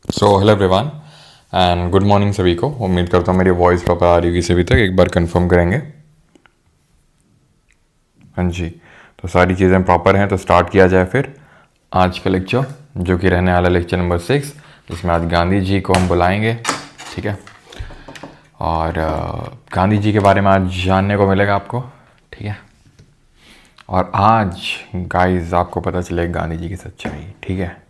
So hello everyone and good morning सभी को। उम्मीद करता हूँ मेरी वॉइस प्रॉपर आ रही होगी सभी तक। एक बार कंफर्म करेंगे। हाँ जी, तो सारी चीज़ें प्रॉपर हैं तो स्टार्ट किया जाए फिर आज का लेक्चर, जो कि रहने वाला लेक्चर नंबर 6, जिसमें आज गांधी जी को हम बुलाएंगे। ठीक है, और गांधी जी के बारे में आज जानने को मिलेगा आपको। ठीक है, और आज गाइस आपको पता चलेगा गांधी जी की सच्चाई। ठीक है,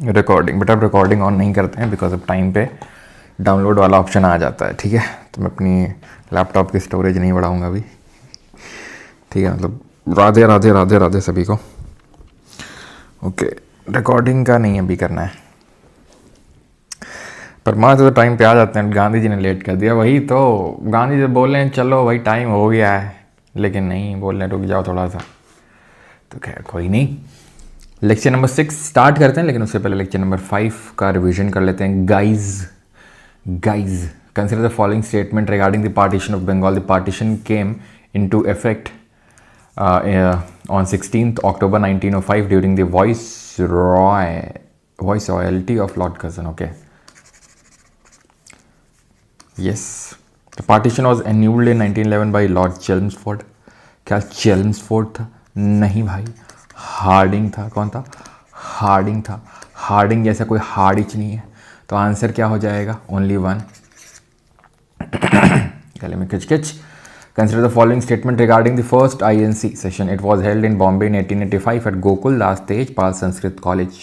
रिकॉर्डिंग बेटा, अब रिकॉर्डिंग ऑन नहीं करते हैं बिकॉज अब टाइम पे डाउनलोड वाला ऑप्शन आ जाता है। ठीक है, तो मैं अपनी लैपटॉप की स्टोरेज नहीं बढ़ाऊंगा अभी। ठीक है, मतलब राधे राधे राधे राधे सभी को। ओके, रिकॉर्डिंग का नहीं अभी करना है, पर माँ तो टाइम पे आ जाते हैं। गांधी जी ने लेट कर दिया, वही तो गांधी जी बोल रहे हैं चलो भाई टाइम हो गया है, लेकिन नहीं बोल रहे रुक जाओ थोड़ा सा। तो खैर कोई नहीं, लेक्चर नंबर 6 स्टार्ट करते हैं, लेकिन उससे पहले लेक्चर नंबर 5 का रिवीजन कर लेते हैं। Guys consider the following statement regarding the partition of Bengal. The partition came into effect on 16th October 1905 during the viceroyalty of Lord Curzon. Okay, yes, the partition was annulled in 1911 by Lord Chelmsford. क्या चेल्मसफोर्ड था? नहीं भाई, Hardinge था। कौन था? Hardinge था। Hardinge जैसा कोई हार्डिच नहीं है, तो आंसर क्या हो जाएगा? Only one. गले में किच। Consider the following statement regarding the first INC session. It was held in Bombay in 1885 at Gokul Das Tejpal Sanskrit College.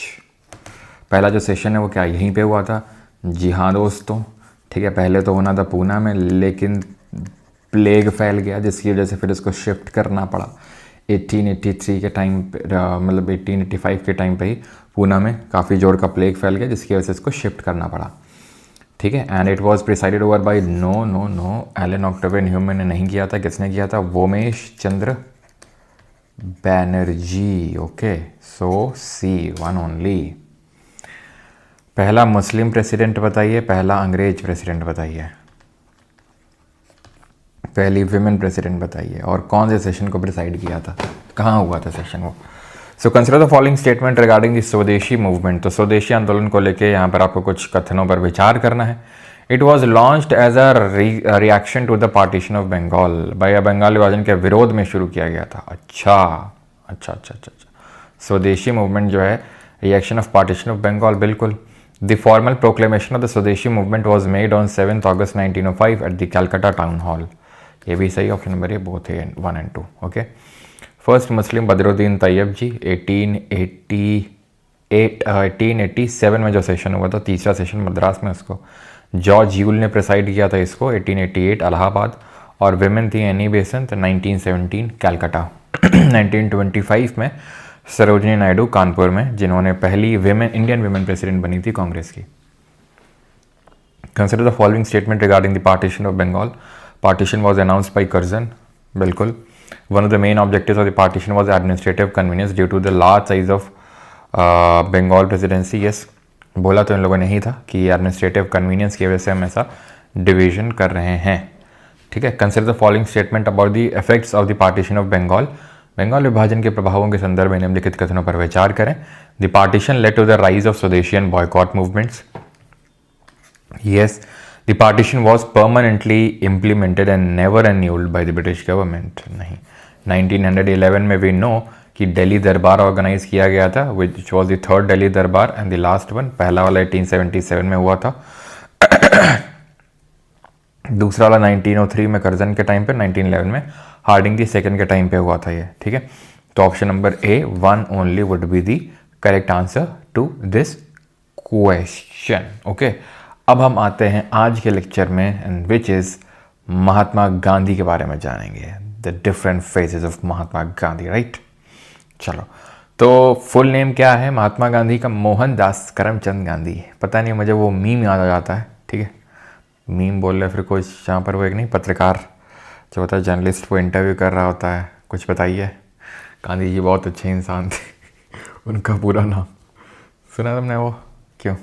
पहला जो सेशन है वो क्या यहीं पे हुआ था? जी हाँ दोस्तों, ठीक है। पहले तो होना था पूना में, लेकिन प्लेग फैल गया जिसकी वजह से फिर इसको शिफ्ट करना पड़ा 1883 के टाइम पे, मतलब 1885 के टाइम पे ही पूना में काफ़ी जोर का प्लेग फैल गया जिसकी वजह से इसको शिफ्ट करना पड़ा। ठीक है, and it was presided over by no Allan Octavian Hume ने नहीं किया था। किसने किया था? Womesh Chandra Banerjee. Okay, so C one only. पहला मुस्लिम प्रेसिडेंट बताइए, पहला अंग्रेज प्रेसिडेंट बताइए, पहली विमेन प्रेसिडेंट बताइए, और कौन से सेशन को प्रिसाइड किया था, कहाँ हुआ था सेशन वो। So consider the following statement regarding the swadeshi movement. तो स्वदेशी आंदोलन को लेके यहाँ पर आपको कुछ कथनों पर विचार करना है। It was launched as a reaction to the partition of Bengal. भाई बंगाल विभाजन के विरोध में शुरू किया गया था। अच्छा। स्वदेशी मूवमेंट जो है reaction of partition of Bengal, बिल्कुल। The formal proclamation of the swadeshi movement was made on 7 August 1905 at the Calcutta town hall. ये भी सही ऑप्शन नंबर है, बोथ है 1 and 2। Okay, first Muslim Badruddin Tyabji 1887 में जो सेशन हुआ था, तीसरा सेशन मद्रास में, उसको जॉर्ज यूल ने प्रिसाइड किया था इसको 1888 इलाहाबाद। और विमेन थी एनी बेसेंट 1917 कैलकाटा। 1925 में सरोजनी नायडू कानपुर में, जिन्होंने पहली इंडियन विमेन प्रेसिडेंट बनी थी कांग्रेस की। Consider the following statement regarding the partition of Bengal. Partition was announced by Curzon, बिल्कुल। One of the main objectives of the partition was administrative convenience due to the large size of Bengal presidency. Yes, बोला तो इन लोगों ने ही था कि administrative convenience की वजह से हम ऐसा डिवीजन कर रहे हैं। ठीक है, consider the following statement about the effects of the partition of Bengal. Bengal विभाजन के प्रभावों के संदर्भ में निम्नलिखित कथनों पर विचार करें। The partition led to the rise of swadeshi and boycott movements. Yes, the partition was permanently implemented and never annulled by the British government. नहीं, 1911 में we know कि दिल्ली दरबार ऑर्गेनाइज किया गया था, which was the third Delhi दरबार and the last one। पहला वाला 1877 में हुआ था, दूसरा वाला 1903 में कर्जन के टाइम पे, 1911 में हार्डिंग दी सेकंड के टाइम पे हुआ था ये। ठीक है, तो option number A 1 only would be the correct answer to this question. Okay, अब हम आते हैं आज के लेक्चर में, and which is Mahatma Gandhi के बारे में जानेंगे, the different phases of Mahatma Gandhi. Right, चलो, तो फुल नेम क्या है महात्मा गांधी का? मोहनदास करमचंद गांधी। पता नहीं, मुझे वो मीम याद आ जाता है। ठीक है, मीम बोल रहे फिर कोई जहाँ पर वो एक नहीं पत्रकार जो होता है जर्नलिस्ट, वो इंटरव्यू कर रहा होता है, कुछ बताइए। गांधी जी बहुत अच्छे इंसान थे। उनका पूरा नाम सुना तुमने वो? क्यों?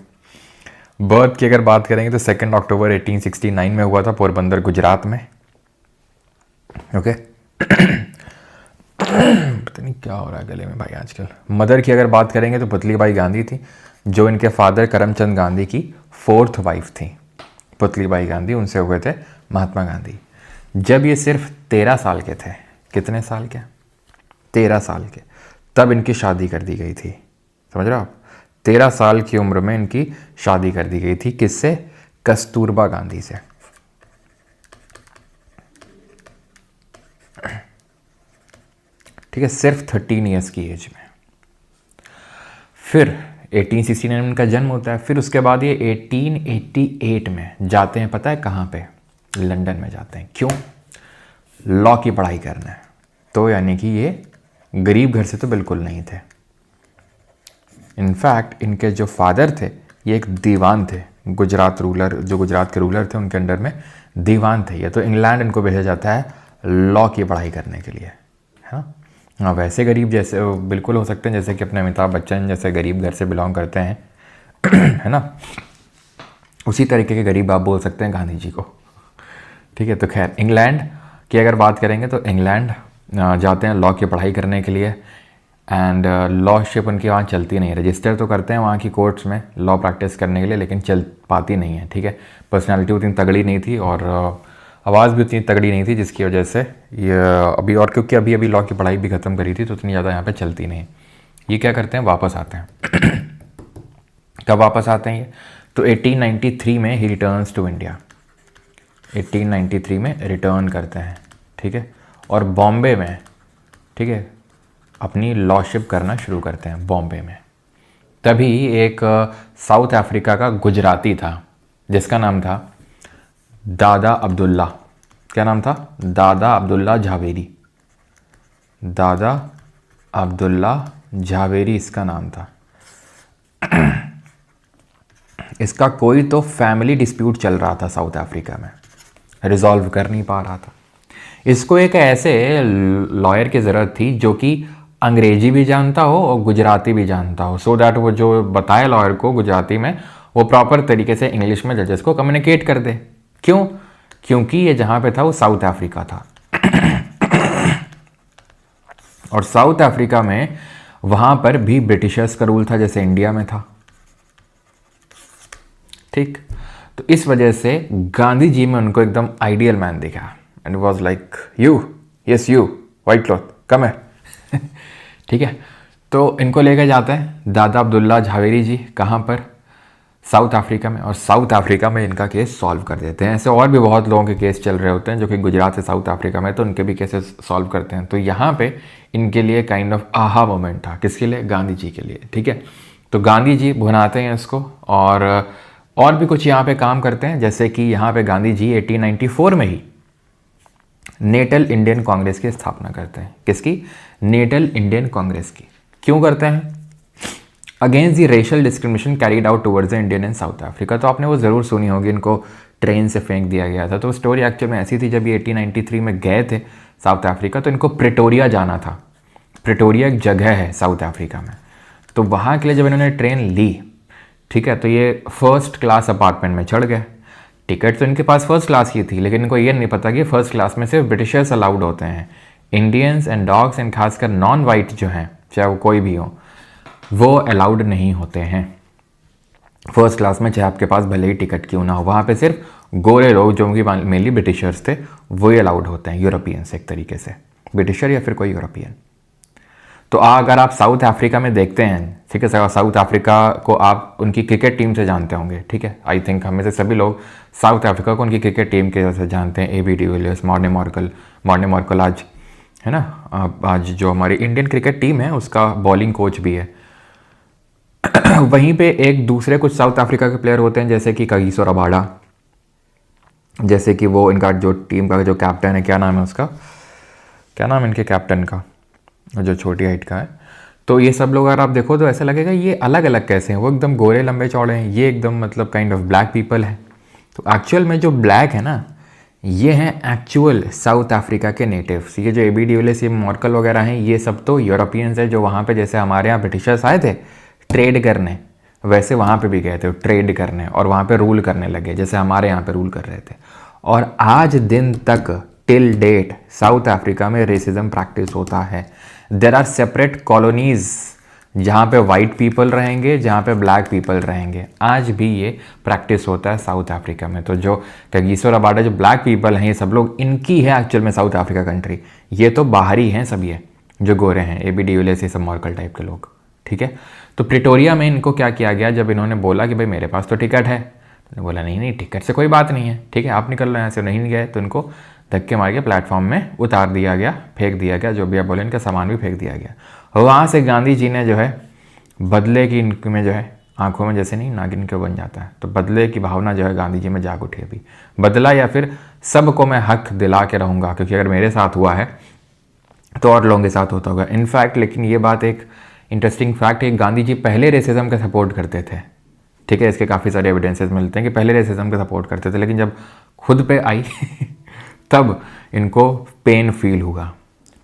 बर्थ की अगर बात करेंगे तो 2 अक्टूबर 1869 में हुआ था, पोरबंदर गुजरात में। ओके, पता नहीं क्या हो रहा है गले में भाई आजकल। मदर की अगर बात करेंगे तो पुतली बाई गांधी थी, जो इनके फादर करमचंद गांधी की 4th वाइफ थी। पुतली बाई गांधी, उनसे हुए थे महात्मा गांधी। जब ये सिर्फ 13 साल के थे, कितने साल के? 13 साल के, तब इनकी शादी कर दी गई थी। समझ रहे हो आप? 13 साल की उम्र में इनकी शादी कर दी गई थी। किससे? कस्तूरबा गांधी से। ठीक है, सिर्फ 13 ईयर्स की एज में। फिर 1869 में इनका जन्म होता है। फिर उसके बाद ये 1888 में जाते हैं, पता है कहाँ पे? लंदन में जाते हैं। क्यों? लॉ की पढ़ाई करना है। तो यानी कि ये गरीब घर से तो बिल्कुल नहीं थे। इनफैक्ट इनके जो फादर थे ये एक दीवान थे। गुजरात के रूलर थे, उनके अंडर में दीवान थे ये। तो इंग्लैंड इनको भेजा जाता है लॉ की पढ़ाई करने के लिए, है ना। हाँ, वैसे गरीब जैसे बिल्कुल हो सकते हैं जैसे कि अपने अमिताभ बच्चन जैसे गरीब घर से बिलोंग करते हैं, है ना। उसी तरीके के गरीब आप बोल सकते हैं गांधी जी को। ठीक है, तो खैर इंग्लैंड की अगर बात करेंगे तो इंग्लैंड जाते हैं लॉ की पढ़ाई करने के लिए। एंड लॉशिप उनकी वहाँ चलती नहीं, रजिस्टर तो करते हैं वहाँ की कोर्ट्स में लॉ प्रैक्टिस करने के लिए, लेकिन चल पाती नहीं है। ठीक है, पर्सनालिटी उतनी तगड़ी नहीं थी और आवाज़ भी उतनी तगड़ी नहीं थी, जिसकी वजह से ये अभी, और क्योंकि अभी लॉ की पढ़ाई भी ख़त्म करी थी तो उतनी ज़्यादा यहाँ पे चलती नहीं। ये क्या करते हैं, वापस आते हैं। कब वापस आते हैं ये? तो 1893 में ही रिटर्न्स टू इंडिया। 1893 में रिटर्न करते हैं। ठीक है, और बॉम्बे में, ठीक है, अपनी लॉशिप करना शुरू करते हैं बॉम्बे में। तभी एक साउथ अफ्रीका का गुजराती था जिसका नाम था दादा अब्दुल्ला। क्या नाम था? दादा अब्दुल्ला झावेरी। दादा अब्दुल्ला झावेरी इसका नाम था। इसका कोई तो फैमिली डिस्प्यूट चल रहा था साउथ अफ्रीका में, रिजॉल्व कर नहीं पा रहा था। इसको एक ऐसे लॉयर की ज़रूरत थी जो कि अंग्रेजी भी जानता हो और गुजराती भी जानता हो, सो दैट वो जो बताए लॉयर को गुजराती में वो प्रॉपर तरीके से इंग्लिश में जजेस को कम्युनिकेट कर दे। क्यों? क्योंकि ये जहाँ पे था वो साउथ अफ्रीका था। और साउथ अफ्रीका में वहाँ पर भी ब्रिटिशर्स का रूल था जैसे इंडिया में था। ठीक, तो इस वजह से गांधी जी में उनको एकदम आइडियल मैन दिखा and was like you, yes you, white cloth, कम है। ठीक है, तो इनको लेकर जाते हैं दादा अब्दुल्ला झावेरी जी। कहाँ पर? साउथ अफ्रीका में। और साउथ अफ्रीका में इनका केस सॉल्व कर देते हैं। ऐसे और भी बहुत लोगों के केस चल रहे होते हैं जो कि गुजरात से साउथ अफ्रीका में, तो उनके भी केसेस सॉल्व करते हैं। तो यहाँ पे इनके लिए काइंड ऑफ आहा मोमेंट था। किसके लिए? गांधी जी के लिए। ठीक है, तो गांधी जी बनाते हैं इसको और भी कुछ यहाँ पे काम करते हैं। जैसे कि यहाँ पे गांधी जी 1894 में ही नेटल इंडियन कांग्रेस की स्थापना करते हैं। किसकी? नेटल इंडियन कांग्रेस की। क्यों करते हैं? Against the racial discrimination carried out towards the Indian and south Africa. तो आपने वो ज़रूर सुनी होगी, इनको ट्रेन से फेंक दिया गया था। तो स्टोरी एक्चुअल में ऐसी थी, जब ये 1893 में गए थे साउथ अफ्रीका तो इनको प्रिटोरिया जाना था। प्रिटोरिया एक जगह है साउथ अफ्रीका में, तो वहाँ के लिए जब इन्होंने ट्रेन ली, ठीक है, तो ये फर्स्ट क्लास अपार्टमेंट में चढ़ गए। टिकट तो इनके पास फर्स्ट क्लास की थी, लेकिन इनको ये नहीं पता कि फर्स्ट क्लास में सिर्फ ब्रिटिशर्स अलाउड होते हैं। इंडियंस एंड डॉग्स एंड खासकर नॉन वाइट जो हैं, चाहे वो कोई भी हो, वो अलाउड नहीं होते हैं फर्स्ट क्लास में, चाहे आपके पास भले ही टिकट क्यों ना हो। वहाँ पे सिर्फ गोरे लोग, जो कि मेनली ब्रिटिशर्स थे, वही अलाउड होते हैं, यूरोपियंस एक तरीके से, ब्रिटिशर या फिर कोई यूरोपियन। तो अगर आप साउथ अफ्रीका में देखते हैं, ठीक है, साउथ अफ्रीका को आप उनकी क्रिकेट टीम से जानते होंगे। ठीक है, आई थिंक हमें से सभी लोग साउथ अफ्रीका को उनकी क्रिकेट टीम के से जानते हैं। AB डिविलियर्स, मॉर्ने मॉर्कल आज, है ना, आज जो हमारी इंडियन क्रिकेट टीम है उसका बॉलिंग कोच भी है। वहीं पे एक दूसरे कुछ साउथ अफ्रीका के प्लेयर होते हैं, जैसे कि कागिसो रबाडा, जैसे कि वो इनका जो टीम का जो कैप्टन है, क्या नाम है उसका, क्या नाम है इनके कैप्टन का, जो छोटी हाइट का है। तो ये सब लोग अगर आप देखो तो ऐसा लगेगा ये अलग अलग कैसे हैं, वो एकदम गोरे लंबे चौड़े हैं, ये एकदम मतलब काइंड ऑफ ब्लैक पीपल है। तो एक्चुअल में जो ब्लैक है ना, ये हैं एक्चुअल साउथ अफ्रीका के नेटिव्स। ये जो AB डिविलियर्स, ये मॉर्कल वगैरह हैं, ये सब तो यूरोपियंस है, जो वहाँ पे जैसे हमारे यहाँ ब्रिटिशर्स आए थे ट्रेड करने, वैसे वहाँ पे भी गए थे ट्रेड करने और वहाँ पे रूल करने लगे, जैसे हमारे यहाँ पे रूल कर रहे थे। और आज दिन तक टिल डेट साउथ अफ्रीका में रेसिज्म प्रैक्टिस होता है। देर आर सेपरेट कॉलोनीज जहाँ पे वाइट पीपल रहेंगे, जहाँ पे ब्लैक पीपल रहेंगे। आज भी ये प्रैक्टिस होता है साउथ अफ्रीका में। तो जो कगिसो रबाडा जो ब्लैक पीपल हैं, ये सब लोग इनकी है एक्चुअल में साउथ अफ्रीका कंट्री। ये तो बाहरी हैं सब, ये जो गोरे हैं, ए बी डिविलियर्स, ये सब मॉर्कल टाइप के लोग, ठीक है। तो प्रिटोरिया में इनको क्या किया गया, जब इन्होंने बोला कि भाई मेरे पास तो टिकट है, तो बोला नहीं नहीं टिकट से कोई बात नहीं है, ठीक है आप निकल रहे हैं, यहाँ से नहीं गए तो इनको धक्के मार के प्लेटफॉर्म में उतार दिया गया, फेंक दिया गया, जो भी आप बोले इनका सामान भी फेंक दिया गया। वहाँ से गांधी जी ने जो है बदले की इनमें जो है आंखों में जैसे नहीं नागिन के बन जाता है, तो बदले की भावना जो है गांधी जी में जाग उठी अभी। बदला या फिर सबको मैं हक दिला के रहूँगा, क्योंकि अगर मेरे साथ हुआ है तो और लोगों के साथ होता होगा। इनफैक्ट लेकिन ये बात एक इंटरेस्टिंग फैक्ट है, गांधी जी पहले रेसिज्म का सपोर्ट करते थे, ठीक है। इसके काफ़ी सारे एविडेंसेस मिलते हैं कि पहले रेसिज्म का सपोर्ट करते थे, लेकिन जब खुद पे आई तब इनको पेन फील हुआ,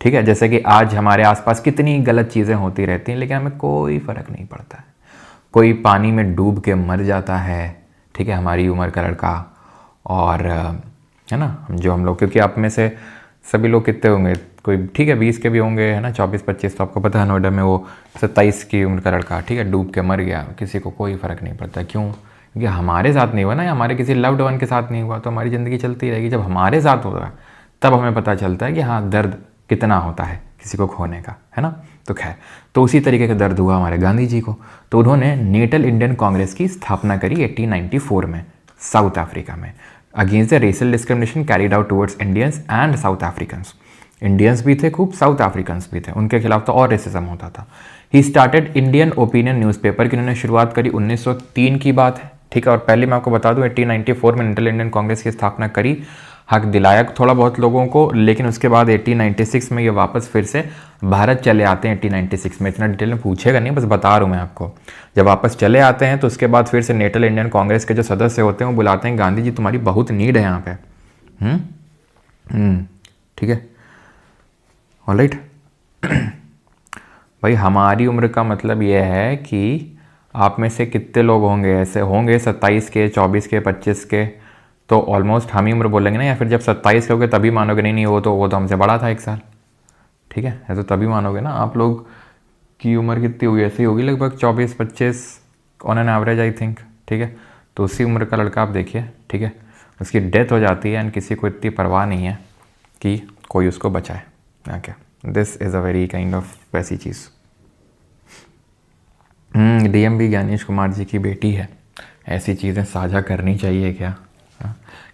ठीक है। जैसे कि आज हमारे आसपास कितनी गलत चीज़ें होती रहती हैं, लेकिन हमें कोई फ़र्क नहीं पड़ता है। कोई पानी में डूब के मर जाता है, ठीक है, हमारी उम्र का लड़का, और है ना, जो हम लोग, क्योंकि आप में से सभी लोग कितने होंगे, कोई ठीक है 20 के भी होंगे, है ना, 24-25, तो आपको पता है नोएडा में वो 27 की उम्र का लड़का, ठीक है, डूब के मर गया, किसी को कोई फ़र्क नहीं पड़ता। क्यों? क्योंकि हमारे साथ नहीं हुआ ना, या हमारे किसी लव्ड वन के साथ नहीं हुआ, तो हमारी ज़िंदगी चलती रहेगी। जब हमारे साथ होगा तब हमें पता चलता है कि हाँ दर्द कितना होता है किसी को खोने का, है ना। तो खैर, तो उसी तरीके का दर्द हुआ हमारे गांधी जी को। तो उन्होंने नेटल इंडियन कांग्रेस की स्थापना करी 1894 में साउथ अफ्रीका में, against the racial discrimination carried out towards Indians and south Africans. Indians भी थे खूब, साउथ अफ्रीकन्स भी थे, उनके खिलाफ तो और रेसिज्म होता था। He started Indian opinion newspaper की उन्होंने शुरुआत करी 1903 की बात है, ठीक है। और पहले मैं आपको बता दूं 1894 में नेटल इंडियन कांग्रेस की स्थापना करी, हक दिलाया थोड़ा बहुत लोगों को, लेकिन उसके बाद 1896 में ये वापस फिर से भारत चले आते हैं। 1896 में, इतना डिटेल में पूछेगा नहीं, बस बता रहा हूँ मैं आपको। जब वापस चले आते हैं तो उसके बाद फिर से नेटल इंडियन कांग्रेस के जो सदस्य होते हैं वो बुलाते हैं, गांधी जी तुम्हारी बहुत नीड है यहाँ पे, ठीक है, ऑलराइट। भाई हमारी उम्र का मतलब ये है कि आप में से कितने लोग होंगे ऐसे होंगे 27 के, 24 के, 25 के, तो ऑलमोस्ट हम ही उम्र बोलेंगे ना, या फिर जब 27 के होगे तभी मानोगे नहीं नहीं वो तो हमसे बड़ा था 1 साल, ठीक है, ऐसे तभी मानोगे ना। आप लोग की उम्र कितनी होगी, ऐसी होगी लगभग 24-25 on an average I think, ठीक है। तो उसी उम्र का लड़का आप देखिए, ठीक है, उसकी डेथ हो जाती है एंड किसी को इतनी परवाह नहीं है कि कोई उसको बचाए, okay. This is a very kind of वैसी चीज़। डीएमबी ज्ञानेश कुमार जी की बेटी है, ऐसी चीज़ें साझा करनी चाहिए क्या?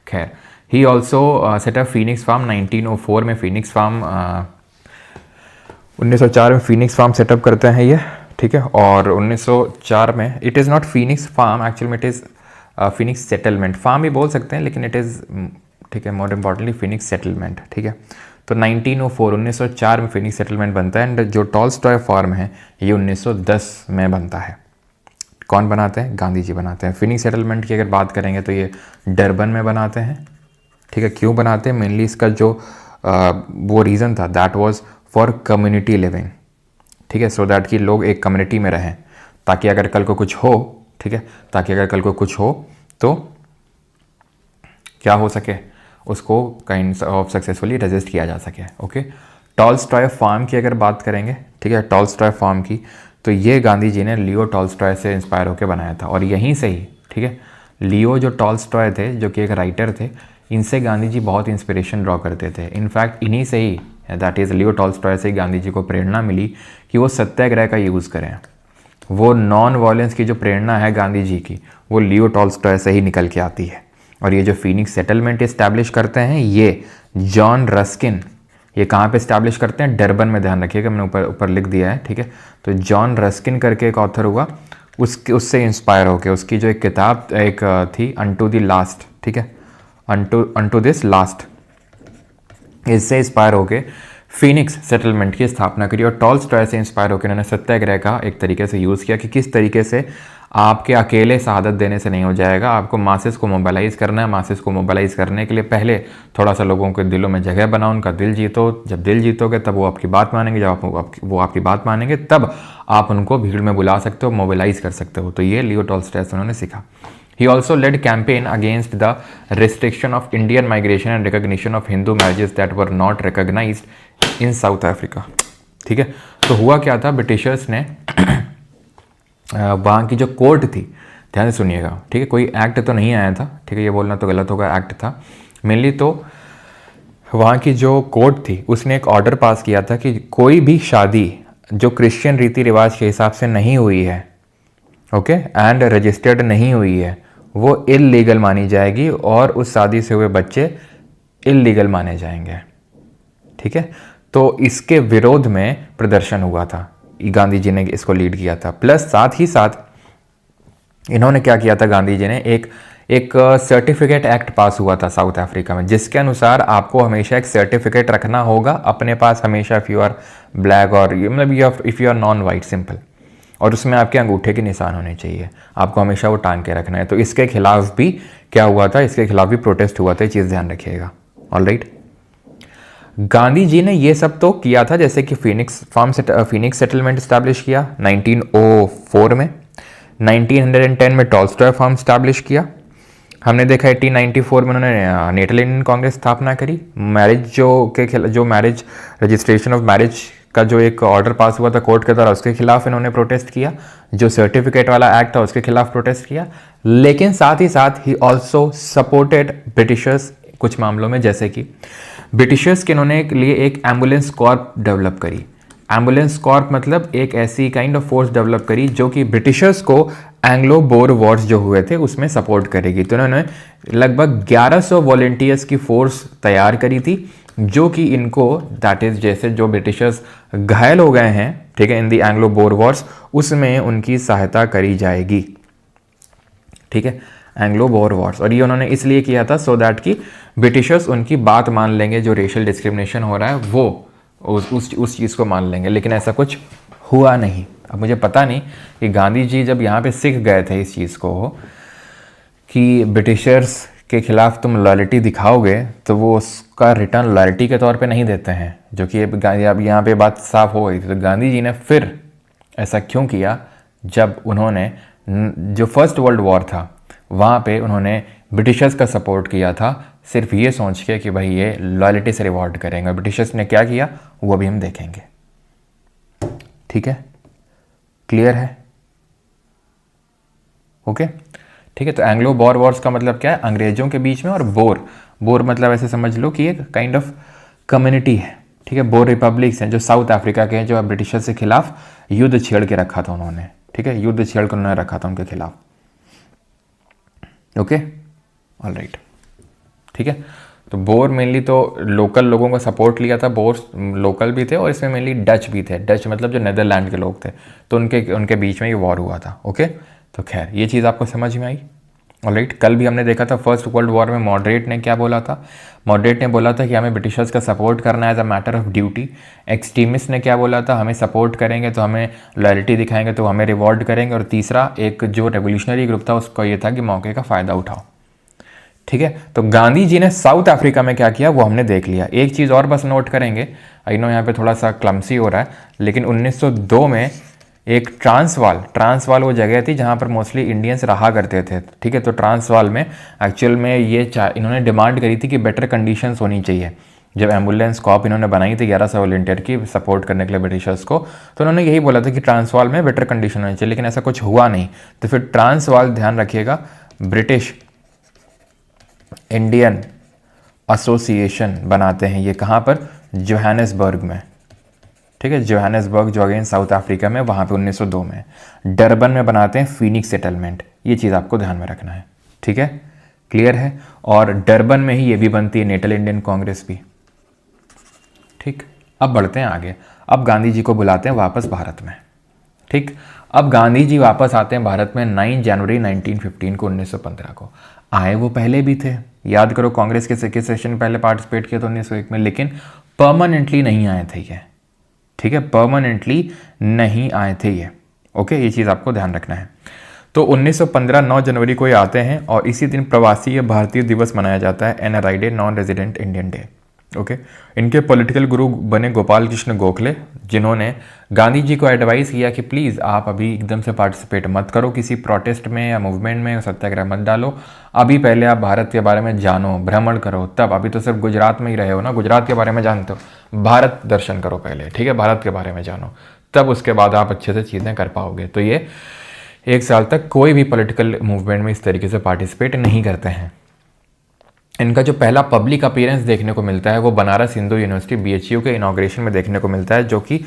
खैर, he also set up Phoenix farm 1904 में। फीनिक्स फार्म 1904 में फीनिक्स फार्म सेटअप करते हैं ये, ठीक है। और 1904 में it is not Phoenix farm, actually में it is Phoenix settlement, farm भी बोल सकते हैं लेकिन इट इज़, ठीक है, मोर इम्पॉर्टेंटली फीनिक्स सेटलमेंट, ठीक है। तो 1904 में फीनिक्स सेटलमेंट बनता है, एंड जो टॉल्स्टॉय फार्म है ये 1910 में बनता है। कौन बनाते हैं? गांधी जी बनाते हैं। फिनिक्स सेटलमेंट की अगर बात करेंगे तो ये डरबन में बनाते हैं, ठीक है। क्यों बनाते हैं? मेनली इसका जो वो रीज़न था, that was for community living, ठीक है, सो दैट कि लोग एक कम्युनिटी में रहें, ताकि अगर कल को कुछ हो, ठीक है, ताकि अगर कल को कुछ हो तो क्या हो सके, उसको काइंड ऑफ सक्सेसफुली रेजिस्ट किया जा सके, ओके। टॉल्स्टॉय फार्म की अगर बात करेंगे, ठीक है, टॉल्स्टॉय फार्म की, तो ये गांधी जी ने लियो टॉल्स्टॉय से इंस्पायर होकर बनाया था, और यहीं से ही, ठीक है, लियो जो टॉल्स्टॉय थे, जो कि एक राइटर थे, इनसे गांधी जी बहुत इंस्पिरेशन ड्रॉ करते थे। इनफैक्ट इन्हीं से ही, दैट इज़ लियो टॉल्स्टॉय से ही गांधी जी को प्रेरणा मिली कि वो सत्याग्रह का यूज़ करें। वो नॉन वायलेंस की जो प्रेरणा है गांधी जी की, वो लियो टॉल्स्टॉय से ही निकल के आती है। और ये जो फीनिक्स सेटलमेंट इस्टेब्लिश करते हैं, ये जॉन रस्किन, ये कहाँ पे इस्टेब्लिश करते हैं? डरबन में, ध्यान रखिएगा, मैंने ऊपर लिख दिया है, ठीक है। तो जॉन रस्किन करके एक ऑथर हुआ, उससे इंस्पायर होके उसकी जो एक किताब एक थी, अनटू द लास्ट, ठीक है, अनटू दिस लास्ट, इससे इंस्पायर होके फीनिक्स सेटलमेंट की स्थापना करी। और टॉल्स्टॉय से इंस्पायर होकर उन्होंने सत्याग्रह का एक तरीके से यूज़ किया कि किस तरीके से आपके अकेले शहादत देने से नहीं हो जाएगा, आपको मासेस को मोबिलाइज करना है। मासेस को मोबिलाइज करने के लिए पहले थोड़ा सा लोगों के दिलों में जगह बनाओ, उनका दिल जीतो। जब दिल जीतोगे तब वो आपकी बात मानेंगे, जब वो आपकी बात मानेंगे तब आप उनको भीड़ में बुला सकते हो, मोबिलाइज कर सकते हो। तो ये लियो टॉल्स्टॉय से उन्होंने सीखा। He also led campaign against the restriction of Indian migration and recognition of Hindu marriages that were not recognized in South Africa. ठीक है, तो हुआ क्या था, ब्रिटिशर्स ने वहाँ की जो कोर्ट थी, ध्यान से सुनिएगा, ठीक है, कोई एक्ट तो नहीं आया था, ठीक है, ये बोलना तो गलत होगा, एक्ट था मेनली। तो वहाँ की जो कोर्ट थी उसने एक ऑर्डर पास किया था कि कोई भी शादी जो क्रिश्चियन रीति रिवाज के हिसाब से नहीं हुई है, ओके, एंड रजिस्टर्ड नहीं हुई है, वो इल्लीगल मानी जाएगी और उस शादी से हुए बच्चे इल्लीगल माने जाएंगे। ठीक है, तो इसके विरोध में प्रदर्शन हुआ था, गांधी जी ने इसको लीड किया था। प्लस साथ ही साथ इन्होंने क्या किया था, गांधी जी ने एक सर्टिफिकेट एक्ट पास हुआ था साउथ अफ्रीका में, जिसके अनुसार आपको हमेशा एक सर्टिफिकेट रखना होगा अपने पास हमेशा, इफ़ यू आर ब्लैक और मतलब if you are non white, simple, और उसमें आपके अंगूठे के निशान होने चाहिए, आपको हमेशा वो टांग के रखना है। तो इसके खिलाफ भी क्या हुआ था, इसके खिलाफ भी प्रोटेस्ट हुआ था, ये चीज़ ध्यान रखिएगा। ऑलराइट, गांधी जी ने ये सब तो किया था, जैसे कि फिनिक्स सेटलमेंट स्टैब्लिश किया 1904 में, 1910 में टॉल्स्टॉय फार्म स्टैब्लिश किया, हमने देखा 1894 में उन्होंने नेटल इंडियन कांग्रेस स्थापना करी, मैरिज जो मैरिज रजिस्ट्रेशन ऑफ मैरिज का जो एक ऑर्डर पास हुआ था कोर्ट के द्वारा, उसके खिलाफ इन्होंने प्रोटेस्ट किया, जो सर्टिफिकेट वाला एक्ट था उसके खिलाफ प्रोटेस्ट किया। लेकिन साथ ही साथ ही ऑल्सो सपोर्टेड ब्रिटिशर्स कुछ मामलों में, जैसे कि ब्रिटिशर्स के इन्होंने लिए एक एम्बुलेंस कॉर्प डेवलप करी। एम्बुलेंस कॉर्प मतलब एक ऐसी काइंड ऑफ फोर्स डेवलप करी जो कि ब्रिटिशर्स को एंग्लो बोर वॉर्स जो हुए थे उसमें सपोर्ट करेगी। तो उन्होंने लगभग 1100 वॉलेंटियर्स की फोर्स तैयार करी थी, जो कि इनको दैट इज जैसे जो ब्रिटिशर्स घायल हो गए हैं, ठीक है, इन दी एंग्लो बोर वॉर्स, उसमें उनकी सहायता करी जाएगी। ठीक है, एंग्लो बोर वॉर्स, और ये उन्होंने इसलिए किया था सो दैट कि ब्रिटिशर्स उनकी बात मान लेंगे, जो रेशियल डिस्क्रिमिनेशन हो रहा है वो उस चीज़ को मान लेंगे। लेकिन ऐसा कुछ हुआ नहीं। अब मुझे पता नहीं कि गांधी जी जब यहाँ पे सीख गए थे इस चीज़ को कि ब्रिटिशर्स के खिलाफ तुम लॉयल्टी दिखाओगे तो वो उसका रिटर्न लॉयल्टी के तौर पे नहीं देते हैं, जो कि अब यहाँ पे बात साफ हो गई थी। तो गांधी जी ने फिर ऐसा क्यों किया, जब उन्होंने जो फर्स्ट वर्ल्ड वॉर था वहाँ पे उन्होंने ब्रिटिशर्स का सपोर्ट किया था, सिर्फ ये सोच के कि भाई ये लॉयल्टी से रिवॉर्ड करेंगे। ब्रिटिशर्स ने क्या किया वो अभी हम देखेंगे। ठीक है, क्लियर है? ओके, ठीक है। तो एंग्लो बोर वॉर्स का मतलब क्या है, अंग्रेजों के बीच में, और बोर मतलब ऐसे समझ लो कि एक काइंड ऑफ कम्युनिटी है। ठीक है, बोर रिपब्लिक्स हैं जो साउथ अफ्रीका के हैं, जो ब्रिटिशर्स के खिलाफ युद्ध छेड़ के रखा था उन्होंने। ठीक है, युद्ध छेड़ कर उन्होंने रखा था उनके खिलाफ। ओके, ऑलराइट, ठीक है। तो बोर मेनली तो लोकल लोगों का सपोर्ट लिया था, बोर लोकल भी थे और इसमें मेनली डच भी थे। डच मतलब जो नेदरलैंड के लोग थे, तो उनके बीच में ये वॉर हुआ था। ओके, तो खैर ये चीज़ आपको समझ में आई। ऑलराइट, कल भी हमने देखा था फर्स्ट वर्ल्ड वॉर में मॉडरेट ने क्या बोला था। मॉडरेट ने बोला था कि हमें ब्रिटिशर्स का सपोर्ट करना है as a matter of duty. Extremist ने क्या बोला था, हमें सपोर्ट करेंगे तो हमें लॉयल्टी दिखाएंगे तो हमें रिवॉर्ड करेंगे। और तीसरा एक जो रेवोल्यूशनरी ग्रुप था उसका ये था कि मौके का फ़ायदा उठाओ। ठीक है, तो गांधी जी ने साउथ अफ्रीका में क्या किया वो हमने देख लिया। एक चीज़ और बस नोट करेंगे, आई नो यहाँ पे थोड़ा सा क्लमसी हो रहा है, लेकिन 1902 में एक ट्रांसवाल वो जगह थी जहाँ पर मोस्टली इंडियंस रहा करते थे। ठीक है, तो ट्रांसवाल में एक्चुअल में इन्होंने डिमांड करी थी कि बेटर कंडीशंस होनी चाहिए। जब एम्बुलेंस कॉप इन्होंने बनाई थी 1100 वॉलंटियर की सपोर्ट करने के लिए ब्रिटिशर्स को, तो उन्होंने यही बोला था कि ट्रांसवाल में बेटर कंडीशन होनी चाहिए, लेकिन ऐसा कुछ हुआ नहीं। तो फिर ट्रांसवाल, ध्यान रखिएगा, ब्रिटिश इंडियन एसोसिएशन बनाते हैं। ये कहाँ पर, जोहानिसबर्ग में। ठीक है, जोहानिसबर्ग जो अगेन साउथ अफ्रीका में, वहाँ पे 1902 में। डरबन में बनाते हैं फिनिक्स सेटलमेंट। ये चीज़ आपको ध्यान में रखना है। ठीक है, क्लियर है? और डरबन में ही ये भी बनती है नेटल इंडियन कांग्रेस भी। ठीक, अब बढ़ते हैं आगे। अब गांधी जी को बुलाते हैं वापस भारत में। ठीक, अब गांधी जी वापस आते हैं भारत में 9 जनवरी 1915 को। 1915 को आए वो पहले भी थे, याद करो कांग्रेस के सेशन पहले पार्टिसिपेट किया था 1901 में, लेकिन परमानेंटली नहीं आए थे ये। ठीक है, परमानेंटली नहीं आए थे ये। ओके, ये चीज़ आपको ध्यान रखना है। तो 1915 9 जनवरी को ये आते हैं और इसी दिन प्रवासी भारतीय दिवस मनाया जाता है, NRI day, non resident Indian day. Okay इनके पॉलिटिकल गुरु बने गोपाल कृष्ण गोखले, जिन्होंने गांधी जी को एडवाइस किया कि प्लीज़ आप अभी एकदम से पार्टिसिपेट मत करो किसी प्रोटेस्ट में या मूवमेंट में, सत्याग्रह मत डालो, अभी पहले आप भारत के बारे में जानो, भ्रमण करो, तब अभी तो सिर्फ गुजरात में ही रहे हो ना, गुजरात के बारे में जानते हो, भारत दर्शन करो पहले, ठीक है, भारत के बारे में जानो, तब उसके बाद आप अच्छे से चीज़ें कर पाओगे। तो ये 1 साल तक कोई भी पॉलिटिकल मूवमेंट में इस तरीके से पार्टिसिपेट नहीं करते हैं। इनका जो पहला पब्लिक अपीयरेंस देखने को मिलता है वो बनारस हिंदू यूनिवर्सिटी BHU के इनाग्रेशन में देखने को मिलता है, जो कि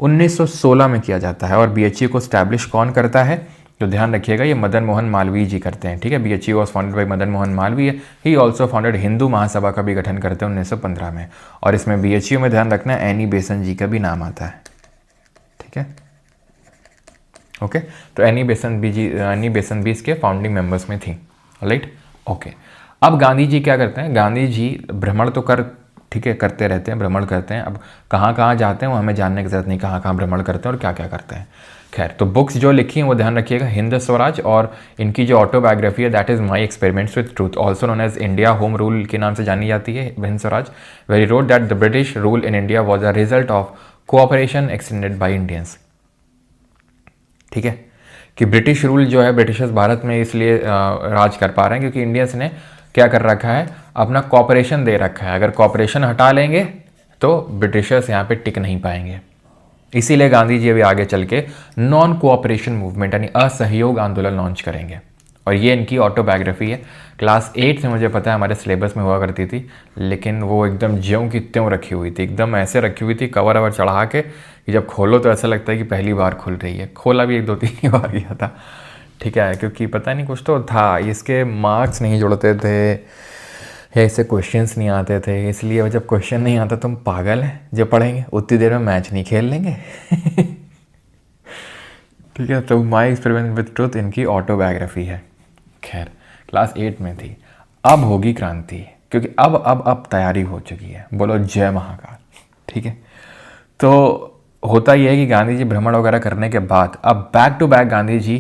1916 में किया जाता है। और BHU को स्टैब्लिश कौन करता है, तो ध्यान रखिएगा ये मदन मोहन मालवीय जी करते हैं, ठीक है। BHU was founded by Madan Mohan Malviya. He also founded Hindu Mahasabha का भी गठन करते हैं 1915 में। और इसमें BHU में ध्यान रखना एनी बेसन जी का भी नाम आता है, ठीक है, ओके। तो एनी बेसन भी इसके फाउंडिंग मेंबर्स में थी, राइट, ओके। अब गांधी जी क्या करते हैं, गांधी जी भ्रमण तो ठीक है करते रहते हैं, भ्रमण करते हैं। अब कहाँ कहाँ जाते हैं वो हमें जानने की जरूरत नहीं, कहाँ कहाँ भ्रमण करते हैं और क्या क्या करते हैं। खैर, तो बुक्स जो लिखी हैं वो ध्यान रखिएगा, हिंद स्वराज, और इनकी जो ऑटोबायोग्राफी है that is my experiments with truth, also known as India home rule के नाम से जानी जाती है Hind Swaraj, very road that the British rule in India was a result of cooperation extended by Indians, ठीक है, कि ब्रिटिश रूल जो है, ब्रिटिशर्स भारत में इसलिए राज कर पा रहे हैं क्योंकि इंडियंस ने क्या कर रखा है, अपना कॉपरेशन दे रखा है। अगर कॉपरेशन हटा लेंगे तो ब्रिटिशर्स यहाँ पे टिक नहीं पाएंगे। इसीलिए गांधी जी अभी आगे चल के नॉन कोऑपरेशन मूवमेंट यानी असहयोग आंदोलन लॉन्च करेंगे। और ये इनकी ऑटोबायोग्राफी है। क्लास 8 से मुझे पता है हमारे सिलेबस में हुआ करती थी, लेकिन वो एकदम ज्यों की त्यों रखी हुई थी, एकदम ऐसे रखी हुई थी कवर अवर चढ़ा के कि जब खोलो तो ऐसा लगता है कि पहली बार खुल रही है। खोला भी 1-2-3 बार गया था, ठीक है, क्योंकि पता नहीं कुछ तो था, इसके मार्क्स नहीं जुड़ते थे या इससे क्वेश्चंस नहीं आते थे, इसलिए जब क्वेश्चन नहीं आता तुम पागल हैं, जब पढ़ेंगे उतनी देर में मैच नहीं खेल लेंगे। ठीक है, तो माई एक्सपेरिमेंट विद ट्रूथ इनकी ऑटोबायोग्राफी है। खैर, क्लास 8 में थी। अब होगी क्रांति, क्योंकि अब तैयारी हो चुकी है। बोलो जय महाकाल, ठीक है। तो होता यह है कि गांधी जी भ्रमण वगैरह करने के बाद अब back to back Gandhi ji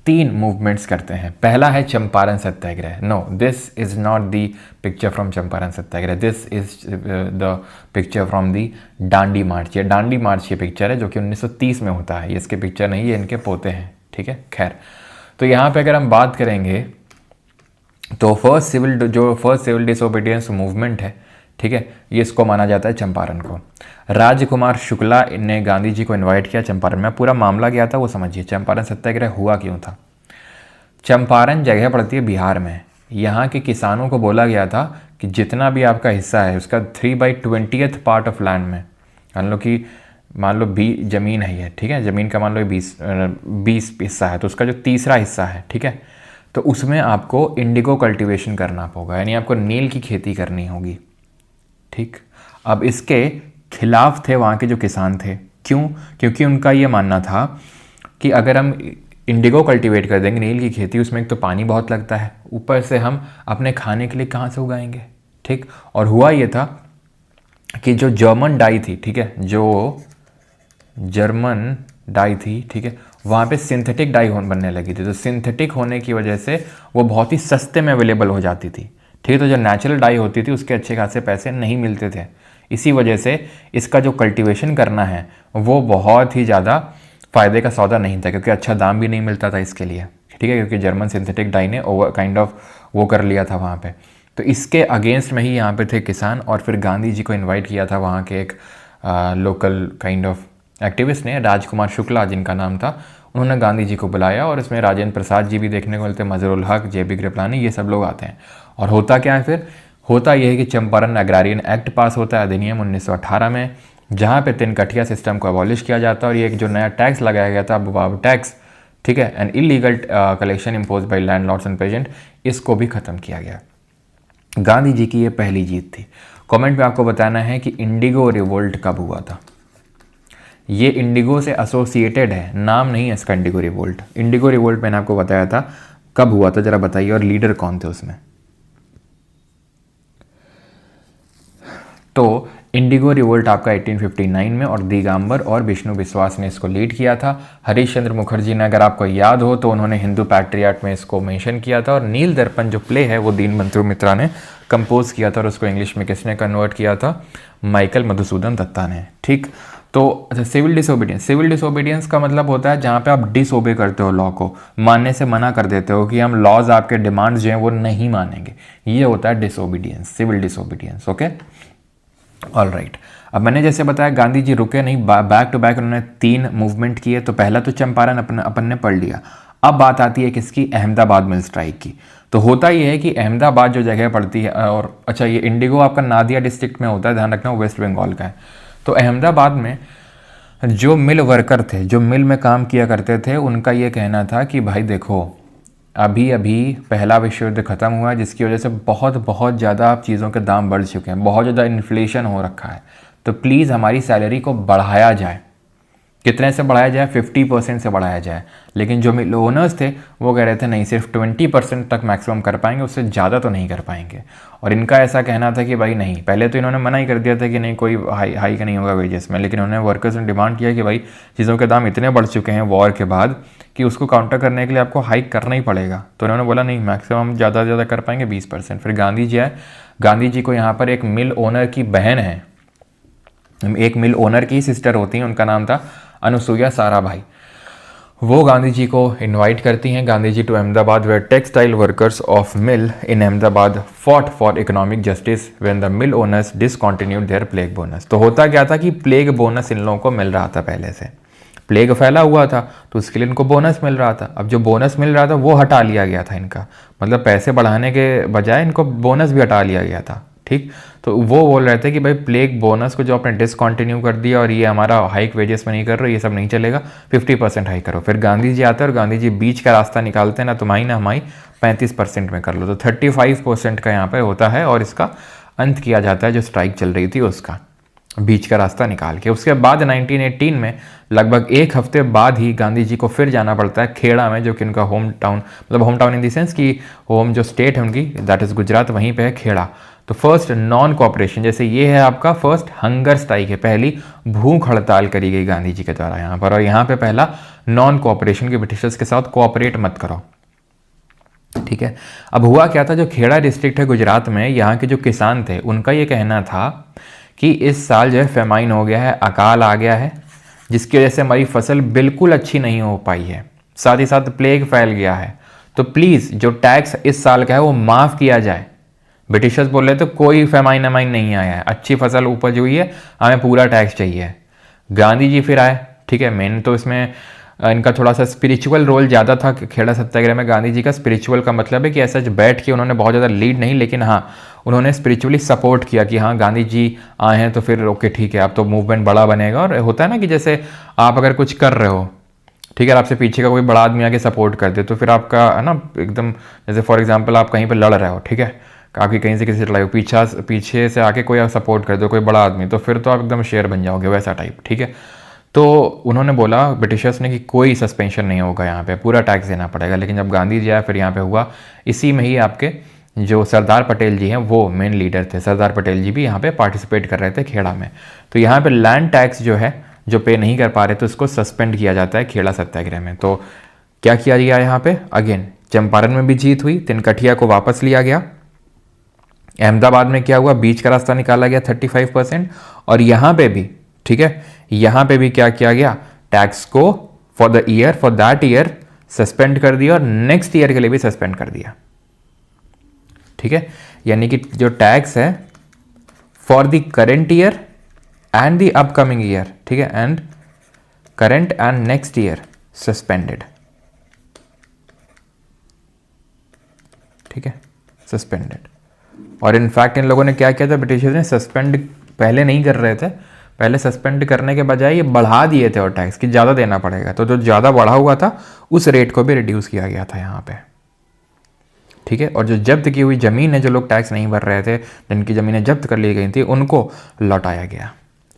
3 movements करते हैं। पहला है Champaran satyagraha. No, this is not the picture from Champaran satyagraha, this is the picture from the Dandi march. ये डांडी मार्च ये पिक्चर है जो कि 1930 में होता है। ये इसके पिक्चर नहीं, ये इनके पोते हैं, ठीक है। खैर, तो यहाँ पे अगर हम बात करेंगे तो फर्स्ट सिविल डिसोबीडियंस मूवमेंट है, ठीक है, ये इसको माना जाता है चंपारण को। राजकुमार शुक्ला ने गांधी जी को इनवाइट किया चंपारण में। पूरा मामला क्या था वो समझिए। चंपारण सत्याग्रह हुआ क्यों था। चंपारण जगह पड़ती है बिहार में। यहाँ के किसानों को बोला गया था कि जितना भी आपका हिस्सा है उसका 3/20 पार्ट ऑफ लैंड में, मान लो 20 जमीन है ये, ठीक है, जमीन का मान लो 20 हिस्सा है, तो उसका जो तीसरा हिस्सा है, ठीक है, तो उसमें आपको इंडिगो कल्टीवेशन करना होगा, यानी आपको नील की खेती करनी होगी, ठीक। अब इसके खिलाफ थे वहाँ के जो किसान थे। क्यों? क्योंकि उनका ये मानना था कि अगर हम इंडिगो कल्टीवेट कर देंगे, नील की खेती, उसमें एक तो पानी बहुत लगता है, ऊपर से हम अपने खाने के लिए कहाँ से उगाएंगे, ठीक। और हुआ ये था कि जो जर्मन डाई थी, ठीक है, जो जर्मन डाई थी, ठीक है, वहाँ पे सिंथेटिक डाई बनने लगी थी। तो सिंथेटिक होने की वजह से वो बहुत ही सस्ते में अवेलेबल हो जाती थी, ठीक है। तो जो नेचुरल डाई होती थी उसके अच्छे खासे पैसे नहीं मिलते थे। इसी वजह से इसका जो कल्टीवेशन करना है वो बहुत ही ज़्यादा फ़ायदे का सौदा नहीं था, क्योंकि अच्छा दाम भी नहीं मिलता था इसके लिए, ठीक है, क्योंकि जर्मन सिंथेटिक डाई ने वो कर लिया था वहाँ पे। तो इसके अगेंस्ट में ही यहाँ पे थे किसान। और फिर गांधी जी को इन्वाइट किया था वहाँ के एक लोकल एक्टिविस्ट ने, राजकुमार शुक्ला जिनका नाम था, उन्होंने गांधी जी को बुलाया। और इसमें राजेंद्र प्रसाद जी भी देखने को मिलते हैं, मजरुल हक, JB कृपलानी, ये सब लोग आते हैं। और होता क्या है फिर? होता यह है कि चंपारण एग्रारियन एक्ट पास होता है, अधिनियम 1918 में, जहाँ पे तिनकठिया सिस्टम को अबॉलिश किया जाता है। और ये एक जो नया टैक्स लगाया गया था, बुबाब टैक्स, ठीक है, and illegal collection impose by land lords and peasant, इसको भी ख़त्म किया गया। गांधी जी की ये पहली जीत थी। कमेंट में आपको बताना है कि इंडिगो रिवोल्ट कब हुआ था। ये इंडिगो से एसोसिएटेड है, नाम नहीं है इसका इंडिगो रिवोल्ट। इंडिगो रिवोल्ट मैंने आपको बताया था कब हुआ था, जरा बताइए, और लीडर कौन थे उसमें। तो इंडिगो रिवोल्ट आपका 1859 में, और दिगंबर और विष्णु विश्वास ने इसको लीड किया था। हरीश चंद्र मुखर्जी ने, अगर आपको याद हो तो, उन्होंने हिंदू पैट्रियाट में इसको मेंशन किया था। और नील दर्पण जो प्ले है वो दीनबंधु मित्रा ने कंपोज किया था, और उसको इंग्लिश में किसने कन्वर्ट किया था? माइकल मधुसूदन दत्ता ने। ठीक, तो अच्छा, सिविल डिसोबीडियंस। सिविल डिसोबीडियंस का मतलब होता है जहाँ पे आप डिसओबे करते हो, लॉ को मानने से मना कर देते हो कि हम लॉज आपके डिमांड्स जो हैं वो नहीं मानेंगे, ये होता है disobedience, civil disobedience. Okay, all right. अब मैंने जैसे बताया गांधी जी रुके नहीं, बैक टू बैक उन्होंने 3 मूवमेंट किए। तो पहला तो चंपारण अपन ने पढ़ लिया। अब बात आती है किसकी? अहमदाबाद मिल स्ट्राइक की। तो होता ये है कि अहमदाबाद जो जगह पड़ती है, और अच्छा ये इंडिगो आपका नादिया डिस्ट्रिक्ट में होता है, ध्यान रखना, वेस्ट बंगाल का है। तो अहमदाबाद में जो मिल वर्कर थे, जो मिल में काम किया करते थे, उनका ये कहना था कि भाई देखो, अभी अभी पहला विश्व युद्ध खत्म हुआ है, जिसकी वजह से बहुत बहुत ज़्यादा चीज़ों के दाम बढ़ चुके हैं, बहुत ज़्यादा इन्फ्लेशन हो रखा है। तो प्लीज़ हमारी सैलरी को बढ़ाया जाए। कितने से बढ़ाया जाए? 50% से बढ़ाया जाए। लेकिन जो मिल ओनर्स थे वो कह रहे थे नहीं, सिर्फ 20% तक मैक्सिमम कर पाएंगे, उससे ज़्यादा तो नहीं कर पाएंगे। और इनका ऐसा कहना था कि भाई नहीं, पहले तो इन्होंने मना ही कर दिया था कि नहीं, कोई हाई का नहीं होगा वेजेस में। लेकिन उन्होंने वर्कर्स ने डिमांड किया कि भाई चीज़ों के दाम इतने बढ़ चुके हैं वॉर के बाद कि उसको काउंटर करने के लिए आपको हाइक करना ही पड़ेगा। तो उन्होंने बोला नहीं, मैक्सिमम ज़्यादा से ज़्यादा कर पाएंगे 20%। फिर गांधी जी आए। गांधी जी को यहाँ पर एक मिल ओनर की बहन है, एक मिल ओनर की सिस्टर होती हैं, उनका नाम था अनुसुईया साराभाई। वो गांधी जी को इनवाइट करती हैं, Gandhi ji to Ahmedabad, where textile workers of mill in Ahmedabad fought for economic justice when the mill owners discontinued their plague bonus. तो होता क्या था कि प्लेग बोनस इन लोगों को मिल रहा था, पहले से प्लेग फैला हुआ था, तो उसके लिए इनको बोनस मिल रहा था। अब जो बोनस मिल रहा था वो हटा लिया गया था इनका, मतलब पैसे बढ़ाने के बजाय इनको बोनस भी हटा लिया गया था। ठीक, तो वो बोल रहे थे कि भाई प्लेग बोनस को जो आपने डिसकंटिन्यू कर दिया और ये हमारा हाइक वेजेस में नहीं कर रहे, ये सब नहीं चलेगा, 50% हाइक करो। फिर गांधी जी आते हैं और गांधी जी बीच का रास्ता निकालते हैं, ना तुम्हारी ना हमारी, 35% में कर लो। तो 35% का यहाँ पर होता है, और इसका अंत किया जाता है जो स्ट्राइक चल रही थी उसका, बीच का रास्ता निकाल के। उसके बाद 1918 में लगभग एक हफ्ते बाद ही गांधी जी को फिर जाना पड़ता है खेड़ा में, जो कि उनका होम टाउन, मतलब home town in the sense कि होम जो स्टेट है उनकी, दैट इज़ गुजरात, वहीं पे है खेड़ा। तो फर्स्ट नॉन कोऑपरेशन, जैसे ये है आपका फर्स्ट हंगर स्ट्राइक है, पहली भूख हड़ताल करी गई गांधी जी के द्वारा यहाँ पर। और यहाँ पे पहला नॉन कोऑपरेशन के, ब्रिटिशर्स के साथ कोऑपरेट मत करो। ठीक है, अब हुआ क्या था, जो खेड़ा डिस्ट्रिक्ट है गुजरात में, यहाँ के जो किसान थे उनका ये कहना था कि इस साल जो है फेमाइन हो गया है, अकाल आ गया है, जिसकी वजह से हमारी फसल बिल्कुल अच्छी नहीं हो पाई है, साथ ही साथ प्लेग फैल गया है। तो प्लीज़ जो टैक्स इस साल का है वो माफ़ किया जाए। ब्रिटिशर्स बोल रहे थे कोई फेमाइन अमाइन नहीं आया है, अच्छी फसल उपज हुई है, हमें पूरा टैक्स चाहिए। गांधी जी फिर आए। ठीक है, मेन तो इसमें इनका थोड़ा सा स्पिरिचुअल रोल ज़्यादा था खेड़ा सत्याग्रह में। गांधी जी का स्पिरिचुअल का मतलब है कि ऐसा बैठ के उन्होंने बहुत ज़्यादा लीड नहीं, लेकिन हाँ उन्होंने स्पिरिचुअली सपोर्ट किया कि हाँ गांधी जी आए हैं तो फिर ओके ठीक है, अब तो मूवमेंट बड़ा बनेगा। और होता है ना कि जैसे आप अगर कुछ कर रहे हो, ठीक है, आपसे पीछे का कोई बड़ा आदमी आके सपोर्ट कर दे, तो फिर आपका है ना एकदम, जैसे फॉर एग्जाम्पल आप कहीं पर लड़ रहे हो, ठीक है, आपकी कहीं से किसी से लड़ाई हो, पीछे से आके कोई सपोर्ट कर दो, कोई बड़ा आदमी, तो फिर तो आप एकदम शेर बन जाओगे, वैसा टाइप। ठीक है, तो उन्होंने बोला ब्रिटिशर्स ने कि कोई सस्पेंशन नहीं होगा यहाँ पे, पूरा टैक्स देना पड़ेगा। लेकिन जब गांधी जी आए फिर यहाँ पे हुआ, इसी में ही आपके जो सरदार पटेल जी हैं वो मेन लीडर थे, सरदार पटेल जी भी यहाँ पे पार्टिसिपेट कर रहे थे खेड़ा में। तो यहाँ पे लैंड टैक्स जो है, जो पे नहीं कर पा रहे तो उसको सस्पेंड किया जाता है खेड़ा सत्याग्रह में। तो क्या किया गया यहाँ पे, अगेन चंपारण में भी जीत हुई, तिनकठिया को वापस लिया गया। अहमदाबाद में क्या हुआ, बीच का रास्ता निकाला गया 35%। और यहाँ पे भी, ठीक है, यहाँ पे भी क्या किया गया, टैक्स को for the year, for that year suspend कर दिया, और नेक्स्ट ईयर के लिए भी सस्पेंड कर दिया। ठीक है, यानी कि जो टैक्स है for the current year and the upcoming year, ठीक है, and current and next year suspended. ठीक है, सस्पेंडेड। और इनफैक्ट इन लोगों ने क्या किया था, ब्रिटिशर्स ने सस्पेंड पहले नहीं कर रहे थे, पहले सस्पेंड करने के बजाय ये बढ़ा दिए थे, और टैक्स कि ज़्यादा देना पड़ेगा। तो जो ज़्यादा बढ़ा हुआ था उस रेट को भी रिड्यूस किया गया था यहाँ पे। ठीक है, और जो जब्त की हुई ज़मीन है, जो लोग टैक्स नहीं भर रहे थे, जिनकी ज़मीनें जब्त कर ली गई थी, उनको लौटाया गया।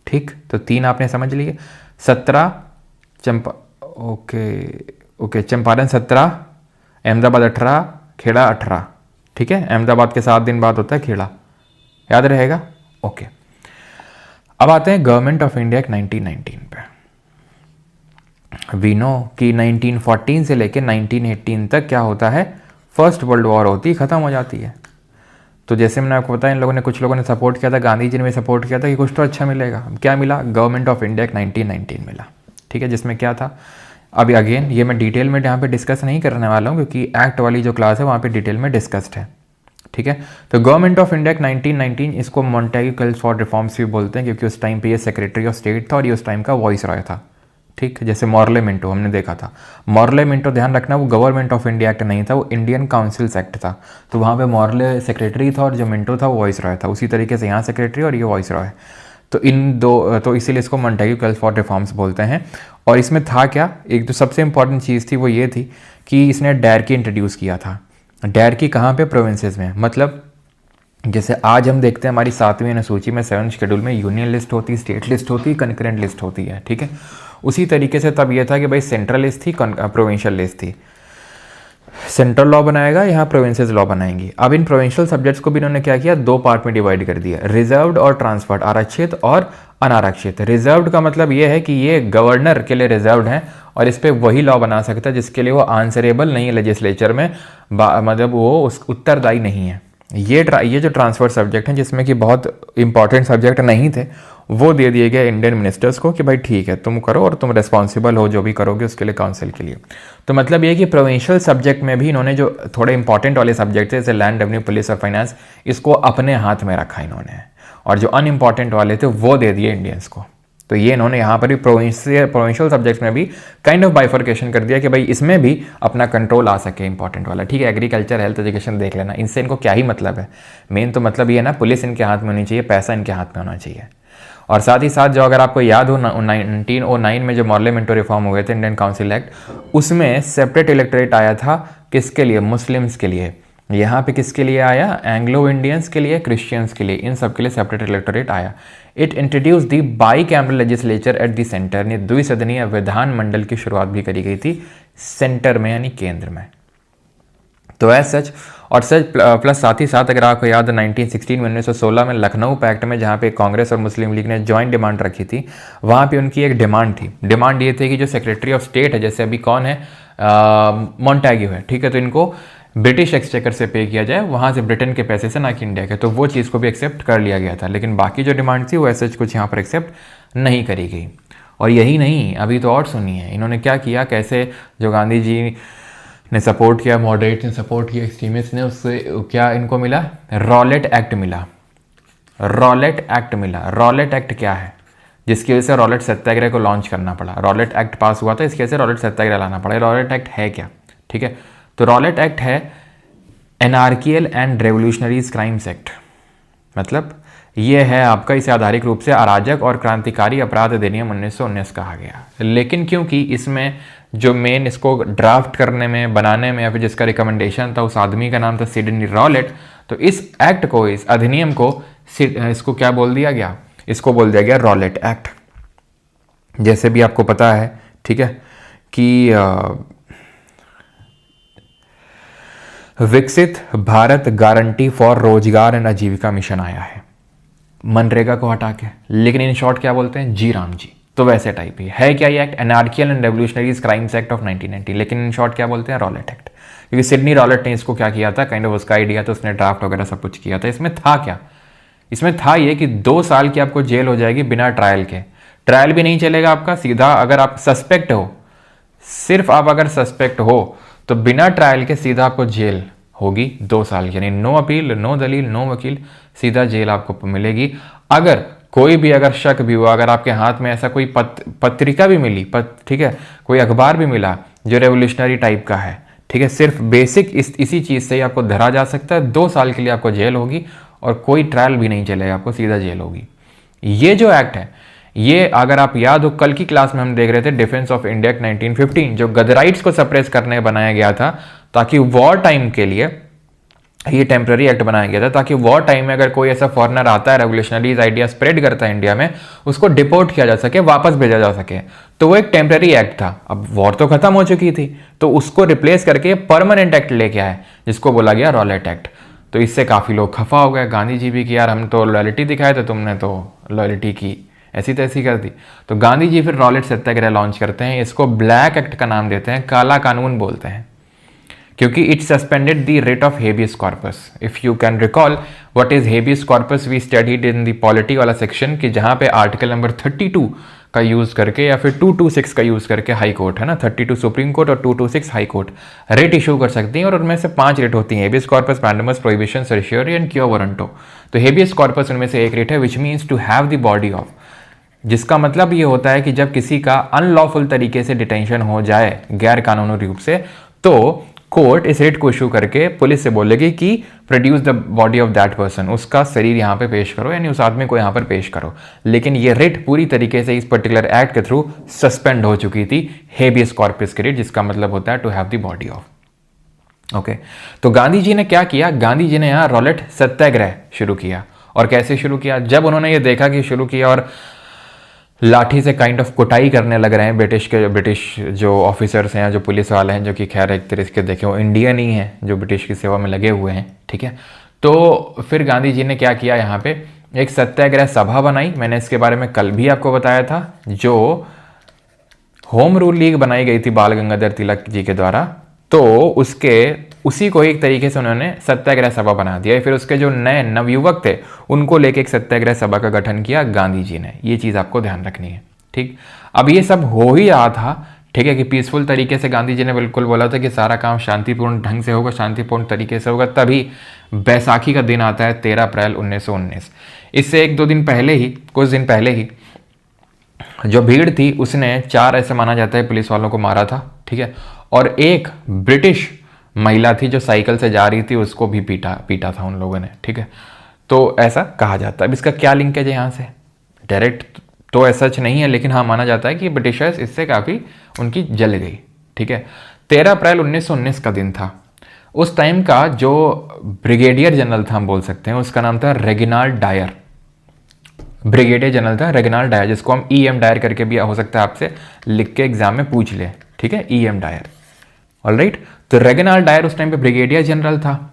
ठीक, तो 3 आपने समझ लिए। 17 चंपारण 17, अहमदाबाद 18, खेड़ा 18। ठीक है, अहमदाबाद के 7 दिन बाद होता है खेड़ा, याद रहेगा। ओके, अब आते हैं गवर्नमेंट ऑफ इंडिया एक्ट 1919 पे। वी नो कि 1914 से लेकर 1918 तक क्या होता है, फर्स्ट वर्ल्ड वॉर होती है, ख़त्म हो जाती है। तो जैसे मैंने आपको बताया, इन लोगों ने, कुछ लोगों ने सपोर्ट किया था, गांधी जी ने भी सपोर्ट किया था कि कुछ तो अच्छा मिलेगा। क्या मिला? गवर्नमेंट ऑफ इंडिया एक्ट 1919 मिला, ठीक है, जिसमें क्या था, अभी अगेन ये मैं डिटेल में यहाँ पे डिस्कस नहीं करने वाला हूँ क्योंकि एक्ट वाली जो क्लास है वहाँ पे डिटेल में डिस्कस्ड है, ठीक है। तो गवर्नमेंट ऑफ इंडिया एक्ट 1919, इसको मॉन्टेग्यू कॉलेज फॉर रिफॉर्म्स भी बोलते हैं क्योंकि उस टाइम पे ये सेक्रेटरी ऑफ स्टेट था और ये उस टाइम का वॉइस रॉय था, ठीक। जैसे मॉर्ले मिंटो हमने देखा था, मॉर्ले मिंटो, ध्यान रखना, वो गवर्नमेंट ऑफ इंडिया एक्ट नहीं था, वो इंडियन काउंसिल्स एक्ट था। तो वहाँ पे मॉर्ले सेक्रेटरी था और जो मिंटो था वो वॉइस रॉय था। उसी तरीके से यहाँ सेक्रेटरी और ये वॉइस रॉय। तो इन दो, तो इसीलिए इसको मॉन्टेग्यू कॉलेज फॉर रिफॉर्म्स बोलते हैं। और इसमें था क्या, एक जो सबसे इंपॉर्टेंट चीज़ थी वो ये थी कि इसने डायरकी इंट्रोड्यूस किया था। डायरकी कहाँ पे? प्रोविंसेस में। मतलब जैसे आज हम देखते हैं हमारी 7वीं अनुसूची में 7th शेड्यूल में यूनियन लिस्ट होती है, स्टेट लिस्ट होती है, कंकरेंट लिस्ट होती है, ठीक है। उसी तरीके से तब यह था कि भाई सेंट्रल लिस्ट थी, प्रोविंशियल लिस्ट थी। सेंट्रल लॉ बनाएगा, यहाँ प्रोविंसेस लॉ बनाएंगी। अब इन प्रोविंशियल सब्जेक्ट्स को भी इन्होंने क्या किया, दो पार्ट में डिवाइड कर दिया, रिजर्व्ड और ट्रांसफर्ड, आरक्षित और अनारक्षित। रिजर्व्ड का मतलब ये है कि ये गवर्नर के लिए रिजर्व्ड है और इस पर वही लॉ बना सकता है जिसके लिए वो आंसरेबल नहीं है लेजिस्लेचर में, मतलब वो उस उत्तरदायी नहीं है। ये जो ट्रांसफर सब्जेक्ट हैं जिसमें कि बहुत इंपॉर्टेंट सब्जेक्ट नहीं थे, वो दे दिए गए इंडियन मिनिस्टर्स को कि भाई ठीक है तुम करो और तुम रिस्पॉन्सिबल हो जो भी करोगे उसके लिए काउंसिल के लिए। तो मतलब ये कि प्रोविंशियल सब्जेक्ट में भी इन्होंने जो थोड़े इंपॉर्टेंट वाले सब्जेक्ट थे जैसे लैंड रेवेन्यू, पुलिस और फाइनेंस, इसको अपने हाथ में रखा इन्होंने, और जो अनइम्पॉर्टेंट वाले थे वो दे दिए इंडियंस को। तो ये इन्होंने यहाँ पर भी प्रोविंशियल सब्जेक्ट्स में भी काइंड ऑफ बाइफर्केशन कर दिया कि भाई इसमें भी अपना कंट्रोल आ सके इंपॉर्टेंट वाला, ठीक है। एग्रीकल्चर, हेल्थ, एजुकेशन देख लेना, इनसे इनको क्या ही मतलब है। मेन तो मतलब ये है ना, पुलिस इनके हाथ में होनी चाहिए, पैसा इनके हाथ में होना चाहिए। और साथ ही साथ जो अगर आपको याद हो 1909 में जो मॉर्ले मिंटो रिफॉर्म हुए थे, इंडियन काउंसिल एक्ट, उसमें सेपरेट इलेक्टोरेट आया था, किसके लिए? मुस्लिम्स के लिए। यहाँ पे किसके लिए आया? एंग्लो इंडियंस के लिए, क्रिश्चियंस के लिए, इन सब के लिए सेपरेट इलेक्टोरेट आया। It introduce the by cameral legislature at the centre, ने द्विसदनीय विधानमंडल की शुरुआत भी करी गई थी सेंटर में, यानी केंद्र में। तो एज सच और सच प्लस साथ ही साथ अगर आपको याद है 1916 में लखनऊ पैक्ट में जहाँ पे कांग्रेस और मुस्लिम लीग ने जॉइंट डिमांड रखी थी, वहाँ पे उनकी एक डिमांड थी। डिमांड ये थी कि जो सेक्रेटरी ऑफ स्टेट है, जैसे अभी कौन है, मॉन्टेग्यू है, ठीक है, तो इनको ब्रिटिश एक्सचेकर से पे किया जाए, वहाँ से ब्रिटेन के पैसे से, ना कि इंडिया के। तो वो चीज़ को भी एक्सेप्ट कर लिया गया था, लेकिन बाकी जो डिमांड थी वो ऐसे कुछ यहाँ पर एक्सेप्ट नहीं करी गई। और यही नहीं, अभी तो और सुनिए इन्होंने क्या किया, कैसे जो गांधी जी ने सपोर्ट किया, मॉडरेट ने सपोर्ट किया, एक्सट्रीमिस्ट ने, उससे क्या इनको मिला? रॉलेट एक्ट मिला। रॉलेट एक्ट मिला। रॉलेट एक्ट क्या है? जिसकी वजह से रॉलेट सत्याग्रह को लॉन्च करना पड़ा। रॉलेट एक्ट पास हुआ था, इसकी वजह से रॉलेट सत्याग्रह लाना पड़ा। रॉलेट एक्ट है क्या? ठीक है, तो रॉलेट एक्ट है एनार्कियल एंड रेवोल्यूशनरीज क्राइम्स एक्ट। मतलब ये है आपका, इसे आधारिक रूप से अराजक और क्रांतिकारी अपराध अधिनियम 1919 कहा गया। लेकिन क्योंकि इसमें जो मेन इसको ड्राफ्ट करने में, बनाने में, या फिर जिसका रिकमेंडेशन था उस आदमी का नाम था सिडनी रॉलेट, तो इस एक्ट को, इस अधिनियम को, इसको क्या बोल दिया गया? इसको बोल दिया गया रॉलेट एक्ट। जैसे भी आपको पता है, ठीक है, कि विकसित भारत गारंटी फॉर रोजगार एंड आजीविका मिशन आया है मनरेगा को हटा के, लेकिन इन शॉर्ट क्या बोलते हैं? जी राम जी। तो वैसे टाइप ही है क्या ये act? Anarchical and revolutionaries crimes act of 1990, लेकिन इन शॉर्ट क्या बोलते हैं? Rowlatt act. क्योंकि सिडनी रॉलेट ने इसको क्या किया था, काइंड ऑफ उसका आइडिया, तो उसने ड्राफ्ट वगैरह सब कुछ किया था। इसमें था क्या? इसमें था ये कि 2 साल की आपको जेल हो जाएगी बिना ट्रायल के। ट्रायल भी नहीं चलेगा आपका, सीधा अगर आप सस्पेक्ट हो, सिर्फ आप अगर सस्पेक्ट हो तो बिना ट्रायल के सीधा आपको जेल होगी 2 साल की, यानी नो अपील, नो दलील, नो वकील, सीधा जेल आपको मिलेगी। अगर कोई भी अगर शक भी हुआ, अगर आपके हाथ में ऐसा कोई पत्रिका भी मिली, ठीक है, कोई अखबार भी मिला जो रेवोल्यूशनरी टाइप का है, ठीक है, सिर्फ बेसिक इसी चीज़ से ही आपको धरा जा सकता है। 2 साल के लिए आपको जेल होगी और कोई ट्रायल भी नहीं चलेगा, आपको सीधा जेल होगी। ये जो एक्ट है, ये अगर आप याद हो, कल की क्लास में हम देख रहे थे डिफेंस ऑफ इंडिया 1915, जो गदराइट्स को सप्रेस करने बनाया गया था, ताकि वॉर टाइम के लिए ये टेम्पररी एक्ट बनाया गया था, ताकि वॉर टाइम में अगर कोई ऐसा फॉरेनर आता है, रेवोल्यूशनरीज आइडिया स्प्रेड करता है इंडिया में, उसको डिपोर्ट किया जा सके, वापस भेजा जा सके। तो वो एक टेम्पररी एक्ट था। अब वॉर तो खत्म हो चुकी थी, तो उसको रिप्लेस करके परमानेंट एक्ट लेके आए, जिसको बोला गया रॉलेट एक्ट। तो इससे काफ़ी लोग खफा हो गए, गांधी जी भी कि यार हम तो लॉयल्टी दिखाए थे, तुमने तो लॉयल्टी की ऐसी तैसी कर दी। तो गांधी जी फिर रॉलेट सत्याग्रह लॉन्च करते हैं। इसको ब्लैक एक्ट का नाम देते हैं, काला कानून बोलते हैं, क्योंकि it suspended the writ of habeas corpus. If you can recall what is habeas corpus, we studied in the polity वाला सेक्शन, कि जहां पे आर्टिकल नंबर 32 का यूज करके या फिर 226 का यूज करके हाई कोर्ट है ना, 32 सुप्रीम कोर्ट और 226 हाई कोर्ट रिट इशू कर सकती हैं, और उनमें से 5 रिट होती हैं, habeas corpus, mandamus, prohibition, certiorari and quo warranto. तो हेबियस कॉर्पस उनमें से एक रिट है, which means to have the body of, जिसका मतलब ये होता है कि जब किसी का अनलॉफुल तरीके से डिटेंशन हो जाए गैर कानूनी रूप से, तो कोर्ट इस रिट को इशू करके पुलिस से बोलेगी कि produce the body of that person, उसका शरीर यहाँ पे पेश करो, यानी उस आदमी को यहाँ पर पेश करो। लेकिन ये रिट पूरी तरीके से इस पर्टिकुलर एक्ट के थ्रू सस्पेंड हो चुकी थी, हेबियस कॉर्पस की रिट, जिसका मतलब होता है to have the body of. Okay, तो गांधी जी ने क्या किया, गांधी जी ने यहाँ रॉलेट सत्याग्रह शुरू किया। और कैसे शुरू किया, जब उन्होंने ये देखा कि शुरू किया और लाठी से काइंड ऑफ कुटाई करने लग रहे हैं ब्रिटिश जो ऑफिसर्स हैं या जो पुलिस वाले हैं, जो कि खैर एक तरीके के देखें वो इंडियन ही हैं, जो ब्रिटिश की सेवा में लगे हुए हैं, ठीक है। तो फिर गांधी जी ने क्या किया, यहाँ पे एक सत्याग्रह सभा बनाई। मैंने इसके बारे में कल भी आपको बताया था, जो होम रूल लीग बनाई गई थी बाल गंगाधर तिलक जी के द्वारा, तो उसी को एक तरीके से उन्होंने सत्याग्रह सभा बना दिया। फिर उसके जो नए नवयुवक थे उनको लेके एक सत्याग्रह सभा का गठन किया गांधी जी ने। ये चीज़ आपको ध्यान रखनी है, ठीक। अब ये सब हो ही रहा था, ठीक है, कि पीसफुल तरीके से गांधी जी ने बिल्कुल बोला था कि सारा काम शांतिपूर्ण ढंग से होगा, शांतिपूर्ण तरीके से होगा। तभी बैसाखी का दिन आता है 13 अप्रैल 1919। इससे एक दो दिन पहले ही, कुछ दिन पहले ही जो भीड़ थी उसने 4 ऐसे माना जाता है पुलिस वालों को मारा था, ठीक है। और एक ब्रिटिश महिला थी जो साइकिल से जा रही थी, उसको भी पीटा था उन लोगों ने, ठीक है। तो ऐसा कहा जाता है। अब इसका क्या लिंकेज है यहाँ से, डायरेक्ट तो ऐसा सच नहीं है, लेकिन हाँ माना जाता है कि ब्रिटिशर्स इससे काफ़ी उनकी जल गई, ठीक है। 13 अप्रैल 1919 का दिन था। उस टाइम का जो ब्रिगेडियर जनरल था, हम बोल सकते हैं, उसका नाम था रेगिनाल्ड डायर। ब्रिगेडियर जनरल था रेगिनाल्ड डायर, जिसको हम EM डायर करके भी हो सकता है आपसे लिख के एग्जाम में पूछ ले, ठीक है, EM डायर। ऑलराइट, तो रेगिनाल्ड डायर उस टाइम पे ब्रिगेडियर जनरल था।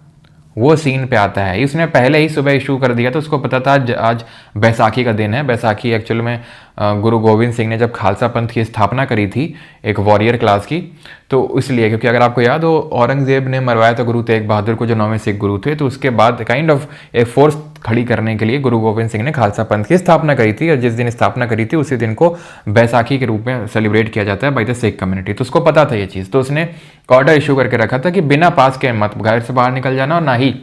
वो सीन पे आता है, उसने पहले ही सुबह इशू कर दिया, तो उसको पता था आज बैसाखी का दिन है। बैसाखी एक्चुअल में गुरु गोविंद सिंह ने जब खालसा पंथ की स्थापना करी थी, एक वॉरियर क्लास की, तो इसलिए, क्योंकि अगर आपको याद हो औरंगजेब ने मरवाया था गुरु तेग बहादुर को, जो 9वें सिख गुरु थे। तो उसके बाद काइंड ऑफ एक फोर्स खड़ी करने के लिए गुरु गोविंद सिंह ने खालसा पंथ की स्थापना करी थी, और जिस दिन स्थापना करी थी उसी दिन को बैसाखी के रूप में सेलिब्रेट किया जाता है बाय द सिख कम्युनिटी। तो उसको पता था ये चीज़, तो उसने ऑर्डर इशू करके रखा था कि बिना पास के मत घर से बाहर निकल जाना और ना ही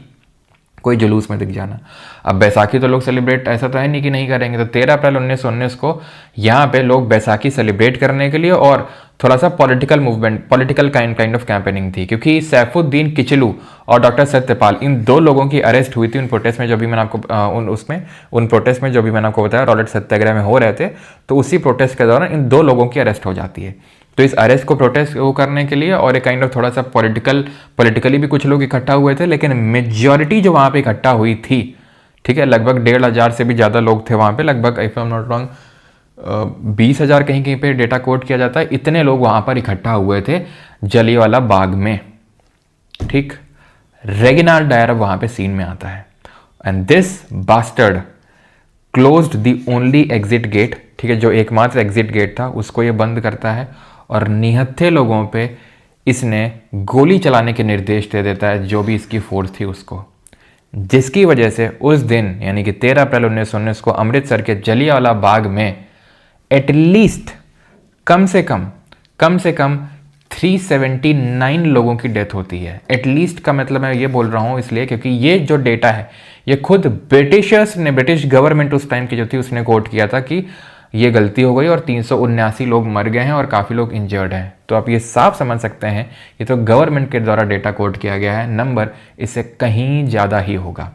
कोई जुलूस में दिख जाना। अब बैसाखी तो लोग सेलिब्रेट ऐसा तो है नहीं कि नहीं करेंगे। तो 13 अप्रैल 1919 को यहाँ पे लोग बैसाखी सेलिब्रेट करने के लिए, और थोड़ा सा political movement, political kind of campaigning थी, क्योंकि सैफुद्दीन किचलू और डॉक्टर सत्यपाल, इन 2 लोगों की अरेस्ट हुई थी उन प्रोटेस्ट में, जो भी मैंने आपको उन प्रोटेस्ट में जो भी मैंने आपको बताया रॉलेट सत्याग्रह में हो रहे थे। तो उसी प्रोटेस्ट के दौरान इन 2 लोगों की अरेस्ट हो जाती है। तो इस अरेस्ट को प्रोटेस्ट वो करने के लिए, और एक काइंड ऑफ थोड़ा सा पॉलिटिकली भी कुछ लोग इकट्ठा हुए थे, लेकिन मेजॉरिटी जो वहाँ पे इकट्ठा हुई थी, ठीक है, लगभग 1,500 से भी ज़्यादा लोग थे वहाँ पे, लगभग if I am not wrong 20,000 कहीं कहीं पे डेटा कोट किया जाता है, इतने लोग वहाँ पर इकट्ठा हुए थे जलियांवाला बाग में, ठीक। रेगिनाल्ड डायर वहाँ पे सीन में आता है, and this bastard closed the only exit gate, ठीक है, जो एकमात्र एग्जिट गेट था उसको ये बंद करता है, और निहत्थे लोगों पे इसने गोली चलाने के निर्देश दे देता है, जो भी इसकी फोर्स थी उसको, जिसकी वजह से उस दिन यानी कि 13 अप्रैल 1919 को अमृतसर के जलियांवाला बाग में एटलीस्ट कम से कम 379 लोगों की डेथ होती है। एटलीस्ट का मतलब मैं ये बोल रहा हूँ इसलिए क्योंकि ये जो डेटा है ये खुद ब्रिटिशर्स ने, ब्रिटिश गवर्नमेंट उस टाइम की जो थी उसने कोट किया था कि ये गलती हो गई और 379 लोग मर गए हैं और काफ़ी लोग इंजर्ड हैं। तो आप ये साफ समझ सकते हैं ये तो गवर्नमेंट के द्वारा डेटा कोट किया गया है, नंबर इससे कहीं ज़्यादा ही होगा।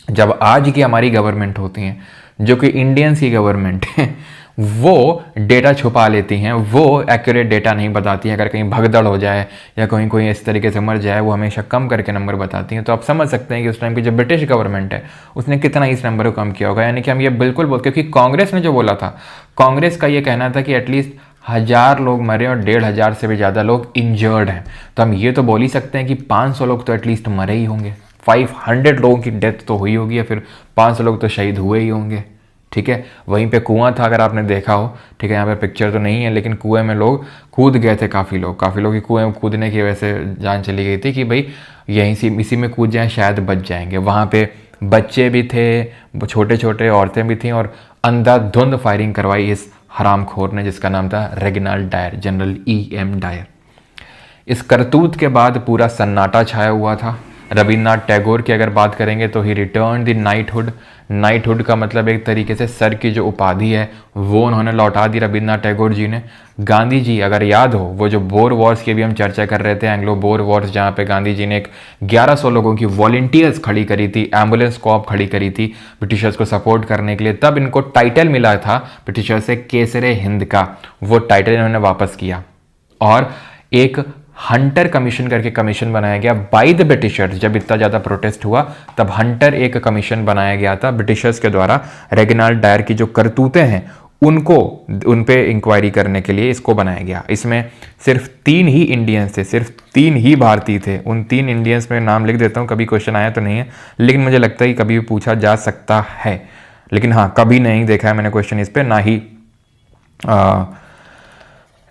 जब आज की हमारी गवर्नमेंट होती हैं जो कि इंडियंस की गवर्नमेंट है, वो डेटा छुपा लेती हैं, वो एक्यूरेट डेटा नहीं बताती हैं। अगर कहीं भगदड़ हो जाए या कहीं कोई इस तरीके से मर जाए, वो हमेशा कम करके नंबर बताती हैं। तो आप समझ सकते हैं कि उस टाइम की जो ब्रिटिश गवर्नमेंट है उसने कितना इस नंबर को कम किया होगा। यानी कि हम ये बिल्कुल क्योंकि कांग्रेस ने जो बोला था, कांग्रेस का ये कहना था कि एटलीस्ट 1000 लोग मरे और 1500 से भी ज़्यादा लोग इंजर्ड हैं। तो हम ये तो बोल ही सकते हैं कि 500 लोग तो एटलीस्ट मरे ही होंगे, 500 लोगों की डेथ तो हुई होगी या फिर 500 लोग तो शहीद हुए ही होंगे, ठीक है। वहीं पे कुआं था, अगर आपने देखा हो, ठीक है। यहाँ पे पिक्चर तो नहीं है, लेकिन कुएं में लोग कूद गए थे, काफ़ी लोग की कुएं में कूदने की वजह से जान चली गई थी कि भाई यहीं से इसी में कूद जाएं, शायद बच जाएंगे। वहाँ पे बच्चे भी थे, छोटे छोटे औरतें भी थीं, और अंधाधुंध फायरिंग करवाई इस हरामखोर ने, जिसका नाम था Reginald Dyer, general E.M. Dyer. इस करतूत के बाद पूरा सन्नाटा छाया हुआ था। रविन्द्रनाथ टैगोर की अगर बात करेंगे तो ही रिटर्न द नाइटहुड। नाइटहुड का मतलब एक तरीके से सर की जो उपाधि है वो उन्होंने लौटा दी रविन्द्रनाथ टैगोर जी ने। गांधी जी, अगर याद हो, वो जो बोर वॉर्स की भी हम चर्चा कर रहे थे, एंग्लो बोर वॉर्स, जहाँ पे गांधी जी ने एक 1100 लोगों की वॉलंटियर्स खड़ी करी थी, एम्बुलेंस कॉप खड़ी करी थी ब्रिटिशर्स को सपोर्ट करने के लिए, तब इनको टाइटल मिला था ब्रिटिशर्स से केसरे हिंद का। वो टाइटल इन्होंने वापस किया और एक हंटर कमीशन करके कमीशन बनाया गया बाय द ब्रिटिशर्स। जब इतना ज़्यादा प्रोटेस्ट हुआ तब हंटर एक कमीशन बनाया गया था ब्रिटिशर्स के द्वारा। रेगिनाल्ड डायर की जो करतूतें हैं उन पे इंक्वायरी करने के लिए इसको बनाया गया। इसमें सिर्फ 3 ही इंडियंस थे, सिर्फ 3 ही भारतीय थे। उन 3 इंडियंस में नाम लिख देता हूँ, कभी क्वेश्चन आया तो नहीं है, लेकिन मुझे लगता है कि कभी भी पूछा जा सकता है। लेकिन हाँ, कभी नहीं देखा है मैंने क्वेश्चन इस पर, ना ही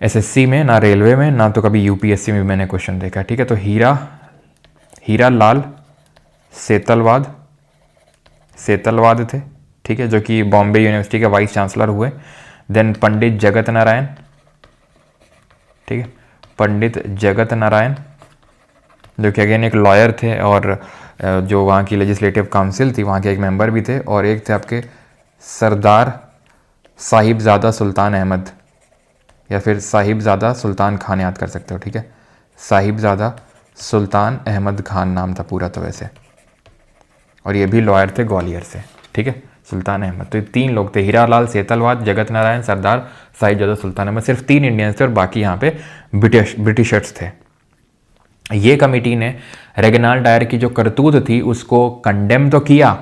SSC में, ना रेलवे में, ना तो कभी UPSC में भी मैंने क्वेश्चन देखा, ठीक है। तो हीरा लाल सेतलवाद थे, ठीक है, जो कि बॉम्बे यूनिवर्सिटी के वाइस चांसलर हुए। देन पंडित जगत नारायण, ठीक है, पंडित जगत नारायण, जो कि अगेन एक लॉयर थे और जो वहाँ की लेजिस्लेटिव काउंसिल थी वहाँ के एक मेंबर भी थे। और एक थे आपके सरदार साहिबजादा सुल्तान अहमद, या फिर साहिबजादा सुल्तान खान, याद कर सकते हो, ठीक है। साहिबजादा सुल्तान अहमद खान नाम था पूरा तो वैसे, और ये भी लॉयर थे ग्वालियर से, ठीक है, सुल्तान अहमद। तो ये 3 लोग थे, हीरालाल सेतलवाद, जगत नारायण, सरदार साहिबजादा सुल्तान अहमद। सिर्फ 3 इंडियंस थे और बाकी यहाँ पे ब्रिटिशर्स थे। ये कमेटी ने रेगिनाल्ड डायर की जो करतूत थी उसको कंडेम तो किया,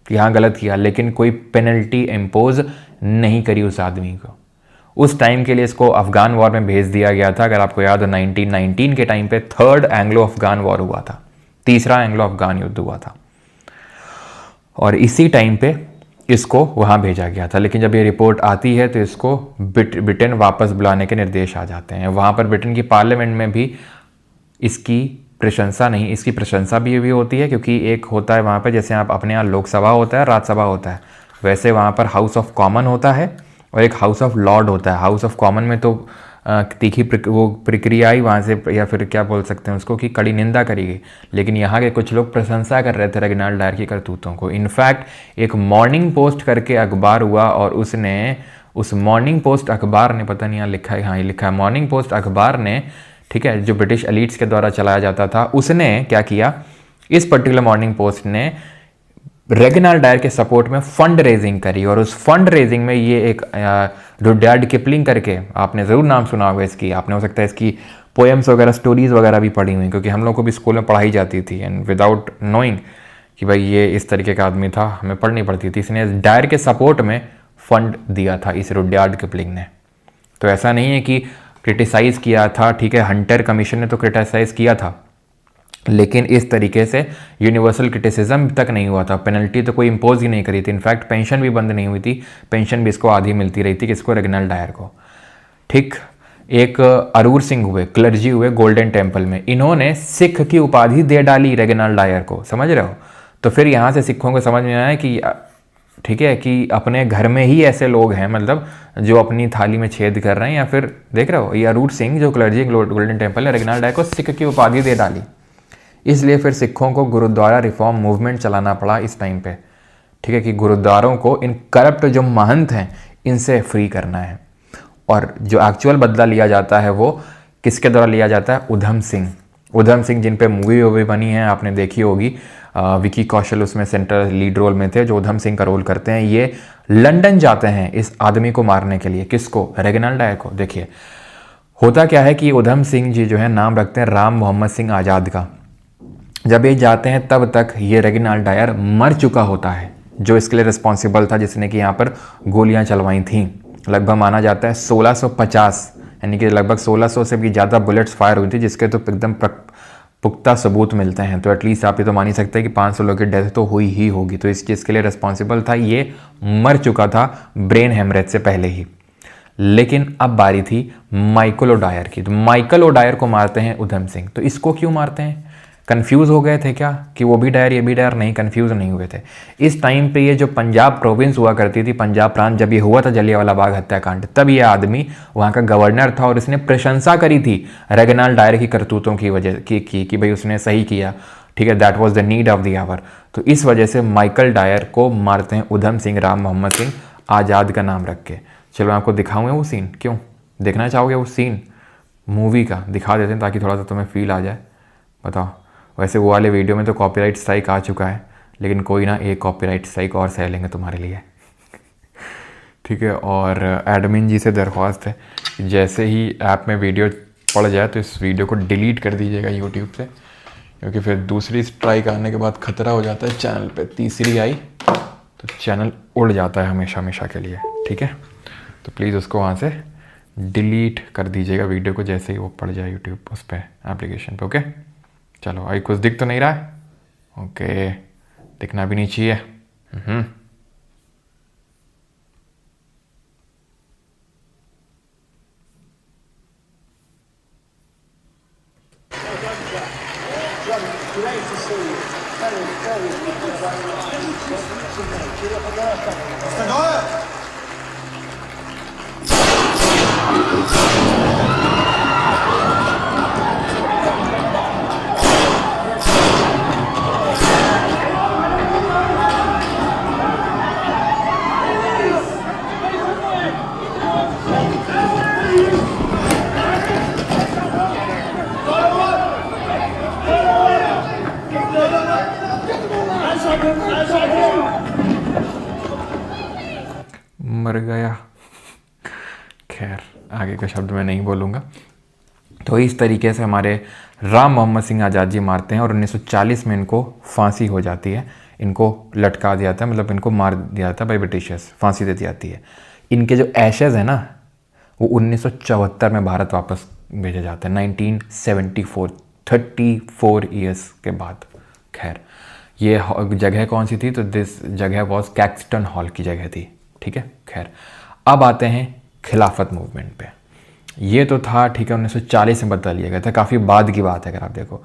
यहाँ गलत किया, लेकिन कोई पेनल्टी इम्पोज नहीं करी उस आदमी को। उस टाइम के लिए इसको अफगान वॉर में भेज दिया गया था। अगर आपको याद हो, 1919 के टाइम पे 3rd एंग्लो अफगान वॉर हुआ था, 3रा एंग्लो अफगान युद्ध हुआ था, और इसी टाइम पे इसको वहाँ भेजा गया था। लेकिन जब ये रिपोर्ट आती है तो इसको ब्रिटेन वापस बुलाने के निर्देश आ जाते हैं। वहाँ पर ब्रिटेन की पार्लियामेंट में भी इसकी प्रशंसा नहीं, इसकी प्रशंसा भी होती है, क्योंकि एक होता है वहाँ पर, जैसे आप अपने यहाँ लोकसभा होता है, राज्यसभा होता है, वैसे वहाँ पर हाउस ऑफ कॉमन होता है और एक हाउस ऑफ लॉर्ड होता है। हाउस ऑफ कॉमन में तो तीखी वो प्रक्रिया ही वहाँ से, या फिर क्या बोल सकते हैं उसको, कि कड़ी निंदा करी गई। लेकिन यहाँ के कुछ लोग प्रशंसा कर रहे थे रेगिनाल्ड डायर की करतूतों को। इनफैक्ट एक मॉर्निंग पोस्ट करके अखबार हुआ और उस मॉर्निंग पोस्ट अखबार ने, पता नहीं यहाँ लिखा है, हाँ ये लिखा है, मॉर्निंग पोस्ट अखबार ने, ठीक है, जो ब्रिटिश एलिट्स के द्वारा चलाया जाता था, उसने क्या किया, इस पर्टिकुलर मॉर्निंग पोस्ट ने रेगिनाल्ड डायर के सपोर्ट में फंड रेजिंग करी। और उस फंड रेजिंग में ये एक रुडयार्ड किपलिंग करके, आपने ज़रूर नाम सुना होगा इसकी, आपने हो सकता है इसकी पोएम्स वगैरह, स्टोरीज़ वगैरह भी पढ़ी हुई, क्योंकि हम लोग को भी स्कूल में पढ़ाई जाती थी, एंड विदाउट नोइंग कि भाई ये इस तरीके का आदमी था, हमें पढ़नी पड़ती थी। इसने डायर के सपोर्ट में फंड दिया था इस रुडयार्ड किपलिंग ने। तो ऐसा नहीं है कि क्रिटिसाइज़ किया था, ठीक है, हंटर कमीशन ने तो क्रिटिसाइज़ किया था, लेकिन इस तरीके से यूनिवर्सल क्रिटिसिज्म तक नहीं हुआ था। पेनल्टी तो कोई इम्पोज ही नहीं करी थी। इनफैक्ट पेंशन भी बंद नहीं हुई थी, पेंशन भी इसको आधी मिलती रही थी, किसको, रेगिनाल्ड डायर को। ठीक, एक अरूर सिंह हुए, क्लर्जी हुए गोल्डन टेम्पल में, इन्होंने सिख की उपाधि दे डाली रेगिनाल्ड डायर को, समझ रहे हो। तो फिर यहाँ से सिखों को समझ में आया कि ठीक है, कि अपने घर में ही ऐसे लोग हैं, मतलब जो अपनी थाली में छेद कर रहे हैं, या फिर देख रहे हो, ये अरूर सिंह जो क्लर्जी गोल्डन टेम्पल ने रेगिनाल्ड डायर को सिख की उपाधि दे डाली। इसलिए फिर सिखों को गुरुद्वारा रिफॉर्म मूवमेंट चलाना पड़ा इस टाइम पे, ठीक है, कि गुरुद्वारों को इन करप्ट जो महंत हैं इनसे फ्री करना है। और जो एक्चुअल बदला लिया जाता है वो किसके द्वारा लिया जाता है, उधम सिंह, जिन पे मूवी वूवी बनी है, आपने देखी होगी, विकी कौशल उसमें सेंटर लीड रोल में थे, जो उधम सिंह का रोल करते हैं। ये लंदन जाते हैं इस आदमी को मारने के लिए, किसको, रेगिनाल्ड डायर को। देखिए होता क्या है कि उधम सिंह जी जो है नाम रखते हैं राम मोहम्मद सिंह आज़ाद का। जब ये जाते हैं तब तक ये रेगिनाल्ड डायर मर चुका होता है, जो इसके लिए रिस्पॉन्सिबल था, जिसने कि यहाँ पर गोलियाँ चलवाई थीं। लगभग माना जाता है 1650, यानी कि लगभग 1600 से भी ज़्यादा बुलेट्स फायर हुई थी, जिसके तो एकदम पुख्ता सबूत मिलते हैं तो एटलीस्ट आप ये तो मान ही सकते हैं कि 500 लोगों की डेथ तो हुई ही होगी। तो इस चीज़ के लिए रिस्पॉन्सिबल था, ये मर चुका था ब्रेन हेमरेज से पहले ही। लेकिन अब बारी थी माइकल ओडायर की। तो माइकल ओडायर को मारते हैं उधम सिंह। तो इसको क्यों मारते हैं? कंफ्यूज हो गए थे क्या कि वो भी डायर ये भी डायर? नहीं, कंफ्यूज नहीं हुए थे। इस टाइम पे ये जो पंजाब प्रोविंस हुआ करती थी, पंजाब प्रांत, जब ये हुआ था जलियांवाला बाग हत्याकांड, तब ये आदमी वहाँ का गवर्नर था और इसने प्रशंसा करी थी रेगनाल्ड डायर की करतूतों की वजह की भाई उसने सही किया, ठीक है, that was the need of the hour. तो इस वजह से माइकल डायर को मारते हैं उधम सिंह राम मोहम्मद सिंह आज़ाद का नाम रख के। चलो मैं आपको दिखाऊंगा वो सीन। क्यों देखना चाहोगे वो सीन? मूवी का दिखा देते हैं ताकि थोड़ा सा तुम्हें फील आ जाए। बताओ, वैसे वो वाले वीडियो में तो कॉपीराइट स्ट्राइक आ चुका है, लेकिन कोई ना, एक कॉपीराइट स्ट्राइक और सह लेंगे तुम्हारे लिए, ठीक है। और एडमिन जी से दरख्वास्त है कि जैसे ही ऐप में वीडियो पड़ जाए तो इस वीडियो को डिलीट कर दीजिएगा यूट्यूब से, क्योंकि फिर दूसरी स्ट्राइक आने के बाद खतरा हो जाता है चैनल पे। तीसरी आई तो चैनल उड़ जाता है हमेशा हमेशा के लिए, ठीक है। तो प्लीज़ उसको वहाँ से डिलीट कर दीजिएगा वीडियो को जैसे ही वो पड़ जाए यूट्यूब उस पर एप्लीकेशन पे, ओके। चलो, अभी कुछ दिख तो नहीं रहा है? ओके, दिखना भी नहीं चाहिए। मर गया। खैर, आगे का शब्द मैं नहीं बोलूँगा। तो इस तरीके से हमारे राम मोहम्मद सिंह आज़ाद जी मारते हैं और 1940 में इनको फांसी हो जाती है। इनको लटका दिया था, मतलब इनको मार दिया था बाई ब्रिटिशर्स, फांसी दे दी जाती है। इनके जो एशेज़ हैं ना, वो 1974 में भारत वापस भेजे जाते हैं, 1974, 34 ईयर्स के बाद। खैर, ये जगह कौन सी थी? तो दिस जगह वॉज कैक्सटन हॉल की जगह थी, ठीक है। खैर, अब आते हैं खिलाफत मूवमेंट पे। ये तो था, ठीक है, 1940 में बदल लिया गया था, काफ़ी बाद की बात है अगर आप देखो,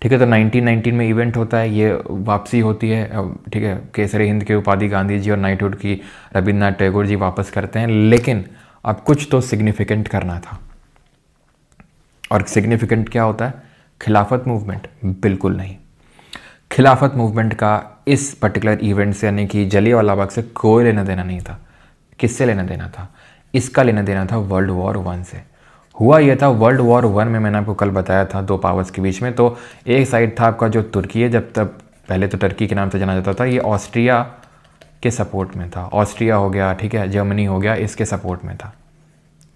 ठीक है। तो 1919 में इवेंट होता है, ये वापसी होती है, ठीक है। केसरी हिंद की उपाधि गांधी जी और नाइटहुड की रविन्द्रनाथ टैगोर जी वापस करते हैं। लेकिन अब कुछ तो सिग्निफिकेंट करना था, और सिग्निफिकेंट क्या होता है? खिलाफत मूवमेंट? बिल्कुल नहीं। खिलाफत मूवमेंट का इस पर्टिकुलर इवेंट से, यानी कि जलियांवाला बाग से, कोई लेना देना नहीं था। किससे लेना देना था? इसका लेना देना था वर्ल्ड वॉर 1 से। हुआ यह था, वर्ल्ड वॉर 1 में मैंने आपको कल बताया था, दो पावर्स के बीच में। तो एक साइड था आपका जो तुर्की है, जब तक पहले तो टर्की के नाम से जाना जाता था, ये ऑस्ट्रिया के सपोर्ट में था। ऑस्ट्रिया हो गया, ठीक है, जर्मनी हो गया, इसके सपोर्ट में था,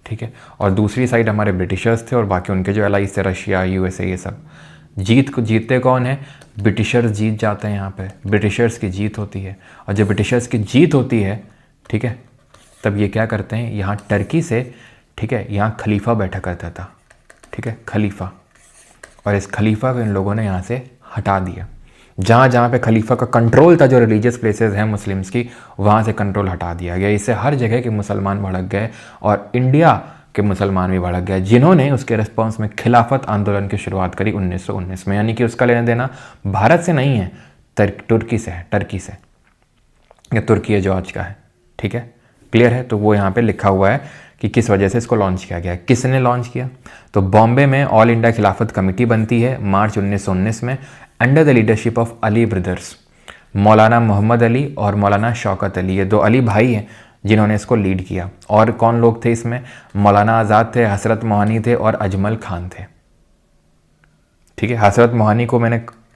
ठीक है। और दूसरी साइड हमारे ब्रिटिशर्स थे और बाकी उनके जो एलाइज थे, रशिया, यूएसए, ये सब। जीतते कौन है? ब्रिटिशर्स जीत जाते हैं यहाँ पे, ब्रिटिशर्स की जीत होती है। और जब ब्रिटिशर्स की जीत होती है, ठीक है, तब ये क्या करते हैं, यहाँ टर्की से, ठीक है, यहाँ खलीफा बैठा करता था, ठीक है, खलीफा। और इस खलीफा को इन लोगों ने यहाँ से हटा दिया। जहाँ जहाँ पे खलीफा का कंट्रोल था, जो रिलीजियस प्लेसेस हैं मुस्लिम्स की, वहाँ से कंट्रोल हटा दिया गया। इससे हर जगह के मुसलमान भड़क गए और इंडिया के मुसलमान भी भड़क गए, जिन्होंने उसके रिस्पॉन्स में खिलाफत आंदोलन की शुरुआत करी 1919 में। यानी कि उसका लेना देना भारत से नहीं है, तुर्की से है, टर्की से, या तुर्की है जो आज का है, ठीक है, क्लियर है। तो वो यहाँ पे लिखा हुआ है कि किस वजह से इसको लॉन्च किया गया है। किसने लॉन्च किया? तो बॉम्बे में ऑल इंडिया खिलाफत कमेटी बनती है मार्च 1919 में, under the leadership of Ali brothers, मौलाना मोहम्मद अली और मौलाना शौकत अली। ये दो अली भाई हैं जिन्होंने इसको लीड किया। और कौन लोग थे इसमें? मौलाना आज़ाद थे, हसरत मोहानी थे और अजमल खान थे, ठीक है। हसरत मोहानी को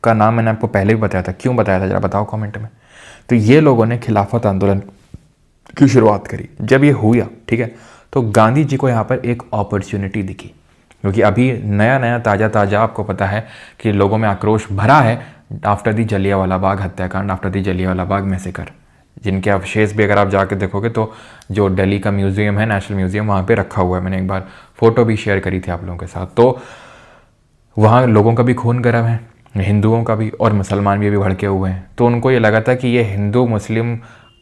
का नाम मैंने आपको पहले भी बताया था, क्यों बताया था जरा बताओ कमेंट में। तो ये लोगों ने खिलाफत आंदोलन की शुरुआत करी। जब ये हुआ, ठीक है, तो गांधी जी को यहाँ पर एक अपॉर्चुनिटी दिखी, क्योंकि अभी नया नया ताज़ा आपको पता है कि लोगों में आक्रोश भरा है आफ्टर दी जलियांवाला बाग हत्याकांड, after the Jallianwala Bagh massacre, जिनके अवशेष भी अगर आप जाके देखोगे तो जो दिल्ली का म्यूज़ियम है, नेशनल म्यूज़ियम, वहाँ पे रखा हुआ है। मैंने एक बार फ़ोटो भी शेयर करी थी आप लोगों के साथ। तो वहाँ लोगों का भी खून गर्म है, हिंदुओं का भी, और मुसलमान भी अभी भड़के हुए हैं। तो उनको ये लगा था कि ये हिंदू मुस्लिम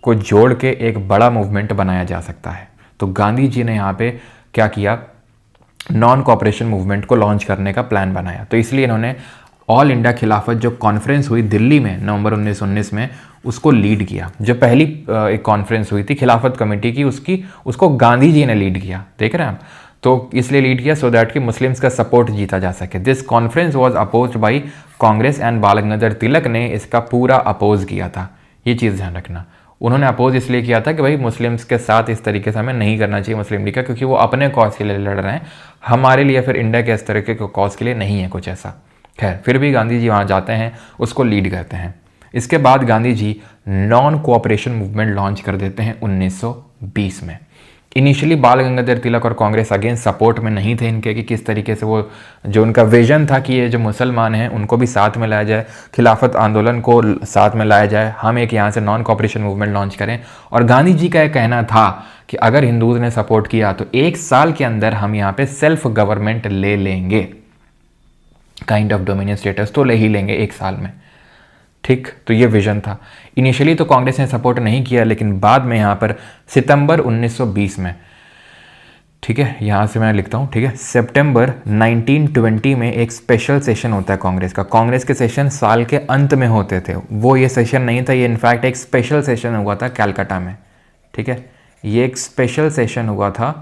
को जोड़ के एक बड़ा मूवमेंट बनाया जा सकता है। तो गांधी जी ने यहाँ पे क्या किया, नॉन कॉपरेशन मूवमेंट को लॉन्च करने का प्लान बनाया। तो इसलिए इन्होंने ऑल इंडिया खिलाफत जो कॉन्फ्रेंस हुई दिल्ली में नवंबर 1919 में, उसको लीड किया। जो पहली एक कॉन्फ्रेंस हुई थी खिलाफत कमेटी की, उसको गांधी जी ने लीड किया, देख रहे हैं आप। तो इसलिए लीड किया सो दैट कि मुस्लिम्स का सपोर्ट जीता जा सके। This conference was opposed by Congress and Bal Gangadhar तिलक ने इसका पूरा अपोज किया था। ये चीज़ ध्यान रखना, उन्होंने अपोज इसलिए किया था कि भाई मुस्लिम्स के साथ इस तरीके से हमें नहीं करना चाहिए मुस्लिम लीग का, क्योंकि वो अपने कॉज के लिए लड़ रहे हैं, हमारे लिए फिर इंडिया के इस तरीके के कॉज के लिए नहीं है कुछ ऐसा। खैर, फिर भी गांधी जी वहाँ जाते हैं, उसको लीड करते हैं। इसके बाद Gandhi ji non cooperation movement launch कर देते हैं 1920 में। इनिशियली बाल गंगाधर तिलक और कांग्रेस अगेन सपोर्ट में नहीं थे इनके, कि किस तरीके से वो जो उनका विजन था कि ये जो मुसलमान हैं उनको भी साथ में लाया जाए, खिलाफत आंदोलन को साथ में लाया जाए, हम एक यहाँ से नॉन कॉपरेशन मूवमेंट लॉन्च करें। और गांधी जी का यह कहना था कि अगर हिंदूज ने सपोर्ट किया तो 1 साल के अंदर हम यहाँ पे सेल्फ गवर्नमेंट ले लेंगे, काइंड ऑफ डोमिनियन स्टेटस तो ले ही लेंगे 1 साल में। ठीक, तो ये विजन था। इनिशियली तो कांग्रेस ने सपोर्ट नहीं किया, लेकिन बाद में यहाँ पर सितंबर 1920 में, ठीक है, यहाँ से मैं लिखता हूँ, ठीक है, सितंबर 1920 में एक स्पेशल सेशन होता है कांग्रेस का। कांग्रेस के सेशन साल के अंत में होते थे, वो ये सेशन नहीं था, ये इनफैक्ट एक स्पेशल सेशन हुआ था कैलकाटा में। ठीक है, ये एक स्पेशल सेशन हुआ था,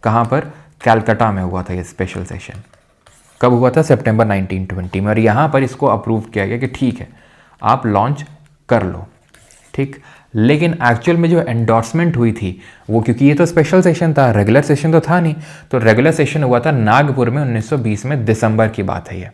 कहाँ पर, कैलकाटा में हुआ था ये स्पेशल सेशन। कब हुआ था, सितंबर 1920 में। और यहाँ पर इसको अप्रूव किया गया कि ठीक है आप लॉन्च कर लो। ठीक, लेकिन एक्चुअल में जो एंडोर्समेंट हुई थी वो, क्योंकि ये तो स्पेशल सेशन था, रेगुलर सेशन तो था नहीं, तो रेगुलर सेशन हुआ था नागपुर में 1920 में, दिसंबर की बात है ये।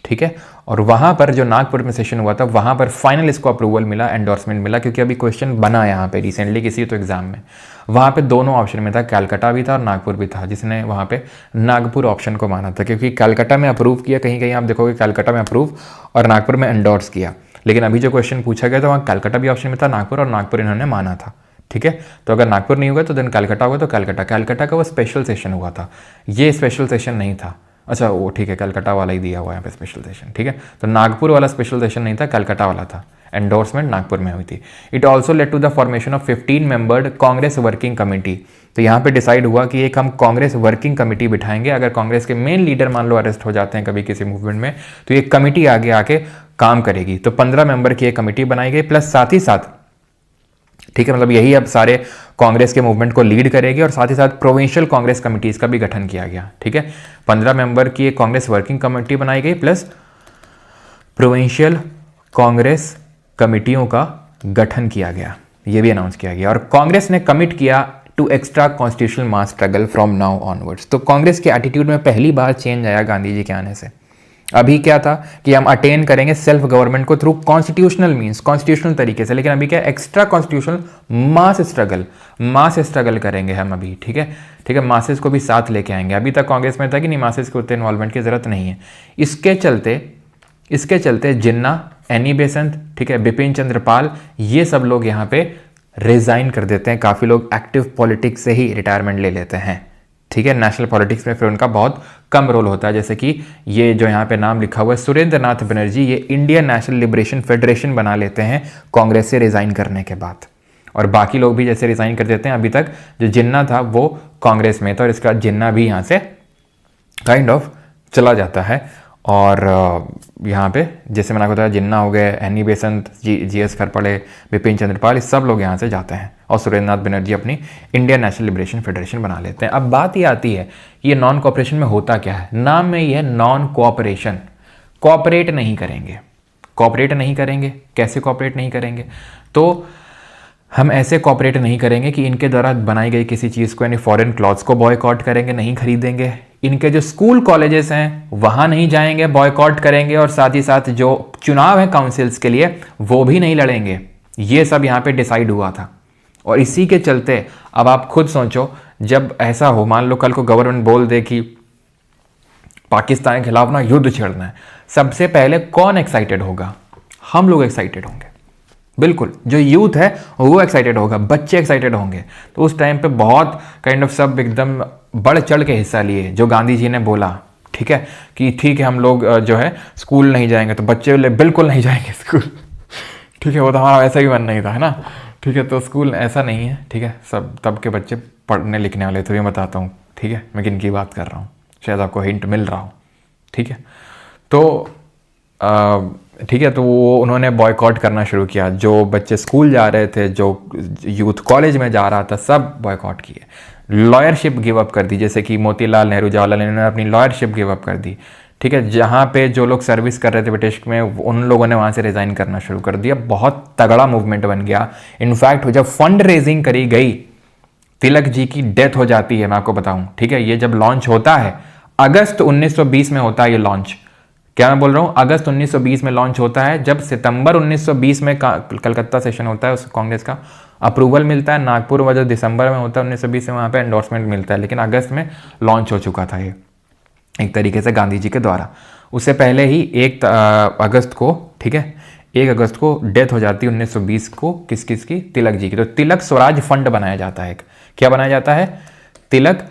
ठीक है, और वहाँ पर जो नागपुर में सेशन हुआ था वहाँ पर फाइनल इसको अप्रूवल मिला, एंडोर्समेंट मिला, क्योंकि अभी क्वेश्चन बना यहाँ पे रिसेंटली किसी तो एग्जाम में। वहाँ पे दोनों ऑप्शन में था, कैलकाटा भी था और नागपुर भी था, जिसने वहाँ पे नागपुर ऑप्शन को माना था, क्योंकि कैलकाटा में अप्रूव किया, कहीं कहीं आप देखोगे कैलकाटा में अप्रूव और नागपुर में एंडोर्स किया। लेकिन अभी जो क्वेश्चन पूछा गया था वहाँ कैलकाटा भी ऑप्शन में था, नागपुर, और नागपुर इन्होंने माना था। ठीक है, तो अगर नागपुर नहीं होगा तो देन कैलकाटा होगा, तो कैलकाटा का वो स्पेशल सेशन हुआ था, ये स्पेशल सेशन नहीं था। अच्छा वो ठीक है, कलकत्ता वाला ही दिया हुआ है यहाँ पे स्पेशल सेशन। ठीक है, तो नागपुर वाला स्पेशल सेशन नहीं था, कलकत्ता वाला था। एंडोर्समेंट नागपुर में हुई थी। It also led to the formation of 15 membered Congress working committee. तो यहाँ पे डिसाइड हुआ कि एक हम कांग्रेस वर्किंग कमेटी बिठाएंगे, अगर कांग्रेस के मेन लीडर मान लो अरेस्ट हो जाते हैं कभी किसी मूवमेंट में, तो ये कमेटी आगे आके काम करेगी। तो 15 मेंबर की एक कमेटी बनाई गई, प्लस साथ ही साथ, ठीक है, मतलब यही अब सारे कांग्रेस के मूवमेंट को लीड करेगी, और साथ ही साथ प्रोविंशियल कांग्रेस कमिटीज का भी गठन किया गया। ठीक है, 15 मेंबर की एक कांग्रेस वर्किंग कमेटी बनाई गई, प्लस प्रोविंशियल कांग्रेस कमिटियों का गठन किया गया, ये भी अनाउंस किया गया। और कांग्रेस ने कमिट किया to extra constitutional mass struggle from now onwards. तो कांग्रेस के एटीट्यूड में पहली बार चेंज आया गांधी जी के आने से। अभी क्या था कि हम अटेन करेंगे सेल्फ गवर्नमेंट को थ्रू कॉन्स्टिट्यूशनल मींस, कॉन्स्टिट्यूशनल तरीके से, लेकिन अभी क्या एक्स्ट्रा कॉन्स्टिट्यूशनल मास स्ट्रगल करेंगे हम अभी। ठीक है, मासेस को भी साथ लेके आएंगे। अभी तक कांग्रेस में था कि नहीं, मासेस को उतने इन्वॉल्वमेंट की जरूरत नहीं है। इसके चलते जिन्ना, एनी बेसंत, ठीक है, बिपिन चंद्र पाल, ये सब लोग यहाँ पे रिजाइन कर देते हैं। काफी लोग एक्टिव पॉलिटिक्स से ही रिटायरमेंट ले लेते हैं। ठीक है, नेशनल पॉलिटिक्स में फिर उनका बहुत कम रोल होता है। जैसे कि ये जो यहाँ पे नाम लिखा हुआ है सुरेंद्र नाथ बनर्जी, ये इंडियन नेशनल लिबरेशन फेडरेशन बना लेते हैं कांग्रेस से रिजाइन करने के बाद। और बाकी लोग भी जैसे रिजाइन कर देते हैं। अभी तक जो जिन्ना था वो कांग्रेस में था, और इसका जिन्ना भी यहाँ से काइंड ऑफ चला जाता है। और यहाँ पे जैसे मैंने आपको बताया, जिन्ना हो गए, एनी बेसंत, जी.एस. खरपड़े, बिपिन चंद्रपाल, इस सब लोग यहाँ से जाते हैं, और सुरेंद्र नाथ बनर्जी अपनी इंडियन नेशनल लिबरेशन फेडरेशन बना लेते हैं। अब बात ये आती है कि ये नॉन कोऑपरेशन में होता क्या है। नाम में ये है नॉन कोऑपरेशन, कोऑपरेट नहीं करेंगे। कैसे कोऑपरेट नहीं करेंगे? तो हम ऐसे कोऑपरेट नहीं करेंगे कि इनके द्वारा बनाई गई किसी चीज़ को, यानी फॉरेन क्लॉथ्स को बॉयकॉट करेंगे, नहीं खरीदेंगे। इनके जो स्कूल कॉलेजेस हैं वहाँ नहीं जाएंगे, बॉयकॉट करेंगे। और साथ ही साथ जो चुनाव है काउंसिल्स के लिए वो भी नहीं लड़ेंगे। ये सब यहाँ पे डिसाइड हुआ था। और इसी के चलते अब आप खुद सोचो, जब ऐसा हो, मान लो कल को गवर्नमेंट बोल दे कि पाकिस्तान के खिलाफ ना युद्ध छेड़ना है, सबसे पहले कौन एक्साइटेड होगा? हम लोग एक्साइटेड होंगे, बिल्कुल। जो यूथ है वो एक्साइटेड होगा, बच्चे एक्साइटेड होंगे। तो उस टाइम पे बहुत काइंड ऑफ सब एकदम बढ़ चढ़ के हिस्सा लिए, जो गांधी जी ने बोला। ठीक है, कि ठीक है हम लोग जो है स्कूल नहीं जाएंगे, तो बच्चे बिल्कुल नहीं जाएंगे स्कूल। ठीक है, वो तो हमारा ऐसा ही मन नहीं था, है ना। ठीक है, तो स्कूल ऐसा नहीं है, ठीक है, सब तब के बच्चे पढ़ने लिखने वाले। तो ये बताता हूँ, ठीक है, मैं किन की बात कर रहा हूँ, शायद आपको हिंट मिल रहा हो। ठीक है, तो ठीक है, तो वो उन्होंने बॉयकॉट करना शुरू किया। जो बच्चे स्कूल जा रहे थे, जो यूथ कॉलेज में जा रहा था, सब बॉयकॉट किए। लॉयरशिप गिव अप कर दी, जैसे कि मोतीलाल नेहरू, जवाहरलाल नेहरू ने अपनी लॉयरशिप गिव अप कर दी। ठीक है, जहाँ पे जो लोग सर्विस कर रहे थे ब्रिटिश में, उन लोगों ने वहाँ से रिज़ाइन करना शुरू कर दिया। बहुत तगड़ा मूवमेंट बन गया। इनफैक्ट जब फंड रेजिंग करी गई, तिलक जी की डेथ हो जाती है, मैं आपको बताऊं। ठीक है, ये जब लॉन्च होता है अगस्त 1920 में होता है ये लॉन्च। क्या मैं बोल रहा हूं, अगस्त 1920 में लॉन्च होता है। जब सितंबर 1920 में कलकत्ता सेशन होता है, उस कांग्रेस का अप्रूवल मिलता है। नागपुर वजह दिसंबर में होता है 1920 में, वहां पे एंडोर्समेंट मिलता है, लेकिन अगस्त में लॉन्च हो चुका था ये एक तरीके से गांधी जी के द्वारा। उससे पहले ही 1 अगस्त को, ठीक है, 1 अगस्त को डेथ हो जाती है 1920 को, किस किस की, तिलक जी की। तो तिलक स्वराज फंड बनाया जाता है। क्या बनाया जाता है, तिलक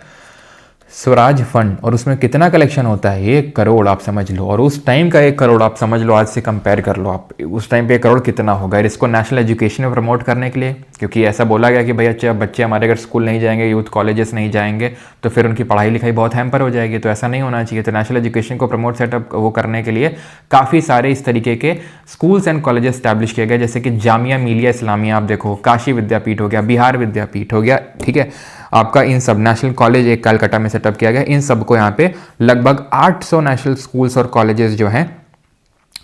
स्वराज फंड। और उसमें कितना कलेक्शन होता है, 1 करोड़ आप समझ लो। और उस टाइम का 1 करोड़ आप समझ लो, आज से कंपेयर कर लो आप, उस टाइम पे 1 करोड़ कितना होगा। इसको नेशनल एजुकेशन में प्रमोट करने के लिए, क्योंकि ऐसा बोला गया कि भाई अच्छा बच्चे हमारे अगर स्कूल नहीं जाएंगे, यूथ कॉलेजेस नहीं जाएंगे, तो फिर उनकी पढ़ाई लिखाई बहुत हैम्पर हो जाएगी। तो ऐसा नहीं होना चाहिए। तो नेशनल एजुकेशन को प्रमोट सेटअप वो करने के लिए काफ़ी सारे इस तरीके के स्कूल्स एंड कॉलेजेस स्टैब्लिश किए गए, जैसे कि जामिया मिलिया इस्लामिया आप देखो, काशी विद्यापीठ हो गया, बिहार विद्यापीठ हो गया। ठीक है, आपका इन सब नेशनल कॉलेज एक कलकत्ता में सेटअप किया गया। इन सबको यहाँ पे लगभग 800 नेशनल स्कूल्स और कॉलेजेस जो हैं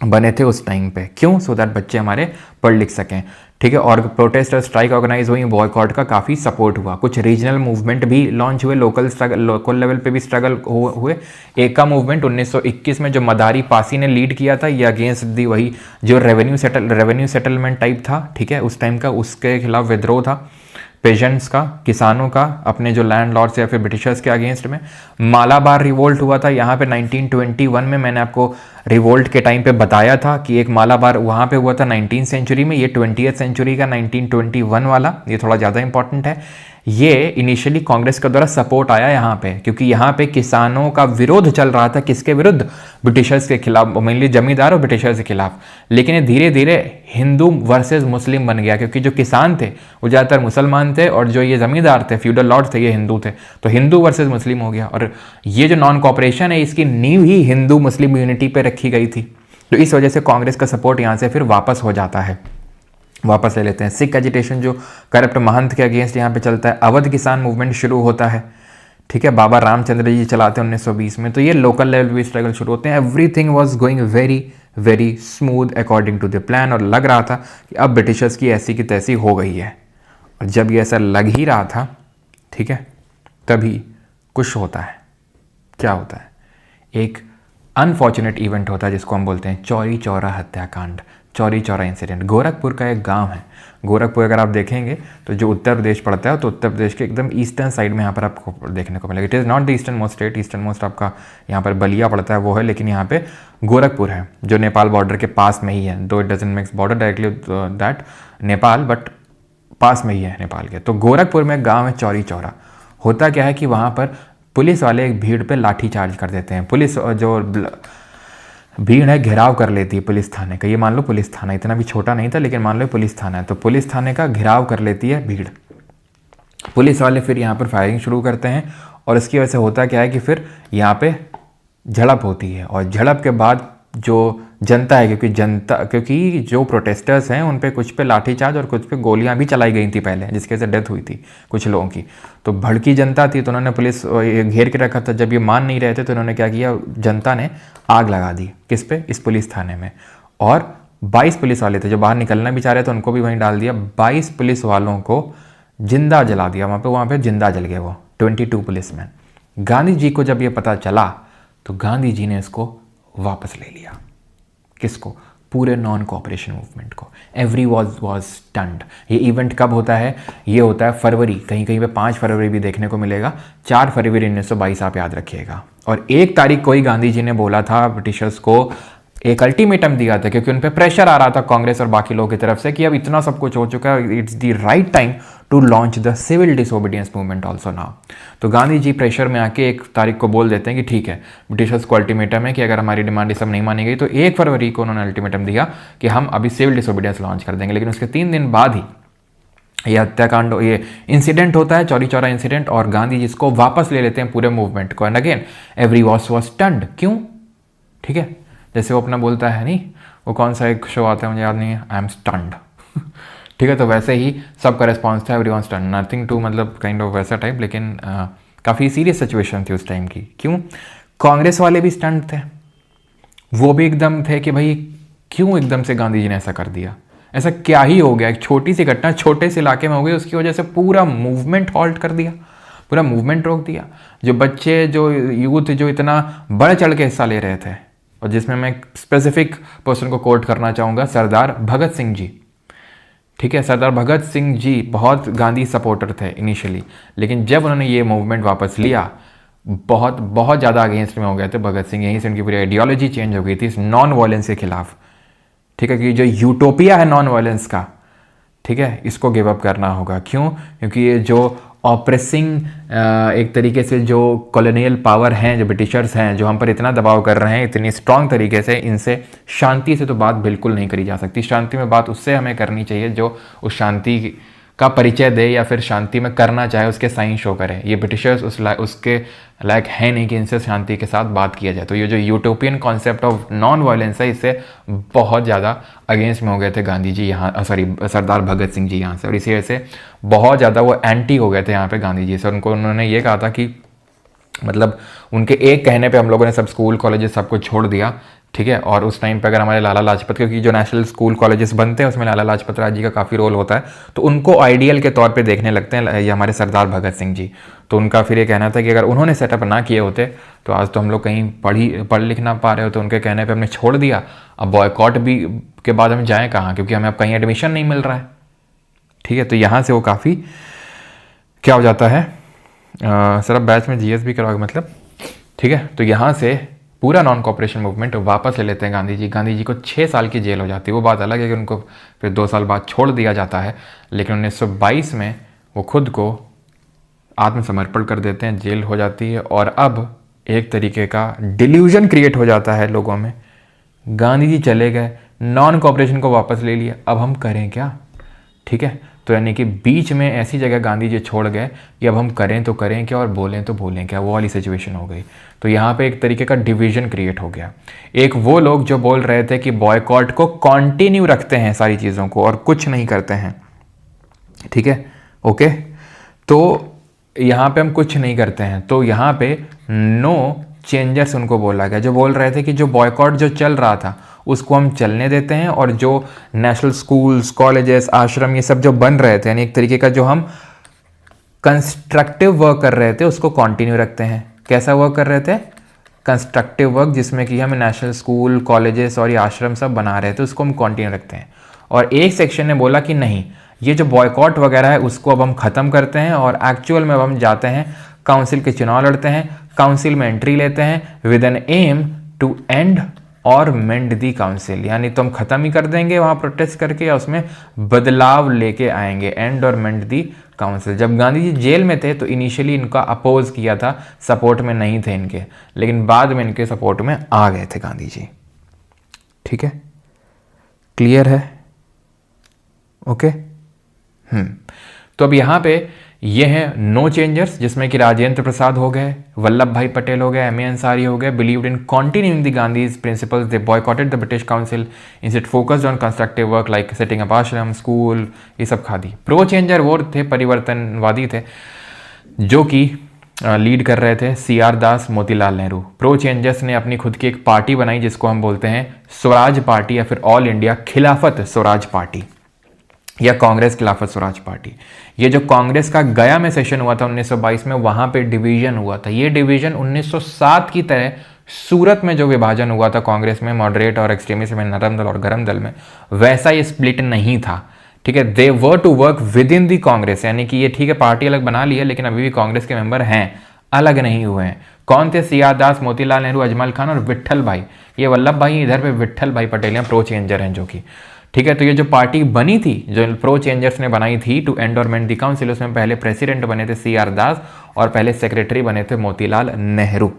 बने थे उस टाइम पे। क्यों, सो दैट बच्चे हमारे पढ़ लिख सकें। ठीक है, और प्रोटेस्ट और स्ट्राइक ऑर्गेनाइज हुई, बॉयकॉट का काफ़ी सपोर्ट हुआ। कुछ रीजनल मूवमेंट भी लॉन्च हुए, लोकल लेवल पे भी स्ट्रगल हुए। एक का मूवमेंट 1921 में जो मदारी पासी ने लीड किया था, ये अगेंस्ट दी वही जो रेवेन्यू सेटलमेंट टाइप था। ठीक है, उस टाइम का, उसके खिलाफ विद्रोह था पेजेंट्स का, किसानों का, अपने जो लैंड लॉर्ड्स या फिर ब्रिटिशर्स के अगेंस्ट में। मालाबार रिवोल्ट हुआ था यहाँ पे 1921 में। मैंने आपको रिवोल्ट के टाइम पे बताया था कि एक मालाबार वहाँ पे हुआ था 19th सेंचुरी में। ये 20th सेंचुरी का 1921 वाला, ये थोड़ा ज़्यादा इंपॉर्टेंट है। ये इनिशियली कांग्रेस के द्वारा सपोर्ट आया यहाँ पे, क्योंकि यहाँ पे किसानों का विरोध चल रहा था। किसके विरुद्ध, ब्रिटिशर्स के खिलाफ, मेनली जमींदार और ब्रिटिशर्स के खिलाफ। लेकिन ये धीरे धीरे हिंदू वर्सेस मुस्लिम बन गया, क्योंकि जो किसान थे वो ज़्यादातर मुसलमान थे, और जो ये जमींदार थे, फ्यूडल लॉर्ड थे, ये हिंदू थे। तो हिंदू वर्सेस मुस्लिम हो गया। और ये जो नॉन कॉपरेशन है, इसकी नींव ही हिंदू मुस्लिम यूनिटी पर रखी गई थी। तो इस वजह से कांग्रेस का सपोर्ट यहाँ से फिर वापस हो जाता है, वापस ले लेते हैं। सिख एजिटेशन जो करप्ट महंत के अगेंस्ट यहाँ पे चलता है। अवध किसान मूवमेंट शुरू होता है। ठीक है, बाबा रामचंद्र जी चलाते हैं 1920 में। तो ये लोकल लेवल पे स्ट्रगल शुरू होते हैं। Everything was going very very smooth according to the plan. और लग रहा था कि अब ब्रिटिशर्स की ऐसी की तैसी हो गई है। और जब ये ऐसा लग ही रहा था, ठीक है, तभी कुछ होता है। क्या होता है, एक अनफॉर्चुनेट इवेंट होता है जिसको हम बोलते हैं चौरी चौरा हत्याकांड, चौरी चौरा इंसिडेंट। गोरखपुर का एक गांव है। गोरखपुर अगर आप देखेंगे तो जो उत्तर प्रदेश पड़ता है, तो उत्तर प्रदेश के एकदम ईस्टर्न साइड में यहाँ पर आपको देखने को मिलेगा। It is not the eastern most state, eastern most आपका यहाँ पर बलिया पड़ता है, वो है। लेकिन यहाँ पे गोरखपुर है जो नेपाल बॉर्डर के पास में ही है। Though it doesn't makes border directly that Nepal, but पास में ही है नेपाल के। तो गोरखपुर में गाँव है चौरी चौरा। होता क्या है कि वहाँ पर पुलिस वाले एक भीड़ पर लाठी चार्ज कर देते हैं। पुलिस जो भीड़ है घेराव कर लेती है पुलिस थाने का। ये मान लो पुलिस थाना इतना भी छोटा नहीं था, लेकिन मान लो पुलिस थाना है। तो पुलिस थाने का घेराव कर लेती है भीड़। पुलिस वाले फिर यहाँ पर फायरिंग शुरू करते हैं। और इसकी वजह से होता क्या है कि फिर यहाँ पे झड़प होती है। और झड़प के बाद जो जनता है, क्योंकि जो प्रोटेस्टर्स हैं उन पे कुछ पे लाठीचार्ज और कुछ पे गोलियां भी चलाई गई थी पहले, जिसके से डेथ हुई थी कुछ लोगों की। तो भड़की जनता थी, तो उन्होंने पुलिस घेर के रखा था। जब ये मान नहीं रहे थे तो उन्होंने क्या किया, जनता ने आग लगा दी। किस पे, इस पुलिस थाने में। और 22 पुलिस वाले थे जो बाहर निकलना भी चाह रहे थे, उनको भी वहीं डाल दिया। 22 पुलिस वालों को जिंदा जला दिया वहाँ पे जिंदा जल गए वो 22 पुलिसमैन। गांधी जी को जब ये पता चला तो गांधी जी ने इसको वापस ले लिया। किसको, पूरे नॉन कोऑपरेशन मूवमेंट को। Every was stunt. ये इवेंट कब होता है, ये होता है फरवरी, कहीं कहीं पे 5 फरवरी भी देखने को मिलेगा। 4 फरवरी 1922 आप याद रखिएगा। और 1 तारीख को ही गांधी जी ने बोला था ब्रिटिशर्स को, एक अल्टीमेटम दिया था, क्योंकि उन पर प्रेशर आ रहा था कांग्रेस और बाकी लोगों की तरफ से कि अब इतना सब कुछ हो चुका है, it's the right time to launch the civil disobedience movement also now. तो गांधी जी प्रेशर में आके 1 तारीख को बोल देते हैं कि ठीक है, ब्रिटिशर्स को अल्टीमेटम है कि अगर हमारी डिमांड ये सब नहीं मानी गई तो 1 फरवरी को उन्होंने अल्टीमेटम दिया कि हम अभी सिविल डिसोबीडियंस लॉन्च कर देंगे। लेकिन उसके 3 दिन बाद ही ये हत्याकांड, ये इंसिडेंट होता है, चौरी चौरा इंसिडेंट, और गांधी जी इसको वापस ले लेते हैं पूरे मूवमेंट को। And again every was was stunned. क्यों? ठीक है, जैसे वो अपना बोलता है नहीं, वो कौन सा एक शो आता है मुझे याद नहीं है, आई एम स्टन्ड। ठीक है, तो वैसे ही सबका रिस्पॉन्स था, everyone stunned, nothing to मतलब काइंड ऑफ वैसा टाइप। लेकिन काफ़ी सीरियस सिचुएशन थी उस टाइम की। क्यों? कांग्रेस वाले भी स्टन्ड थे, वो भी एकदम थे कि भाई क्यों एकदम से गांधी जी ने ऐसा कर दिया, ऐसा क्या ही हो गया, एक छोटी सी घटना छोटे से इलाके में हो गई, उसकी वजह से पूरा मूवमेंट हॉल्ट कर दिया, पूरा मूवमेंट रोक दिया। जो बच्चे, जो यूथ जो इतना बढ़ चढ़ के हिस्सा ले रहे थे, और जिसमें मैं स्पेसिफिक पर्सन को कोट करना चाहूँगा, सरदार भगत सिंह जी। ठीक है, सरदार भगत सिंह जी बहुत गांधी सपोर्टर थे इनिशियली, लेकिन जब उन्होंने ये मूवमेंट वापस लिया, बहुत बहुत ज़्यादा अगेंस्ट में हो गए थे भगत सिंह। यहीं से उनकी पूरी आइडियोलॉजी चेंज हो गई थी इस नॉन वायलेंस के खिलाफ। ठीक है, कि जो यूटोपिया है नॉन वायलेंस का, ठीक है, इसको गिव अप करना होगा। क्यों? क्योंकि ये जो ऑप्रेसिंग एक तरीके से जो कॉलोनियल पावर हैं, जो ब्रिटिशर्स हैं, जो हम पर इतना दबाव कर रहे हैं इतनी स्ट्रांग तरीके से, इनसे शांति से तो बात बिल्कुल नहीं करी जा सकती। शांति में बात उससे हमें करनी चाहिए जो उस शांति का परिचय दे या फिर शांति में करना चाहे उसके साइन शो करे। ये ब्रिटिशर्स उसके लायक है नहीं कि इनसे शांति के साथ बात किया जाए। तो ये जो utopian concept of non violence है, इससे बहुत ज़्यादा अगेंस्ट में हो गए थे गांधी जी यहाँ, सॉरी सरदार भगत सिंह जी यहाँ से, और इसी वजह से बहुत ज़्यादा वो एंटी हो गए थे यहाँ पे गांधी जी से। उन्होंने ये कहा था कि मतलब उनके एक कहने पे हम लोगों ने सब स्कूल कॉलेजेस सब कुछ छोड़ दिया। ठीक है, और उस टाइम पे अगर हमारे लाला लाजपत, क्योंकि जो नेशनल स्कूल कॉलेजेस बनते हैं उसमें लाला लाजपत राय जी का काफ़ी रोल होता है, तो उनको आइडियल के तौर पे देखने लगते हैं ये हमारे सरदार भगत सिंह जी। तो उनका फिर ये कहना था कि अगर उन्होंने सेटअप ना किए होते तो आज तो हम लोग कहीं पढ़ लिख ना पा रहे होते। उनके कहने पर हमने छोड़ दिया। अब बॉयकॉट भी के बाद हम जाएँ कहाँ, क्योंकि हमें अब कहीं एडमिशन नहीं मिल रहा है। ठीक है, तो यहाँ से वो काफ़ी क्या हो जाता है, सर अब बैच में जीएस भी करवाओगे मतलब। ठीक है, तो यहाँ से पूरा नॉन कॉपरेशन मूवमेंट वापस ले लेते हैं गांधी जी। गांधी जी को 6 साल की जेल हो जाती है। वो बात अलग है कि उनको फिर 2 साल बाद छोड़ दिया जाता है, लेकिन 1922 में वो खुद को आत्मसमर्पण कर देते हैं, जेल हो जाती है, और अब एक तरीके का डिल्यूजन क्रिएट हो जाता है लोगों में। गांधी जी चले गए, नॉन कॉपरेशन को वापस ले लिया, अब हम करें क्या? ठीक है, तो यानी कि बीच में ऐसी जगह गांधी जी छोड़ गए कि अब हम करें तो करें क्या और बोलें तो बोलें क्या, वो वाली सिचुएशन हो गई। तो यहाँ पे एक तरीके का डिवीजन क्रिएट हो गया। एक वो लोग जो बोल रहे थे कि बॉयकॉट को कंटिन्यू रखते हैं सारी चीज़ों को और कुछ नहीं करते हैं। ठीक है, ओके, तो यहाँ पे हम कुछ नहीं करते हैं, तो यहाँ पे नो चेंजेस उनको बोला गया। जो बोल रहे थे कि जो बॉयकॉट जो चल रहा था उसको हम चलने देते हैं, और जो नेशनल स्कूल्स, कॉलेजेस, आश्रम, ये सब जो बन रहे थे, यानी एक तरीके का जो हम कंस्ट्रक्टिव वर्क कर रहे थे उसको कंटिन्यू रखते हैं। कैसा वर्क कर रहे थे? कंस्ट्रक्टिव वर्क, जिसमें कि हम नेशनल स्कूल, कॉलेजेस और ये आश्रम सब बना रहे थे, उसको हम कंटिन्यू रखते हैं। और एक सेक्शन ने बोला कि नहीं, ये जो बॉयकॉट वगैरह है उसको अब हम ख़त्म करते हैं, और एक्चुअल में अब हम जाते हैं काउंसिल के चुनाव लड़ते हैं, काउंसिल में एंट्री लेते हैं with an aim to end और मेंड दी काउंसिल। यानी तो हम ख़त्म ही कर देंगे वहाँ प्रोटेस्ट करके, या उसमें बदलाव लेके आएंगे, एंड और मेंड दी काउंसिल। जब गांधी जी जेल में थे तो इनिशियली इनका अपोज किया था, सपोर्ट में नहीं थे इनके, लेकिन बाद में इनके सपोर्ट में आ गए थे गांधी जी। ठीक है, क्लियर है? ओके। तो अब यहाँ पे ये हैं नो चेंजर्स, जिसमें कि राजेंद्र प्रसाद हो गए, वल्लभ भाई पटेल हो गए, एम.ए. अंसारी हो गए, believed in continuing the Gandhi's principles, they boycotted the British council, instead focused on constructive work like setting up आश्रम, स्कूल, ये सब खा दी। प्रो चेंजर वो थे, परिवर्तनवादी थे, जो कि लीड कर रहे थे CR दास, मोतीलाल नेहरू। प्रो चेंजर्स ने अपनी खुद की एक पार्टी बनाई जिसको हम बोलते हैं स्वराज पार्टी, या फिर ऑल इंडिया खिलाफत स्वराज पार्टी, या कांग्रेस खिलाफत स्वराज पार्टी। ये जो कांग्रेस का गया में सेशन हुआ था 1922 में, वहां पे डिवीजन हुआ था। ये डिवीजन 1907 की तरह सूरत में जो विभाजन हुआ था कांग्रेस में, मॉडरेट और एक्सट्रीमिस्ट में, नरम दल और गरम दल में, वैसा ये स्प्लिट नहीं था। ठीक है, दे वर टू वर्क विद इन दी कांग्रेस, यानी कि ये ठीक है पार्टी अलग बना ली है, लेकिन अभी भी कांग्रेस के मेंबर हैं, अलग नहीं हुए हैं। कौन थे? CR दास, मोतीलाल नेहरू, अजमल खान और विट्ठल भाई। ये वल्लभ भाई, इधर पे विट्ठल भाई पटेल हैं, प्रो चेंजर हैं जो कि। ठीक है। तो ये जो पार्टी बनी थी, जो प्रो चेंजर्स ने बनाई थी टू एंडोरमेंट द काउंसिल, उसमें पहले प्रेसिडेंट बने थे CR दास और पहले सेक्रेटरी बने थे मोतीलाल नेहरू।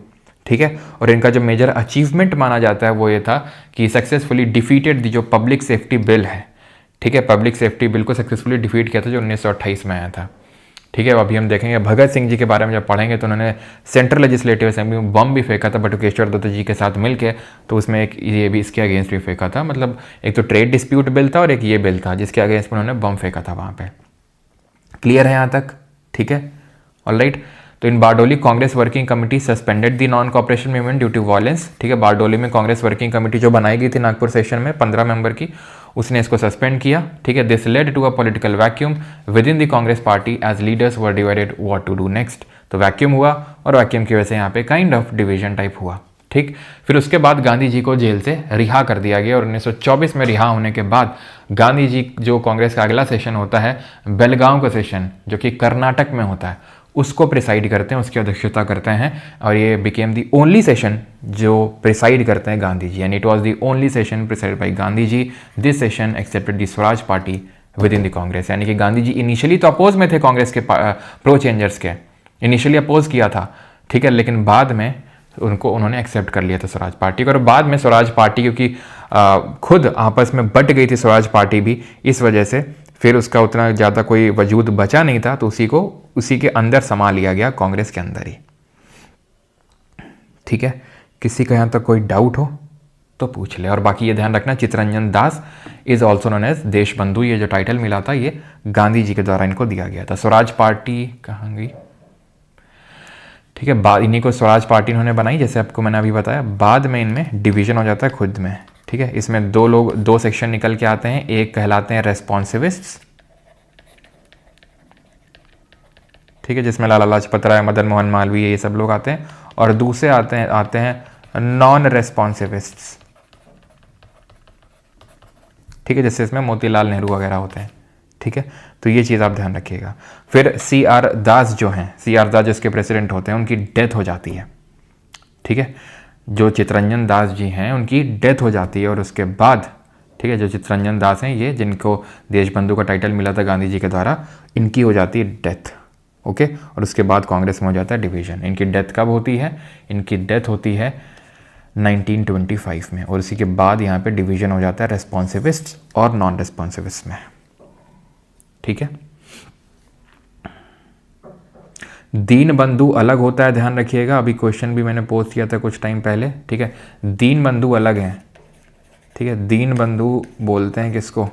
ठीक है। और इनका जो मेजर अचीवमेंट माना जाता है वो ये था कि सक्सेसफुली डिफीटेड दी जो पब्लिक सेफ्टी बिल है, ठीक है, पब्लिक सेफ्टी बिल को सक्सेसफुली डिफीट किया था जो 1928 में आया था। ठीक है। अभी हम देखेंगे भगत सिंह जी के बारे में जब पढ़ेंगे तो उन्होंने सेंट्रल लेजिस्लेटिव असेंबली में बम भी फेंका था बटुकेश्वर दत्त जी के साथ मिलके, तो उसमें एक ये भी इसके अगेंस्ट भी फेंका था। मतलब एक तो ट्रेड डिस्प्यूट बिल था और एक ये बिल था जिसके अगेंस्ट में उन्होंने बम फेंका था वहाँ पे। क्लियर है यहाँ तक? ठीक है, ऑलराइट। तो in Bardoli Congress working committee suspended the non cooperation movement due to violence. ठीक है, बारडोली में कांग्रेस वर्किंग कमेटी जो बनाई गई थी नागपुर सेशन में 15 मेंबर की, उसने इसको सस्पेंड किया। ठीक है, this led to a political vacuum within the Congress party as leaders were divided what to do next. तो वैक्यूम हुआ और वैक्यूम की वजह से यहाँ पे काइंड ऑफ डिवीजन टाइप हुआ। ठीक, फिर उसके बाद गांधी जी को जेल से रिहा कर दिया गया और 1924 में रिहा होने के बाद गांधी जी जो कांग्रेस का अगला सेशन होता है बेलगांव का सेशन जो कि कर्नाटक में होता है, उसको प्रिसाइड करते हैं, उसकी अध्यक्षता करते हैं और ये बिकेम दी ओनली सेशन जो प्रिसाइड करते हैं Gandhi ji, and it was the only session preside by Gandhi ji. This session accepted the Swaraj party within the Congress. यानी कि गांधी जी इनिशियली तो अपोज में थे कांग्रेस के प्रो चेंजर्स के, इनिशियली अपोज किया था, ठीक है, लेकिन बाद में उन्होंने एक्सेप्ट कर लिया था स्वराज पार्टी को। और बाद में स्वराज पार्टी क्योंकि खुद आपस में बट गई थी स्वराज पार्टी भी, इस वजह से फिर उसका उतना ज़्यादा कोई वजूद बचा नहीं था, तो उसी के अंदर समा लिया गया कांग्रेस के अंदर ही। ठीक है, किसी का यहाँ तक कोई डाउट हो तो पूछ ले। और बाकी ये ध्यान रखना Chittaranjan Das is also known as देश बंधु, ये जो टाइटल मिला था ये गांधी जी के द्वारा इनको दिया गया था। स्वराज पार्टी कहाँ गई? ठीक है, बाद इन्हीं को स्वराज पार्टी इन्होंने बनाई, जैसे आपको मैंने अभी बताया। बाद में इनमें डिवीजन हो जाता है खुद में। ठीक है, इसमें दो सेक्शन निकल के आते हैं, एक कहलाते हैं रेस्पॉन्सिविस्ट्स, ठीक है, जिसमें लाला लाजपत राय, मदन मोहन मालवीय ये सब लोग आते हैं, और दूसरे आते हैं नॉन रेस्पॉन्सिविस्ट्स, ठीक है, जैसे इसमें मोतीलाल नेहरू वगैरह होते हैं। ठीक है, तो ये चीज़ आप ध्यान रखिएगा। फिर CR दास जो हैं, CR दास जिसके प्रेसिडेंट होते हैं, उनकी डेथ हो जाती है। ठीक है, जो चित्तरंजन दास जी हैं उनकी डेथ हो जाती है और उसके बाद, ठीक है, जो चित्तरंजन दास हैं ये जिनको देशबंधु का टाइटल मिला था गांधी जी के द्वारा, इनकी हो जाती है डेथ। ओके, और उसके बाद कांग्रेस में हो जाता है डिवीजन। इनकी डेथ कब होती है? इनकी डेथ होती है 1925 में, और उसी के बाद यहाँ पे डिवीजन हो जाता है रेस्पॉन्सिविस्ट और नॉन रेस्पॉन्सिविस्ट में। ठीक है, दीन बंधु अलग होता है, ध्यान रखिएगा। अभी क्वेश्चन भी मैंने पोस्ट किया था कुछ टाइम पहले। ठीक है, दीन बंधु अलग हैं। ठीक है, दीन बंधु बोलते हैं किसको?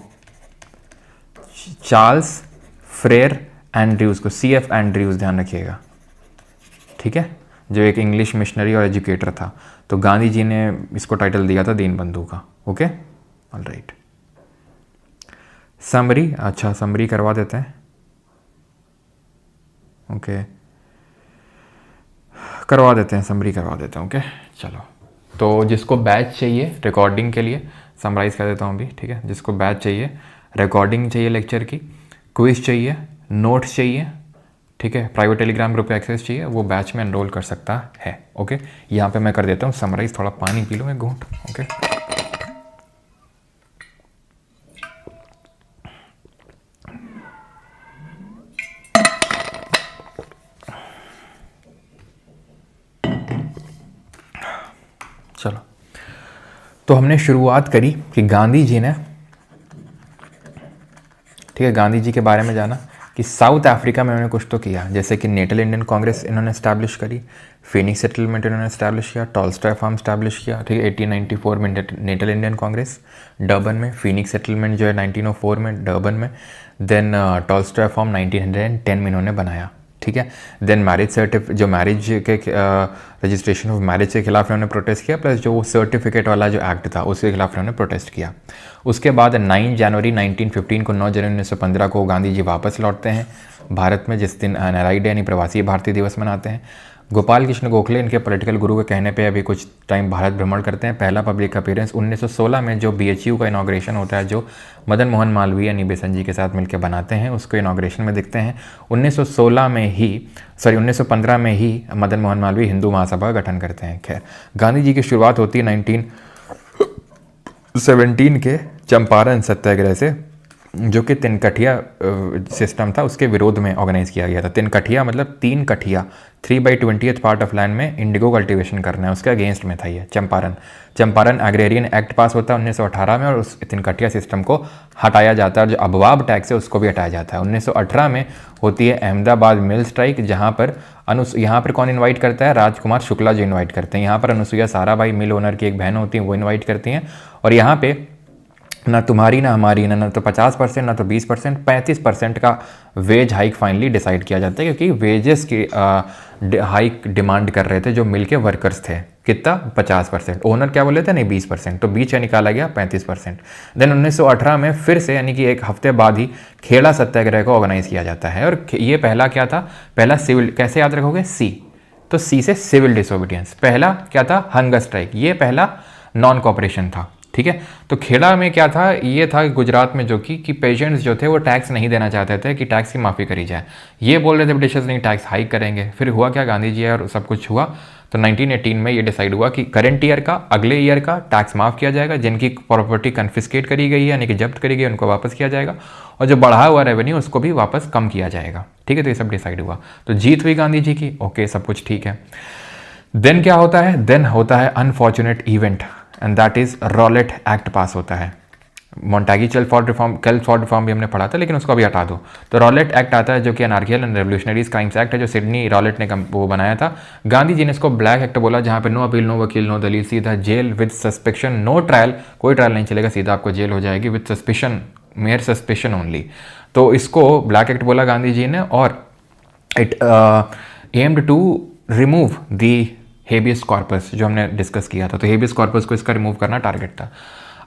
चार्ल्स फ्रेयर एंड्रयूज को, CF एंड्रयूज, ध्यान रखिएगा। ठीक है, जो एक इंग्लिश मिशनरी और एजुकेटर था, तो गांधी जी ने इसको टाइटल दिया था दीन बंधु का। Okay, alright. समरी, अच्छा समरी करवा देते हैं। ओके, करवा देते हैं, समरी करवा देते हैं। ओके, चलो। तो जिसको बैच चाहिए रिकॉर्डिंग के लिए, समराइज कर देता हूँ अभी। ठीक है, जिसको बैच चाहिए, रिकॉर्डिंग चाहिए लेक्चर की, क्विज चाहिए, नोट्स चाहिए, ठीक है, प्राइवेट टेलीग्राम ग्रुप पे एक्सेस चाहिए, वो बैच में एनरोल कर सकता है। ओके, यहाँ पे मैं कर देता हूँ समराइज। थोड़ा पानी पी लूँ एक घूंट। ओके, चलो। तो हमने शुरुआत करी कि गांधी जी ने, ठीक है, गांधी जी के बारे में जाना कि साउथ अफ्रीका में उन्होंने कुछ तो किया, जैसे कि नेटल इंडियन कांग्रेस इन्होंने एस्टैब्लिश करी, फिनिक्स सेटलमेंट इन्होंने एस्टैब्लिश किया, टॉलस्टॉय फार्म एस्टैब्लिश किया, ठीक है, 1894 में नेटल इंडियन कांग्रेस डर्बन में, फिनिक्स सेटलमेंट जो है 1904 में डर्बन में, देन टॉलस्टॉय फार्म 1910 में इन्होंने बनाया। ठीक है, देन मैरिज के रजिस्ट्रेशन ऑफ मैरिज के खिलाफ इन्होंने प्रोटेस्ट किया, प्लस जो सर्टिफिकेट वाला जो एक्ट था उसके खिलाफ इन्होंने प्रोटेस्ट किया। उसके बाद 9 जनवरी 1915 को 9 जनवरी 1915 को गांधी जी वापस लौटते हैं भारत में, जिस दिन एनआरआई डे यानी प्रवासी भारतीय दिवस मनाते हैं। गोपाल कृष्ण गोखले इनके पॉलिटिकल गुरु के कहने पे अभी कुछ टाइम भारत भ्रमण करते हैं। पहला पब्लिक अपीयरेंस 1916 में जो BHU का इनाग्रेशन होता है, जो मदन मोहन मालवीय यानी बेसन जी के साथ मिलकर बनाते हैं, उसको इनाग्रेशन में दिखते हैं। 1915 में ही मदन मोहन मालवीय हिंदू महासभा का गठन करते हैं। खैर, गांधी जी की शुरुआत होती है 1917 के चंपारण सत्याग्रह से, जो कि तिनकठिया सिस्टम था उसके विरोध में ऑर्गेनाइज किया गया था। तिनकठिया मतलब 3 कठिया, 3/20th पार्ट ऑफ लैंड में इंडिगो कल्टीवेशन करना है, उसके अगेंस्ट में था ये चंपारण एग्रेरियन एक्ट पास होता है 1918 में, और उस तिनकठिया सिस्टम को हटाया जाता है, और जो अबवाब टैक्स है उसको भी हटाया जाता है। 1918 में होती है अहमदाबाद मिल स्ट्राइक, जहाँ पर यहाँ पर कौन इन्वाइट करता है, राजकुमार शुक्ला जी इन्वाइट करते हैं। यहाँ पर अनुसुईया साराभाई मिल ओनर की एक बहन होती हैं, वो इन्वाइट करती हैं, और यहाँ पे ना तुम्हारी ना हमारी ना तो 50% ना तो 20%, 35% का वेज हाइक फाइनली डिसाइड किया जाता है, क्योंकि वेजेस की हाइक डिमांड कर रहे थे जो मिल के वर्कर्स थे। कितना? 50%। ओनर क्या बोले थे? नहीं 20%, तो बीच निकाला गया 35%। देन 1918 में फिर से यानी कि एक हफ्ते बाद ही खेड़ा सत्याग्रह को ऑर्गेनाइज किया जाता है, और ये पहला क्या था? पहला सिविल, कैसे याद रखोगे? सी, तो सी से सिविल डिसोबीडियंस। पहला क्या था? हंगर स्ट्राइक, ये पहला नॉन कॉपरेशन था, ठीक है। तो खेड़ा में क्या था? ये था गुजरात में, जो कि पेशेंट्स जो थे वो टैक्स नहीं देना चाहते थे कि टैक्स की माफ़ी करी जाए। ये बोल रहे थे ब्रिटिशर्स नहीं टैक्स हाइक करेंगे। फिर हुआ क्या? गांधी जी और सब कुछ हुआ, तो 1918 में ये डिसाइड हुआ कि करंट ईयर का, अगले ईयर का टैक्स माफ़ किया जाएगा। जिनकी प्रॉपर्टी कन्फिस्केट करी गई है यानी कि जब्त करी गई उनको वापस किया जाएगा, और जो बढ़ा हुआ रेवेन्यू उसको भी वापस कम किया जाएगा, ठीक है। तो ये सब डिसाइड हुआ, तो जीत हुई गांधी जी की, ओके सब कुछ ठीक है। देन क्या होता है? देन होता है unfortunate event, and that is Rowlatt act पास होता है। मोन्टागी चल फॉर रिफॉर्म भी हमने पढ़ा था, लेकिन उसको अभी हटा दो। तो रॉलेट एक्ट आता है, जो कि अनार्कियल एंड रेवोल्यूशनरीज क्राइम्स एक्ट है, जो सिडनी रॉलेट ने वो बनाया था। गांधी जी ने इसको ब्लैक एक्ट बोला, जहाँ पे no appeal, no vakil, no dalil, सीधा jail with suspicion, no trial, कोई ट्रायल नहीं चलेगा, सीधा आपको जेल हो जाएगी with suspicion, mere suspicion only. तो इसको ब्लैक एक्ट बोला गांधी जी ने, और it aimed to remove the habeas corpus, जो हमने डिस्कस किया था। तो हेबियस कॉर्पस को इसका रिमूव करना टारगेट था।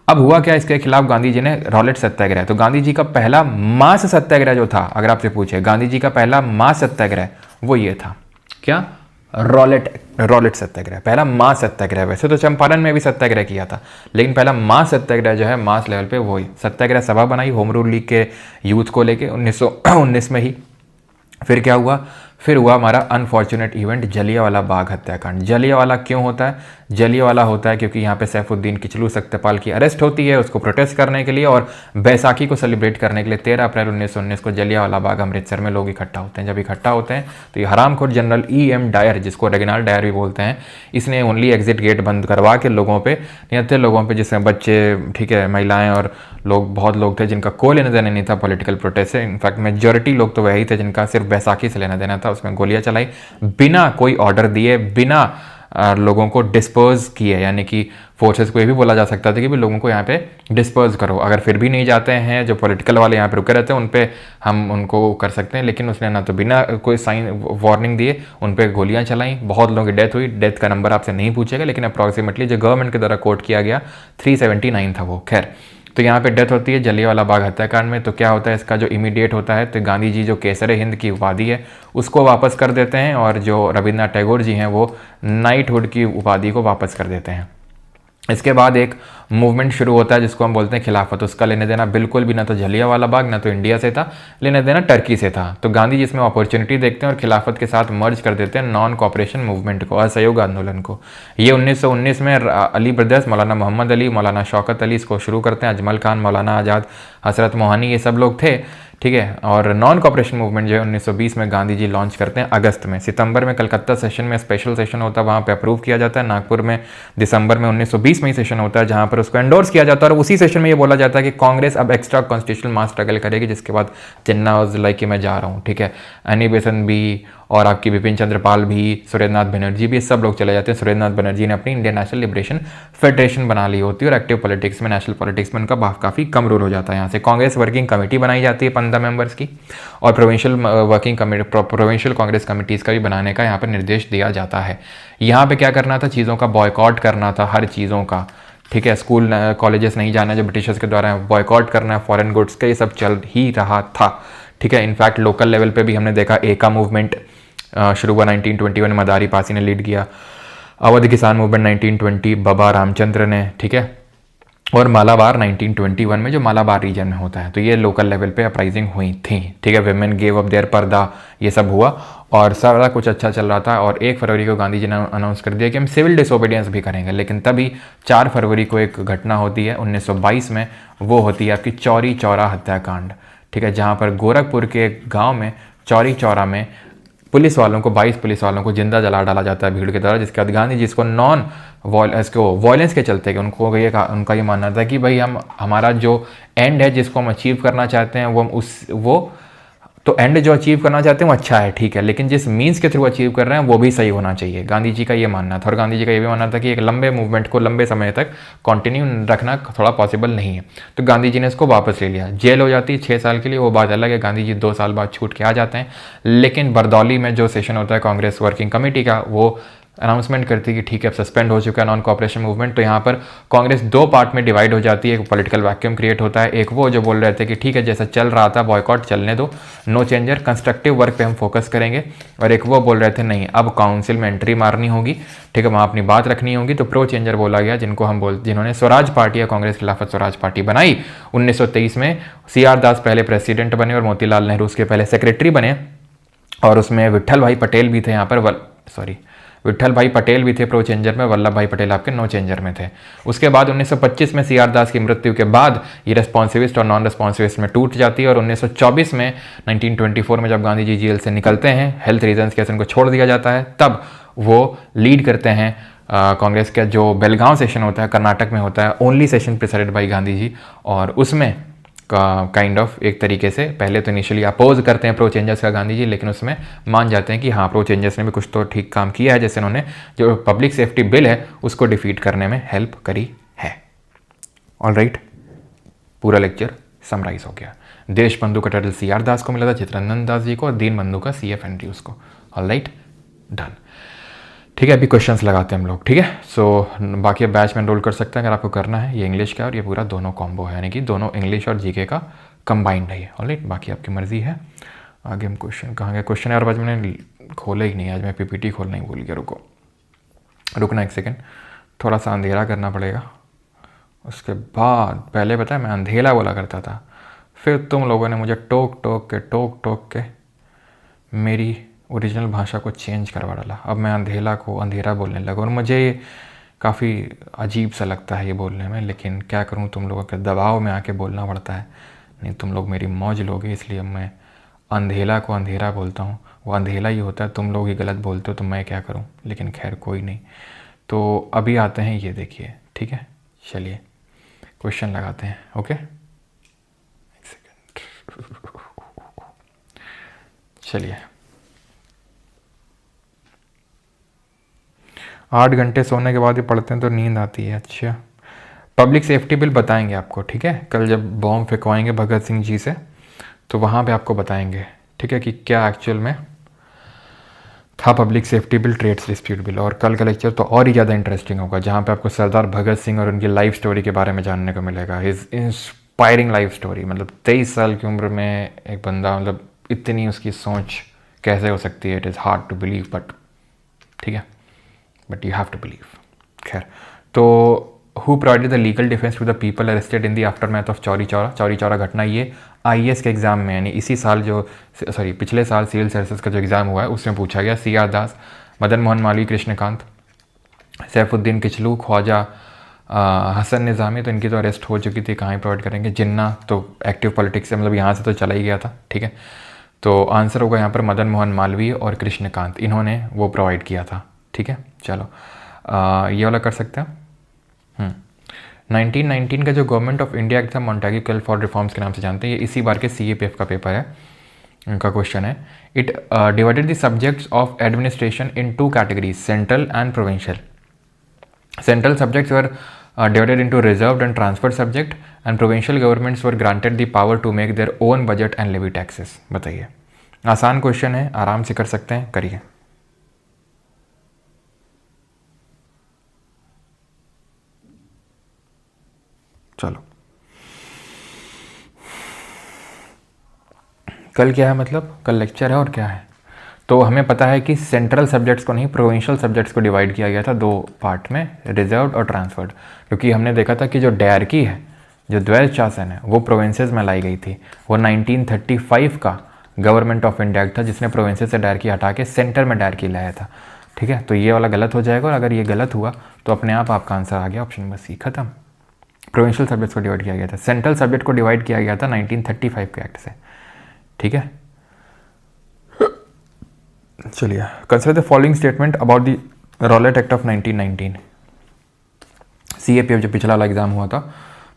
अब हुआ क्या? इसके खिलाफ गांधी जी ने रॉलेट सत्याग्रह, तो गांधी जी का पहला मास सत्याग्रह जो था, अगर आपसे पूछे गांधी जी का पहला मास सत्याग्रह, वो ये था। क्या? रॉलेट सत्याग्रह, पहला मास सत्याग्रह। वैसे तो चंपारण में भी सत्याग्रह किया था, लेकिन पहला मास सत्याग्रह जो है मास लेवल पे, वही सत्याग्रह सभा बनाई होम रूल लीग के यूथ को लेके 1919 में ही। फिर क्या हुआ? फिर हुआ हमारा अनफॉर्चुनेट इवेंट, जलियांवाला बाग हत्याकांड। जलियांवाला क्यों होता है? जलियांवाला होता है क्योंकि यहाँ पे सैफुद्दीन किचलू सत्यपाल की अरेस्ट होती है, उसको प्रोटेस्ट करने के लिए और बैसाखी को सेलिब्रेट करने के लिए 13 अप्रैल 1919 को जलियांवाला बाग अमृतसर में लोग इकट्ठा होते हैं। जब इकट्ठा होते हैं तो ये हरामखोर जनरल E.M. डायर, जिसको रेगिनाल्ड डायर भी बोलते हैं, इसने ओनली एग्जिट गेट बंद करवा के लोगों पे, निहत्थे लोगों पे, जिसमें बच्चे, ठीक है, महिलाएं और लोग, बहुत लोग थे जिनका कोई लेना देना नहीं था पॉलिटिकल प्रोटेस्ट से। इनफैक्ट मेजॉरिटी लोग तो वही थे जिनका सिर्फ बैसाखी से लेना देना था। उसमें गोलियां चलाई बिना कोई ऑर्डर दिए, बिना लोगों को डिस्पर्स किए, यानी कि फोर्सेस को ये भी बोला जा सकता था कि भी लोगों को यहाँ पे डिस्पर्स करो। अगर फिर भी नहीं जाते हैं, जो पॉलिटिकल वाले यहाँ पे रुके रहते हैं, उन पे हम उनको कर सकते हैं। लेकिन उसने ना तो बिना कोई साइन वार्निंग दिए उन पे गोलियाँ चलाई, बहुत लोगों की डेथ हुई। डेथ का नंबर आपसे नहीं पूछेगा, लेकिन अप्रॉक्सीमेटली जो गवर्नमेंट के द्वारा कोट किया गया 379 था वो। खैर, तो यहाँ पे डेथ होती है जलियांवाला बाग हत्याकांड में। तो क्या होता है इसका जो इमीडिएट होता है, तो गांधी जी जो केसर हिंद की उपाधि है उसको वापस कर देते हैं, और जो रविन्द्रनाथ टैगोर जी हैं वो नाइटहुड की उपाधि को वापस कर देते हैं। इसके बाद एक मूवमेंट शुरू होता है जिसको हम बोलते हैं खिलाफत। उसका लेने देना बिल्कुल भी ना तो जलियांवाला बाग ना तो इंडिया से था, लेने देना टर्की से था। तो गांधी जी इसमें अपॉर्चुनिटी देखते हैं और खिलाफत के साथ मर्ज कर देते हैं नॉन कॉपरेशन मूवमेंट को, असहयोग आंदोलन को। ये 1919 में अली ब्रदर्स, मौलाना मोहम्मद अली, मौलाना शौकत अली इसको शुरू करते हैं। अजमल खान, मौलाना आज़ाद, हसरत मोहानी, ये सब लोग थे, ठीक है। और नॉन कॉपरेशन मूवमेंट जो है 1920 में गांधी जी लॉन्च करते हैं अगस्त में। सितंबर में कलकत्ता सेशन में स्पेशल सेशन होता है, वहाँ पे अप्रूव किया जाता है। नागपुर में दिसंबर में 1920 में ही सेशन होता है, जहाँ पर उसको एंडोर्स किया जाता है। और उसी सेशन में ये बोला जाता है कि कांग्रेस अब एक्स्ट्रा कॉन्स्टिट्यूशनल मास स्ट्रगल करेगी, जिसके बाद जिन्ना वाज लाइक कि मैं जा रहा हूँ, ठीक है। एनी बेसन भी, और आपकी बिपिन चंद्र पाल भी, सुरेंद्रनाथ बनर्जी भी, सब लोग चले जाते हैं। सुरेंद्रनाथ बनर्जी ने अपनी इंडियन नेशनल लिबरेशन फेडरेशन बना ली होती है, और एक्टिव पॉलिटिक्स में, नेशनल पॉलिटिक्स में उनका काफ़ी कम रोल हो जाता है। यहाँ से कांग्रेस वर्किंग कमेटी बनाई जाती है 15 मेंबर्स की, और provincial working committee, provincial Congress committees का भी बनाने का यहाँ पर निर्देश दिया जाता है। यहाँ पे क्या करना था? चीज़ों का बॉयकॉट करना था, हर चीज़ों का, ठीक है। स्कूल कॉलेजेस नहीं जाना जो ब्रिटिशर्स के द्वारा, बॉयकॉट करना है, फॉरेन गुड्स का, ये सब चल ही रहा था, ठीक है। इनफैक्ट लोकल लेवल पे भी हमने देखा एका मूवमेंट शुरू हुआ 1921 में, मदारी पासी ने लीड किया। अवध किसान मूवमेंट 1920 बाबा रामचंद्र ने, ठीक है। और मालाबार 1921 में, जो मालाबार रीजन में होता है। तो ये लोकल लेवल पे अपराइजिंग हुई थी, ठीक है। वेमेन गेव अप देयर पर्दा, ये सब हुआ। और सारा कुछ अच्छा चल रहा था और 1 फरवरी को गांधी जी ने अनाउंस कर दिया कि हम सिविल डिसोबीडियंस भी करेंगे। लेकिन तभी 4 फरवरी को एक घटना होती है 1922 में, वो होती है आपकी चौरी चौरा हत्याकांड, ठीक है, जहाँ पर गोरखपुर के एक गाँव में चौरी चौरा में पुलिस वालों को 22 पुलिस वालों को जिंदा जला डाला जाता है भीड़ के द्वारा। जिसके बाद गांधी जी इसको वायलेंस के चलते कि उनका ये मानना था कि भाई हमारा जो एंड है जिसको हम अचीव करना चाहते हैं वो तो एंड जो अचीव करना चाहते हैं वो अच्छा है, ठीक है, लेकिन जिस मीन्स के थ्रू अचीव कर रहे हैं वो भी सही होना चाहिए। गांधी जी का ये मानना था और गांधी जी का ये भी मानना था कि एक लंबे मूवमेंट को लंबे समय तक कंटिन्यू रखना थोड़ा पॉसिबल नहीं है। तो गांधी जी ने इसको वापस ले लिया। जेल हो जाती है 6 साल के लिए, वो बात अलग है, गांधी जी 2 साल बाद छूट के आ जाते हैं। लेकिन बरदौली में जो सेशन होता है कांग्रेस वर्किंग कमेटी का, वो अनाउंसमेंट करती है कि ठीक है अब सस्पेंड हो चुका है नॉन कोऑपरेशन मूवमेंट। तो यहाँ पर कांग्रेस 2 पार्ट में डिवाइड हो जाती है, एक पॉलिटिकल वैक्यूम क्रिएट होता है। एक वो जो बोल रहे थे कि ठीक है जैसा चल रहा था बॉयकॉट चलने दो, नो चेंजर, कंस्ट्रक्टिव वर्क पे हम फोकस करेंगे। और एक वो बोल रहे थे नहीं अब काउंसिल में एंट्री मारनी होगी, ठीक है, वहाँ अपनी बात रखनी होगी। तो प्रो चेंजर बोला गया, जिन्होंने स्वराज पार्टी या कांग्रेस खिलाफत स्वराज पार्टी बनाई 1923 में। CR दास पहले प्रेसिडेंट बने और मोतीलाल नेहरू उसके पहले सेक्रेटरी बने। और उसमें विट्ठल भाई पटेल भी थे यहाँ पर, विट्ठल भाई पटेल भी थे प्रो चेंजर में, वल्लभ भाई पटेल आपके नो चेंजर में थे। उसके बाद 1925 में CR दास की मृत्यु के बाद ये रेस्पॉन्सिविस्ट और नॉन रेस्पॉन्सिविस्ट में टूट जाती है। और 1924 में 1924 में जब गांधी जी जेल से निकलते हैं, हेल्थ रीजंस के उनको छोड़ दिया जाता है, तब वो लीड करते हैं कांग्रेस का जो बेलगांव सेशन होता है, कर्नाटक में होता है, only session president by Gandhi ji. और उसमें काइंड ऑफ एक तरीके से पहले तो इनिशियली अपोज करते हैं प्रो चेंजर्स का गांधी जी, लेकिन उसमें मान जाते हैं कि हाँ प्रो चेंजर्स ने भी कुछ तो ठीक काम किया है, जैसे उन्होंने जो पब्लिक सेफ्टी बिल है उसको डिफीट करने में हेल्प करी है। ऑलराइट, पूरा लेक्चर समराइज हो गया। देश बंधु का टाइटल CR दास को मिला था, चित्ररंजन दास जी को, और दीन बंधु का CF एंड्रयूज को। ऑलराइट, डन, ठीक है। अभी क्वेश्चंस लगाते हैं हम लोग, ठीक है। सो बाकी बैच में एनरोल कर सकते हैं अगर आपको करना है। ये इंग्लिश का और ये पूरा दोनों कॉम्बो है, यानी कि दोनों इंग्लिश और जीके का कंबाइंड है ये। ऑलराइट, बाकी आपकी मर्जी है। आगे हम क्वेश्चन कहाँ गए, क्वेश्चन यार आज मैंने खोला ही नहीं, आज मैं PPT खोलना ही भूल गया। रुकना एक सेकेंड, थोड़ा सा अंधेरा करना पड़ेगा। उसके बाद पहले पता है मैं अंधेला बोला करता था, फिर तुम लोगों ने मुझे टोक टोक के मेरी ओरिजिनल भाषा को चेंज करवा डाला। अब मैं अंधेला को अंधेरा बोलने लगा और मुझे ये काफ़ी अजीब सा लगता है ये बोलने में, लेकिन क्या करूँ, तुम लोगों के दबाव में आके बोलना पड़ता है। नहीं तुम लोग मेरी मौज लोगे, इसलिए मैं अंधेला को अंधेरा बोलता हूँ। वो अंधेला ही होता है, तुम लोग ही गलत बोलते हो तो मैं क्या करूँ, लेकिन खैर कोई नहीं। तो अभी आते हैं, ये देखिए, ठीक है, चलिए क्वेश्चन लगाते हैं। ओके, एक सेकेंड, चलिए। 8 घंटे सोने के बाद ही पढ़ते हैं तो नींद आती है। अच्छा, पब्लिक सेफ्टी बिल बताएंगे आपको, ठीक है, कल जब बॉम्ब फेंकवाएंगे भगत सिंह जी से तो वहाँ पे आपको बताएंगे, ठीक है, कि क्या एक्चुअल में था public safety bill, trades dispute bill. और कल का लेक्चर तो और ही ज़्यादा इंटरेस्टिंग होगा, जहाँ पे आपको सरदार भगत सिंह और उनकी लाइफ स्टोरी के बारे में जानने को मिलेगा। हिज इंस्पायरिंग लाइफ स्टोरी, मतलब 23 साल की उम्र में एक बंदा, मतलब इतनी उसकी सोच कैसे हो सकती है, it is hard to believe, but ठीक है, but you have to believe. खैर, तो who provided the legal defence to the people arrested in the aftermath of Chauri Chaura घटना। ये IAS के एग्जाम में, यानी इसी साल पिछले साल सिविल सर्विसेज का जो एग्ज़ाम हुआ है उसमें पूछा गया। CR दास, मदन मोहन मालवीय, कृष्णकांत, सैफुद्दीन किचलू, ख्वाजा हसन निज़ामी, तो इनकी तो अरेस्ट हो चुकी थी, कहाँ ही प्रोवाइड करेंगे। जिन्ना तो एक्टिव पॉलिटिक्स से, मतलब यहाँ से तो चला ही गया था, ठीक है। तो आंसर होगा यहाँ पर मदन मोहन मालवीय और कृष्णकांत, इन्होंने वो प्रोवाइड किया था, ठीक है। चलो ये वाला कर सकते हैं। 1919 का जो गवर्नमेंट ऑफ इंडिया एक्ट था, मॉन्टेग्यू कॉल फॉर रिफॉर्म्स के नाम से जानते हैं, ये इसी बार के CAPF का पेपर है, इनका क्वेश्चन है। It divided the subjects of administration in 2 categories, central and provincial. Central subjects were divided into reserved and transferred subject, and provincial governments were granted the power to make their own budget and levy taxes। बताइए, आसान question है, आराम से कर सकते हैं, करिए। चलो, कल क्या है, मतलब कल लेक्चर है और क्या है, तो हमें पता है कि सेंट्रल सब्जेक्ट्स को नहीं, प्रोविंशियल सब्जेक्ट्स को डिवाइड किया गया था 2 पार्ट में, रिजर्व्ड और ट्रांसफर्ड। क्योंकि हमने देखा था कि जो डायरकी है, जो द्वैध शासन है, वो प्रोविंसेस में लाई गई थी। वो 1935 का गवर्नमेंट ऑफ इंडिया था, जिसने प्रोविंसेस से डायरेक्टली हटा के सेंटर में डायरेक्टली लाया था। ठीक है, तो ये वाला गलत हो जाएगा, और अगर ये गलत हुआ तो अपने आप आपका आंसर आ गया ऑप्शन नंबर सी, खत्म। प्रोविंशियल सब्जेक्ट को डिवाइड किया गया था, सेंट्रल सब्जेक्ट को डिवाइड किया गया था 1935 के एक्ट से। ठीक है, चलिए, consider the following statement about the Rowlatt act of 1919। CAPF जो पिछला वाला एग्जाम हुआ था,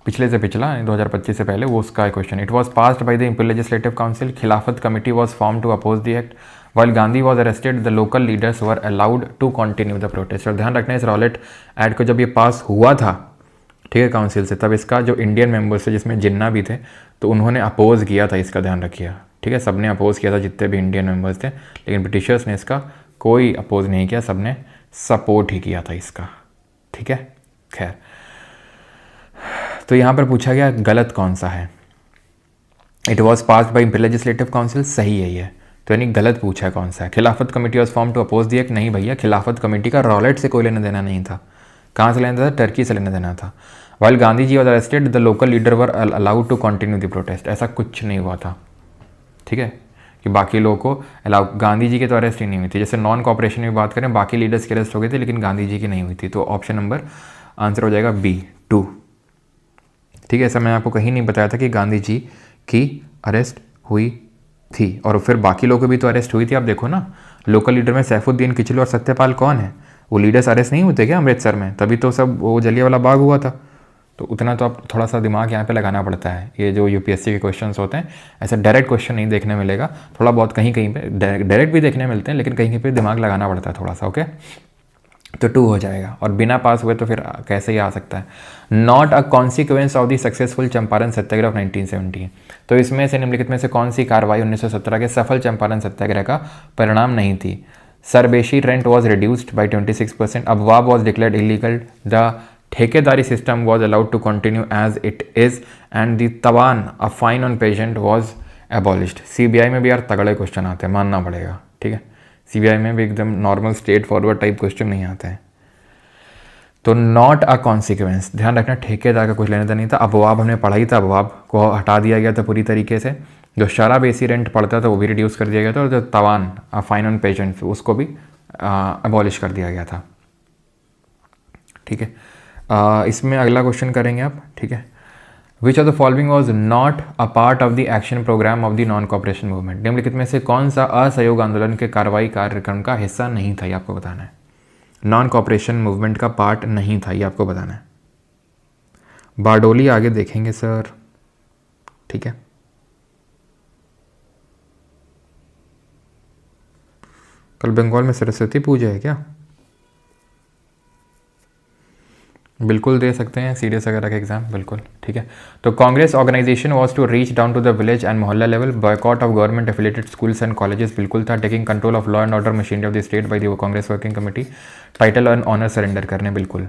पिछले से पिछला 2025 से पहले, वो उसका question. It was passed by the imperial legislative council, Khilafat committee was form to oppose the act, while Gandhi was arrested the local leaders were allowed to continue the protest. और ध्यान रखना, इस रॉलेट एक्ट को जब ये पास हुआ था, ठीक है, काउंसिल से, तब इसका जो इंडियन मेंबर्स थे, जिसमें जिन्ना भी थे, तो उन्होंने अपोज किया था, इसका ध्यान रखिए। ठीक है, सबने अपोज किया था, जितने भी इंडियन मेंबर्स थे, लेकिन ब्रिटिशर्स ने इसका कोई अपोज नहीं किया, सबने सपोर्ट ही किया था इसका। ठीक है, खैर, तो यहाँ पर पूछा गया गलत कौन सा है। It was passed by imperial legislative council, सही है ये, तो यानी गलत पूछा है कौन सा है। Khilafat committee was form to oppose the act, नहीं भैया, खिलाफत कमेटी का रॉलेट से कोई लेना देना नहीं था। कहाँ से लेना था? टर्की से लेना देना था। While Gandhi ji was arrested the local leader were allowed to continue the protest, ऐसा कुछ नहीं हुआ था। ठीक है, कि बाकी लोगों को अलाउ, गांधी जी की तो अरेस्ट ही नहीं हुई थी। जैसे नॉन कॉपरेशन की बात करें, बाकी लीडर्स की अरेस्ट हो गई थी, लेकिन गांधी जी की नहीं हुई थी। तो ऑप्शन नंबर आंसर हो जाएगा B 2। ठीक है, ऐसा मैंने आपको कहीं नहीं बताया था कि गांधी जी की अरेस्ट हुई थी, और फिर बाकी लोगों की भी तो अरेस्ट हुई थी। आप देखो ना, लोकल लीडर में सैफुद्दीन किचलू और सत्यपाल कौन है? वो लीडर्स अरेस्ट नहीं होते क्या अमृतसर में? तभी तो सब वो जलियांवाला बाग हुआ था। तो उतना तो आप थोड़ा सा दिमाग यहाँ पे लगाना पड़ता है। ये जो UPSC के क्वेश्चंस होते हैं, ऐसा डायरेक्ट क्वेश्चन नहीं देखने मिलेगा, थोड़ा बहुत कहीं कहीं पे डायरेक्ट भी देखने मिलते हैं, लेकिन कहीं कहीं पे दिमाग लगाना पड़ता है थोड़ा सा। ओके, तो 2 हो जाएगा, और बिना पास हुए तो फिर कैसे ही आ सकता है। Not a consequence of the successful Champaran Satyagraha of 1917, तो इसमें से निम्नलिखित में से कौन सी कार्रवाई 1917 के सफल चंपारण सत्याग्रह का परिणाम नहीं थी? Sharbeshi rent was reduced by 26%, abwab was declared illegal, the thekedari system was allowed to continue as it is, and the tawan a fine on peasant was abolished. CBI में भी यार तगड़े क्वेश्चन आते हैं, मानना पड़ेगा। ठीक है, CBI में भी एकदम normal straight forward type question नहीं आते हैं। तो नॉट अ कॉन्सिक्वेंस, ध्यान रखना, ठेकेदार का कुछ लेने देना नहीं था। अबवाब हमने पढ़ा ही था, अबवाब को हटा दिया गया था पूरी तरीके से। जो शराबेसी रेंट पड़ता था वो भी रिड्यूस कर दिया गया था, और जो तवान फाइन ऑन पेजेंट उसको भी अबॉलिश कर दिया गया था। ठीक है, इसमें अगला क्वेश्चन करेंगे आप। ठीक है, which of the following was not a part of the action programme of the non cooperation movement, निम्नलिखित में से कौन सा असहयोग आंदोलन के कार्रवाई कार्यक्रम का हिस्सा नहीं था? ये आपको बताना है। नॉन कॉपरेशन मूवमेंट का पार्ट नहीं था, ये आपको बताना है। बारडोली आगे देखेंगे सर। ठीक है, कल बंगाल में सरस्वती पूजा है क्या? बिल्कुल दे सकते हैं सीडीएस वगैरह का एग्जाम, बिल्कुल। ठीक है, तो Congress organization was to reach down to the village and mohalla level, boycott of government affiliated schools and colleges, बिल्कुल था। Taking control of law and order machinery of the state by the Congress working committee, title and honour surrender करने, बिल्कुल।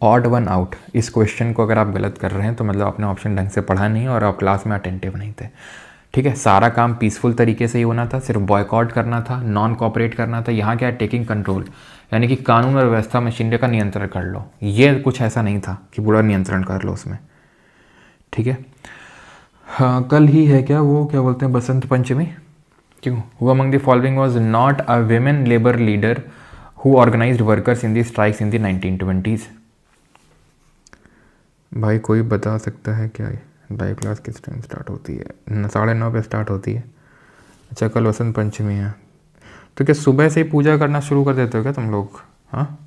Odd one out, इस question को अगर आप गलत कर रहे हैं तो मतलब आपने ऑप्शन ढंग से पढ़ा नहीं और आप क्लास में अटेंटिव नहीं थे। ठीक है, सारा काम पीसफुल तरीके से ही होना था, सिर्फ बॉयकॉट करना था, नॉन कॉपरेट करना था। यहाँ क्या है, टेकिंग कंट्रोल, यानी कि कानून और व्यवस्था मशीनरी का नियंत्रण कर लो। ये कुछ ऐसा नहीं था कि पूरा नियंत्रण कर लो उसमें। ठीक है, हाँ, कल ही है क्या वो, क्या बोलते हैं, बसंत पंचमी? क्यों? Who among the following was not a women labour leader who organised workers in the strikes in the 1920s? भाई कोई बता सकता है क्या? लाइव क्लास किस टाइम स्टार्ट होती है? 9:30 पे स्टार्ट होती है। अच्छा, कल वसंत पंचमी है, तो क्या सुबह से ही पूजा करना शुरू कर देते हो क्या तुम लोग? हाँ,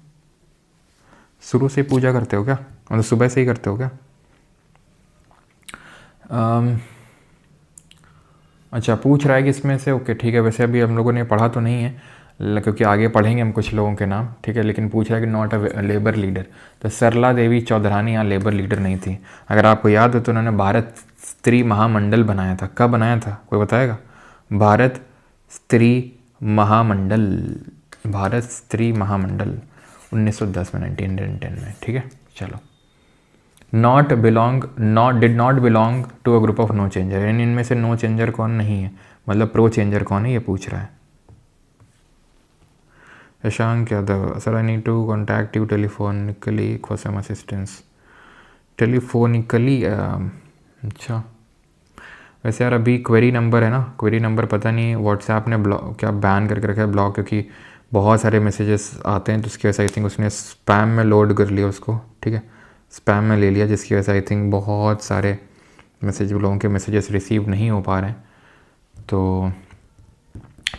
शुरू से ही पूजा करते हो क्या? मतलब सुबह से ही करते हो क्या? अच्छा, पूछ रहा है कि इसमें से, ओके ठीक है। वैसे अभी हम लोगों ने पढ़ा तो नहीं है, क्योंकि आगे पढ़ेंगे हम कुछ लोगों के नाम। ठीक है, लेकिन पूछ रहा है कि नॉट अ लेबर लीडर, तो सरला देवी चौधरानी यहाँ लेबर लीडर नहीं थी। अगर आपको याद हो तो उन्होंने भारत स्त्री महामंडल बनाया था। कब बनाया था, कोई बताएगा? भारत स्त्री महामंडल, भारत स्त्री महामंडल 1910 में, 1910 में। ठीक है, चलो। Not belong, did not belong to a group of no changer, यानी इनमें से नो चेंजर कौन नहीं है, मतलब प्रो चेंजर कौन है, ये पूछ रहा है। Yashank Yadav, sir I need to contact you telephonically for some assistance. Telephonically, अच्छा वैसे यार अभी क्वेरी नंबर है ना, क्वेरी नंबर पता नहीं व्हाट्सएप ने ब्लॉक क्या बैन करके रखा है, ब्लॉक, क्योंकि बहुत सारे मैसेजेस आते हैं तो उसकी वजह से आई थिंक उसने स्पैम में लोड कर लिया उसको, ठीक है, स्पैम में ले लिया, जिसकी वजह से आई थिंक बहुत सारे लोगों के मैसेजेस रिसीव नहीं हो पा रहे हैं। तो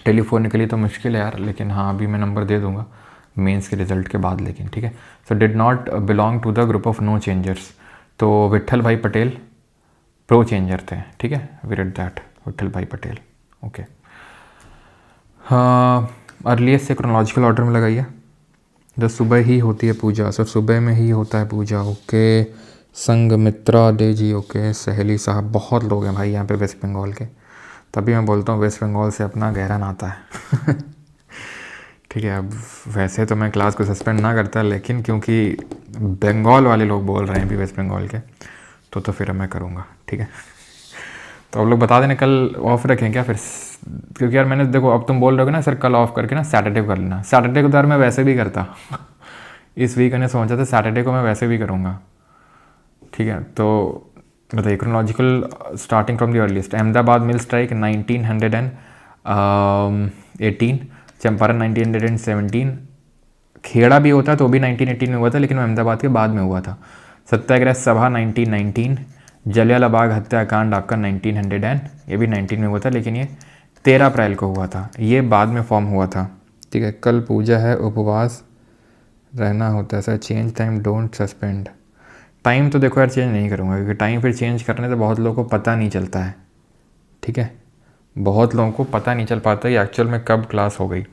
टेलीफोनिकली तो मुश्किल है यार, लेकिन हाँ अभी मैं नंबर दे दूंगा मेंस के रिजल्ट के बाद, लेकिन ठीक है। So did not belong to the group of no changers, तो विट्ठल भाई पटेल प्रो चेंजर थे, ठीक है, वी रेड दैट, विट्ठल भाई पटेल, ओके। हाँ अर्लीस्ट से क्रोनोलॉजिकल ऑर्डर में लगाइए। जो सुबह ही होती है पूजा, सर सुबह में ही होता है पूजा, ओके। संगमित्रा डे जी, ओके। सहेली साहब, बहुत लोग हैं भाई यहाँ पे वेस्ट बंगाल के, तभी मैं बोलता हूँ वेस्ट बंगाल से अपना गहरा नाता है। ठीक है, अब वैसे तो मैं क्लास को सस्पेंड ना करता, लेकिन क्योंकि बंगाल वाले लोग बोल रहे हैं भी वेस्ट बंगाल के, तो फिर मैं करूँगा, ठीक है। तो आप लोग बता देना कल ऑफ रखें क्या फिर, क्योंकि यार मैंने देखो अब तुम बोल रहे हो ना सर कल ऑफ करके ना सैटरडे को कर लेना, सैटरडे को तो यार मैं वैसे भी करता। इस वीक मैंने सोचा था सैटरडे को मैं वैसे भी करूँगा, ठीक है। तो बताइए chronological starting from the earliest, Ahmedabad mill strike 1918, Champaran 1917, Kheda भी होता तो भी 1918 में हुआ था, लेकिन वो अहमदाबाद के बाद में हुआ था। सत्याग्रह सभा 1919, जलियांवाला बाग हत्याकांड आपका 1900 ये भी 19 में हुआ था, लेकिन ये 13 अप्रैल को हुआ था, ये बाद में फॉर्म हुआ था, ठीक है। कल पूजा है, उपवास रहना होता है sir, change time don't suspend. Time तो देखो यार चेंज नहीं करूँगा, क्योंकि टाइम फिर चेंज करने से बहुत लोगों को पता नहीं चलता है, ठीक है, बहुत लोगों को पता नहीं चल पाता कि एक्चुअल में कब क्लास हो गई।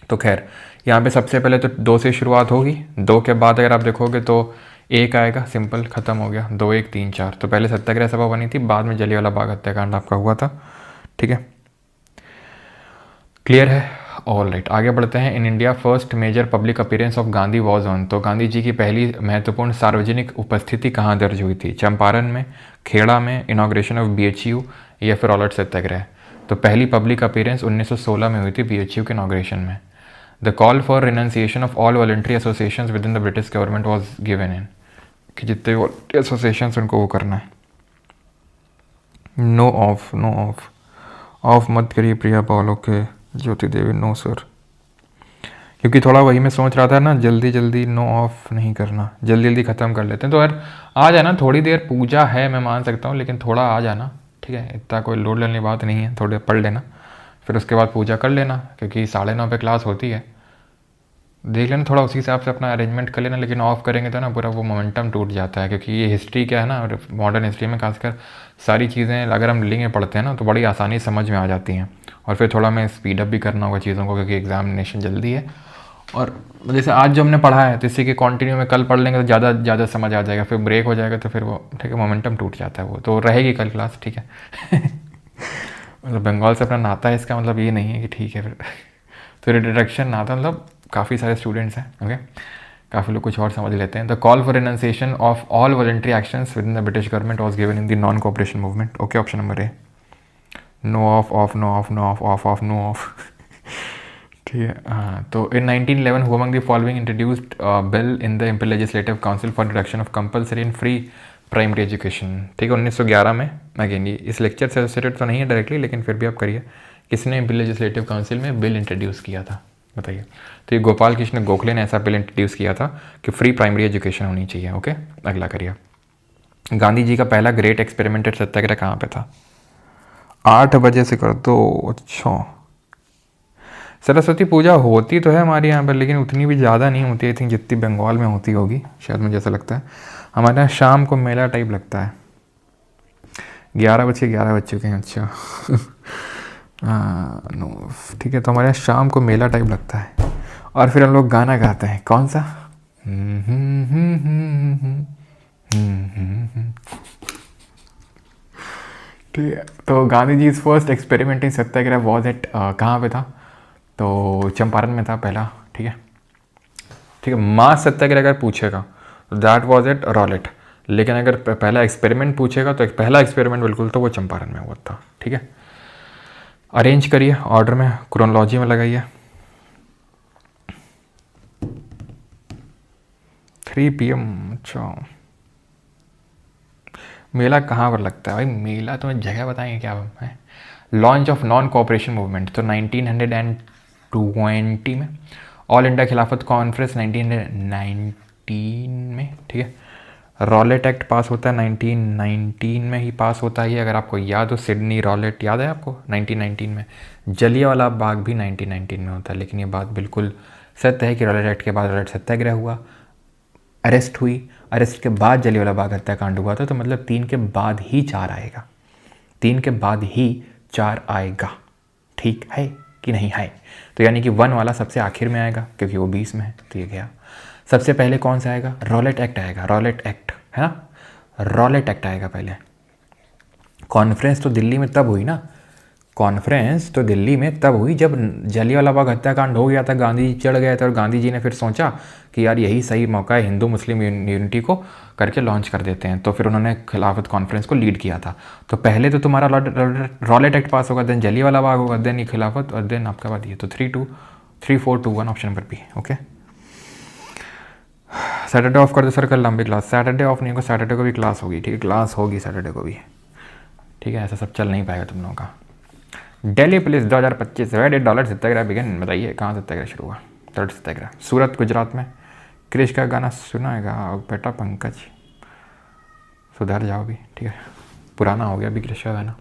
तो खैर यहाँ पे सबसे पहले तो 2 से शुरुआत होगी, 2 के बाद अगर आप देखोगे तो 1 आएगा, सिंपल ख़त्म हो गया, 2 1 3 4। तो पहले सत्याग्रह सभा बनी थी, बाद में जलियांवाला बाग हत्याकांड आपका हुआ था, ठीक है, क्लियर है, ऑल राइट। आगे बढ़ते हैं। In India first major public appearance of Gandhi was on, तो गांधी जी की पहली महत्वपूर्ण सार्वजनिक उपस्थिति कहाँ दर्ज हुई थी, चंपारण में, खेड़ा में, इनाग्रेशन ऑफ BHU या फिर रॉलेट सत्याग्रह। तो पहली पब्लिक अपीयरेंस 1916 में हुई थी BHU के इनाग्रेशन में। The call for renunciation of all voluntary associations within the British government was given in, कि जितने वॉलंटरी एसोसिएशंस उनको वो करना है। No off, no off, off मत करिए Priya Paul, okay. Jyoti Devi, no sir, क्योंकि थोड़ा वही मैं सोच रहा था ना, जल्दी जल्दी नो ऑफ नहीं करना, जल्दी जल्दी ख़त्म कर लेते हैं। तो यार आ जाना, थोड़ी देर पूजा है मैं मान सकता हूँ, लेकिन थोड़ा आ जाना, ठीक है, इतना कोई लोड लेने की बात नहीं है, थोड़ी देर पढ़ लेना, फिर उसके बाद पूजा कर लेना, क्योंकि 9:30 पे क्लास होती है, देख लेना थोड़ा उसी हिसाब से अपना अरेंजमेंट कर लेना। लेकिन ऑफ करेंगे तो ना पूरा वो मोमेंटम टूट जाता है, क्योंकि ये हिस्ट्री क्या है ना, मॉडर्न हिस्ट्री में खासकर सारी चीज़ें अगर हम लिंक में पढ़ते हैं ना तो बड़ी आसानी समझ में आ जाती हैं। और फिर थोड़ा मैं स्पीड अप भी करना होगा चीज़ों को, क्योंकि एग्जामिनेशन जल्दी है। और जैसे आज जो हमने पढ़ा है तो इसी के कंटिन्यू में कल पढ़ लेंगे तो ज़्यादा समझ आ जाएगा, फिर ब्रेक हो जाएगा तो फिर वो ठीक है मोमेंटम टूट जाता है, वो तो रहेगी कल क्लास, ठीक है। मतलब बंगाल से अपना नाता है, इसका मतलब ये नहीं है कि ठीक है फिर इंट्रोडक्शन नाता मतलब काफ़ी सारे स्टूडेंट्स हैं, ओके, काफ़ी लोग कुछ और समझ लेते हैं। The call for renunciation of all voluntary actions within the British government was given in the non cooperation movement, okay, option number A. No off, off, no off, no off, off, off, no off, ठीक है। हाँ, तो in 1911 who among the following introduced bill in the imperial legislative council for introduction of compulsory in free primary education, ठीक है, 1911 में। Again ये इस lecture से एसोसिएटेड तो नहीं है डायरेक्टली, लेकिन फिर भी आप करिए, किसने इम्पीरियल लेजिस्लेटिव काउंसिल में बिल इंट्रोड्यूस किया था बताइए। तो ये गोपाल कृष्ण गोखले ने ऐसा बिल इंट्रोड्यूस किया था कि फ्री प्राइमरी एजुकेशन होनी चाहिए, ओके। अगला करिए। गांधी जी का पहला ग्रेट एक्सपेरिमेंटेड सत्याग्रह कहाँ पे था? 8 बजे से कर दो, अच्छा। सरस्वती पूजा होती तो है हमारे यहाँ पर, लेकिन उतनी भी ज़्यादा नहीं होती, आई थिंक जितनी बंगाल में होती होगी शायद, मुझे ऐसा लगता है। हमारे यहाँ शाम को मेला टाइप लगता है, 11 बज चुके हैं, अच्छा। नो, ठीक है, तो हमारे यहाँ शाम को मेला टाइप लगता है, और फिर हम लोग गाना गाते हैं, कौन सा? ठीक है, तो Gandhi ji is first experimenting satyagraha was at, कहाँ पे था? तो चंपारण में था पहला, ठीक है, ठीक है। मास सत्याग्रह अगर पूछेगा तो दैट वॉज एट रॉलेट, लेकिन अगर पहला एक्सपेरिमेंट पूछेगा तो पहला एक्सपेरिमेंट बिल्कुल तो वो चंपारण में हुआ था, ठीक है। अरेंज करिए ऑर्डर में, क्रोनोलॉजी में लगाइए। 3 PM, अच्छा। मेला कहाँ पर लगता है भाई? मेला तुम्हें जगह बताएंगे क्या है? Launch of non cooperation movement तो 1920 में, ऑल इंडिया खिलाफत कॉन्फ्रेंस 1919 में, ठीक है। रॉलेट एक्ट पास होता है 1919 में ही पास होता है, अगर आपको याद हो। सिडनी रॉलेट याद है आपको? 1919 में। जलियांवाला बाग भी 1919 में होता है, लेकिन ये बात बिल्कुल सत्य है कि रॉलेट एक्ट के बाद रॉलेट सत्याग्रह हुआ, अरेस्ट हुई, अरेस्ट के बाद जलियांवाला बाग हत्याकांड हुआ था। तो मतलब 3 के बाद ही 4 आएगा, 3 के बाद ही 4 आएगा, ठीक है कि नहीं है? तो यानी कि 1 वाला सबसे आखिर में आएगा क्योंकि वो 20 में है, तो ये गया। सबसे पहले कौन सा आएगा? रॉलेट एक्ट आएगा, रॉलेट एक्ट है ना, रॉलेट एक्ट आएगा पहले। कॉन्फ्रेंस तो दिल्ली में तब हुई ना, कॉन्फ्रेंस तो दिल्ली में तब हुई जब जलियांवाला बाग हत्याकांड हो गया था, गांधी जी चढ़ गए थे और गांधी जी ने फिर सोचा कि यार यही सही मौका है हिंदू मुस्लिम यूनिटी को करके लॉन्च कर देते हैं, तो फिर उन्होंने खिलाफत कॉन्फ्रेंस को लीड किया था। तो पहले तो तुम्हारा रॉलेट एक्ट पास होगा, देन जलियांवाला बाग होगा, देन ये खिलाफत, और देन आपका बाद ये। तो 3 4 2 1 option number B. Okay, Saturday off कर दो सर, कल लंबी क्लास। सैटरडे ऑफ नहीं होगा, सैटरडे को भी क्लास होगी, ठीक है, क्लास होगी सैटरडे को भी, ठीक है। ऐसा सब चल नहीं पाएगा तुम लोगों का। दिल्ली पुलिस 2025 $1 सत्याग्रह बिगन, बताइए कहाँ सत्याग्रह शुरू हुआ? थर्ड सत्याग्रह सूरत गुजरात में। क्रिश का गाना सुना है बेटा पंकज, सुधर जाओ भी, ठीक है, पुराना हो गया अभी क्रिश का गाना।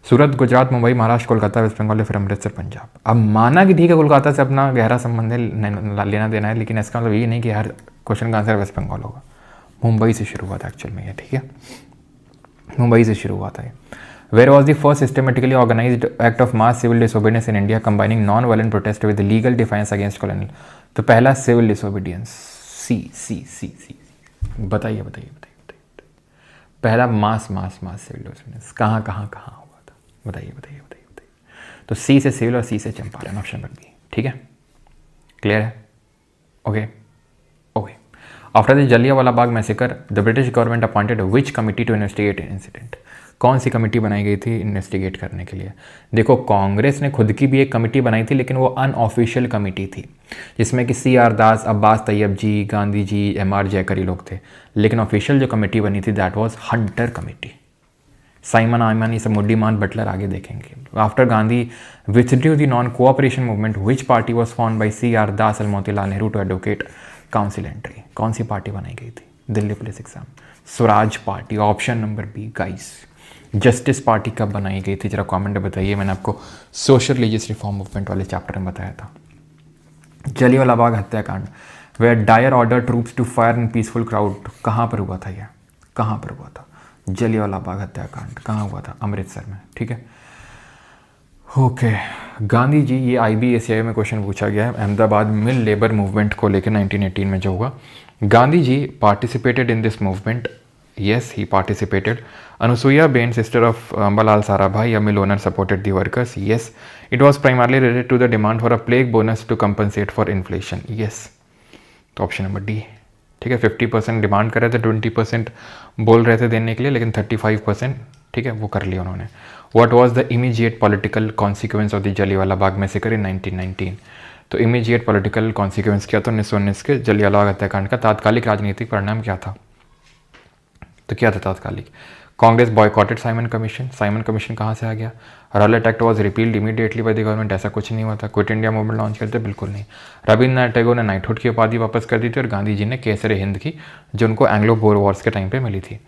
सूरत गुजरात, मुंबई महाराष्ट्र, कोलकाता वेस्ट बंगाल, फिर अमृतसर पंजाब। अब माना कि ठीक है कोलकाता से अपना गहरा संबंध लेना देना है, लेकिन इसका मतलब ये नहीं कि हर क्वेश्चन का आंसर वेस्ट बंगाल होगा। मुंबई से शुरू हुआ था एक्चुअल में ये, ठीक है, मुंबई से शुरू हुआ था ये। Where was the first systematically organized act of mass civil disobedience in India combining non-violent protest with legal defiance against colonial? तो पहला सिविल डिसोबीडियंस, सी। बताइए। पहला मास सिविल डिसोबीडियंस कहाँ हुआ था? बताइए। तो सी से सिविल और सी से चंपारण, ऑप्शन नंबर बी, ठीक है, क्लियर है? Okay. After the Jallianwala Bagh massacre the British government appointed which committee to investigate incident? कौन सी कमेटी बनाई गई थी इन्वेस्टिगेट करने के लिए? देखो, कांग्रेस ने खुद की भी एक कमेटी बनाई थी, लेकिन वो अनऑफिशियल कमेटी थी, जिसमें कि CR दास, अब्बास तैयब जी, गांधी जी, MR जयकर लोग थे। लेकिन ऑफिशियल जो कमेटी बनी थी that was Hunter committee. Simon आयमन, ये सब मुड्डीमान बटलर आगे देखेंगे। After Gandhi withdrew the non cooperation movement which party was form by CR Das और Motilal Nehru to advocate council entry? कौन सी पार्टी बनाई गई थी Delhi police exam? Swaraj party, option number B guys. Justice party कब बनाई गई थी? जरा कमेंट में बताइए। मैंने आपको सोशल रिलीजियस रिफॉर्म मूवमेंट वाले चैप्टर में बताया था। जलियांवाला बाग हत्याकांड, where Dyer order troops to fire in peaceful crowd, कहाँ पर हुआ था? यह कहाँ पर हुआ था? जलियांवाला बाग हत्याकांड कहाँ हुआ था? अमृतसर में, ठीक है। ओके, गांधी जी, ये IBACI में क्वेश्चन पूछा गया है, अहमदाबाद मिल लेबर मूवमेंट को लेकर 1918 में जो हुआ। Gandhi ji participated in this movement, yes he participated. Anusuya Bain, sister of Ambalal Sarabhai, a mill owner, supported the workers, yes. It was primarily related to the demand for a plague bonus to compensate for inflation, yes. तो option number D, ठीक है। 50% demand कर रहे थे, 20% बोल रहे थे देने के लिए, लेकिन 35%, ठीक है, वो कर लिया उन्होंने। What was the immediate political consequence of the Jallianwala Bagh massacre in 1919? तो इमीडिएट पॉलिटिकल कॉन्सिक्वेंस क्या था 1919 के जलियांवाला बाग हत्याकांड का? तात्कालिक राजनीतिक परिणाम क्या था? तो क्या था तात्कालिक? Congress boycotted Simon commission. Simon commission कहाँ से आ गया? Rowlatt act was repealed immediately by the government, ऐसा कुछ नहीं हुआ था। क्विट इंडिया मूवमेंट लॉन्च करते? बिल्कुल नहीं। रविंद्रनाथ टैगोर ने नाइटहुड की उपाधि वापस कर दी थी, और गांधी जी ने केसरे हिंद की, जो उनको एंग्लो बोर वॉर्स के टाइम पे मिली थी।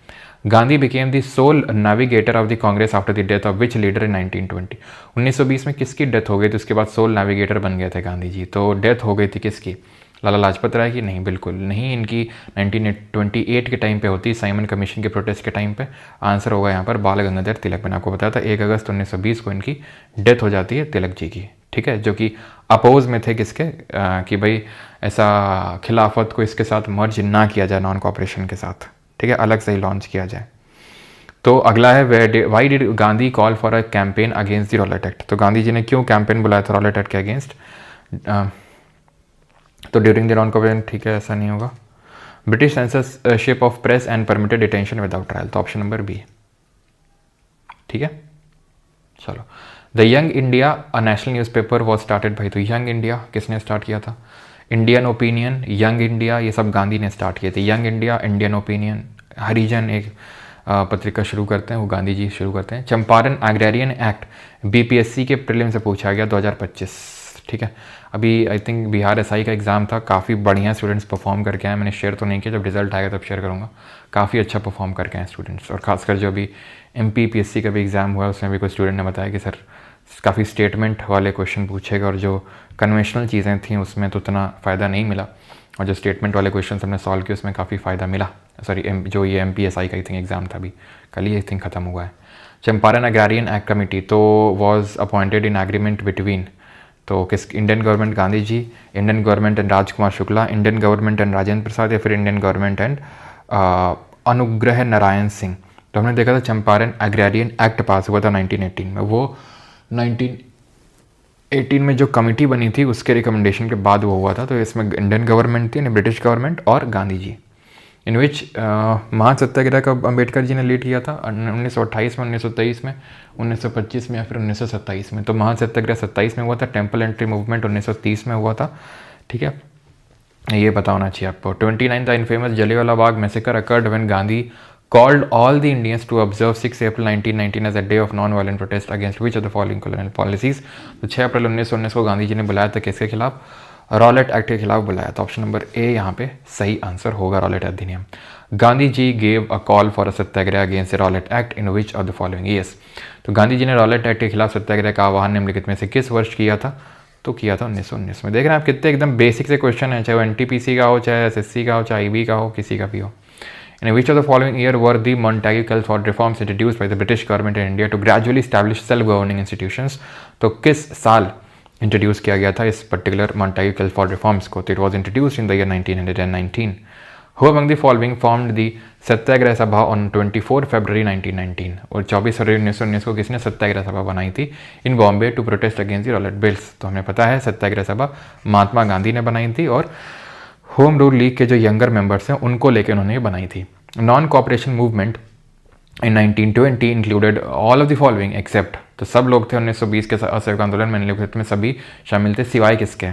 Gandhi became the sole navigator of the Congress after the death of which leader in 1920? 1920 में किसकी डेथ हो गई थी? उसके बाद सोल नेविगेटर बन गए थे गांधी जी। तो डेथ हो गई थी किसकी? लाला लाजपत राय की? नहीं, बिल्कुल नहीं। इनकी 1928 के टाइम पे होती, साइमन कमीशन के प्रोटेस्ट के टाइम पे। आंसर होगा यहाँ पर बाल गंगाधर तिलक। मैंने आपको बताया था 1 अगस्त 1920 को इनकी डेथ हो जाती है, तिलक जी की, ठीक है, जो कि अपोज में थे किसके? कि भाई ऐसा खिलाफत को इसके साथ मर्ज ना किया जाए, नॉन कॉपरेशन के साथ, ठीक है, अलग से ही लॉन्च किया जाए। तो अगला है why did Gandhi call for a campaign against the Rowlatt act? तो गांधी जी ने क्यों कैंपेन बुलाया था रॉलेट एक्ट के अगेंस्ट? तो ड्यूरिंग द नॉन कॉपरेशन, ठीक है, ऐसा नहीं होगा। British censorship of press and permitted detention without trial, तो ऑप्शन नंबर बी, ठीक है। चलो, the young India a national newspaper was started भाई। तो यंग इंडिया किसने स्टार्ट किया था? इंडियन ओपिनियन, यंग इंडिया, ये सब गांधी ने स्टार्ट किए थे। यंग इंडिया, इंडियन ओपिनियन, हरिजन एक पत्रिका शुरू करते हैं वो गांधी जी शुरू करते हैं। चंपारण एग्रेरियन एक्ट बीपीएससी के प्रीलिम से पूछा गया 2025, ठीक है। अभी आई थिंक बिहार एसआई का एग्ज़ाम था, काफ़ी बढ़िया स्टूडेंट्स परफॉर्म करके आए। मैंने शेयर तो नहीं किया, जब रिजल्ट आएगा तब शेयर करूँगा। काफ़ी अच्छा परफॉर्म करके आए स्टूडेंट्स, और खासकर जो अभी MPPSC का भी एग्ज़ाम हुआ उसमें भी कोई स्टूडेंट ने बताया कि सर काफ़ी स्टेटमेंट वाले क्वेश्चन पूछेगा और जो कन्वेंशनल चीज़ें थी उसमें तो उतना फ़ायदा नहीं मिला, और जो स्टेटमेंट वाले क्वेश्चन हमने सॉल्व किए उसमें काफ़ी फ़ायदा मिला। सॉरी जो ये MPSI का आई थिंक एग्ज़ाम था, अभी कल ही आई थिंक ख़त्म हुआ है। चंपारण एग्रारियन एक्ट कमेटी तो was appointed in agreement between, तो किस Indian government Gandhi ji, Indian government and Rajkumar Shukla, Indian government and Rajendra Prasad, या फिर Indian government and Anugrah Narayan Singh. तो हमने देखा था चंपारण एग्रारियन एक्ट पास हुआ था 1918 में, वो 1918 में जो कमेटी बनी थी उसके रिकमेंडेशन के बाद वो हुआ था। तो इसमें इंडियन गवर्नमेंट थी, ब्रिटिश गवर्नमेंट और गांधी जी, इन विच महासत्याग्रह का अम्बेडकर जी ने लीड किया था 1928 में, 1923 में, 1925 में या फिर 1927 में। तो महासत्याग्रह 27 में हुआ था, टेम्पल एंट्री मूवमेंट 1930 में हुआ था, ठीक है। ये पता होना चाहिए आपको। 29 the infamous Jallianwala Bagh massacre occurred when Gandhi called all the Indians to observe 6 April 1919 as a day of non-violent protest against which of the following colonial policies। तो 6 अप्रैल 1919 को गांधी जी ने बुलाया था किसके खिलाफ? रॉलेट एक्ट के खिलाफ बुलाया था। ऑप्शन नंबर ए यहाँ पे सही आंसर होगा, रॉलेट अधिनियम। Gandhi ji gave a call for a satyagraha against the Rowlatt act in which of the following years. तो गांधी जी ने रॉलेट एक्ट के खिलाफ सत्याग्रह का आह्वान निम्नलिखित में से किस वर्ष किया था? तो किया था 1919 में। देख रहे हैं आप कितने एकदम बेसिक से क्वेश्चन है, चाहे वो NTPC का हो, चाहे SSC का हो, चाहे IB का हो, किसी का भी हो। In which of the following year were the Montague Calls for reforms introduced by the British government in India to gradually establish self-governing institutions? तो किस साल इंट्रोड्यूस किया गया था इस particular Montague Calls for reforms को? तो it was introduced in the year 1919. Who among the following formed the सत्याग्रह सभा on 24 February 1919? और 24 फरवरी 1919 को किसने सत्याग्रह सभा बनाई थी in Bombay to protest against the Rowlatt bills? तो हमें पता है सत्याग्रह सभा महात्मा गांधी ने बनाई थी, और होम रूल लीग के जो यंगर मेंबर्स हैं उनको लेकर उन्होंने बनाई थी। Non cooperation movement in 1920 included all of the following except, तो सब लोग थे 1920 के असहयोग आंदोलन में सभी शामिल थे सिवाय किसके?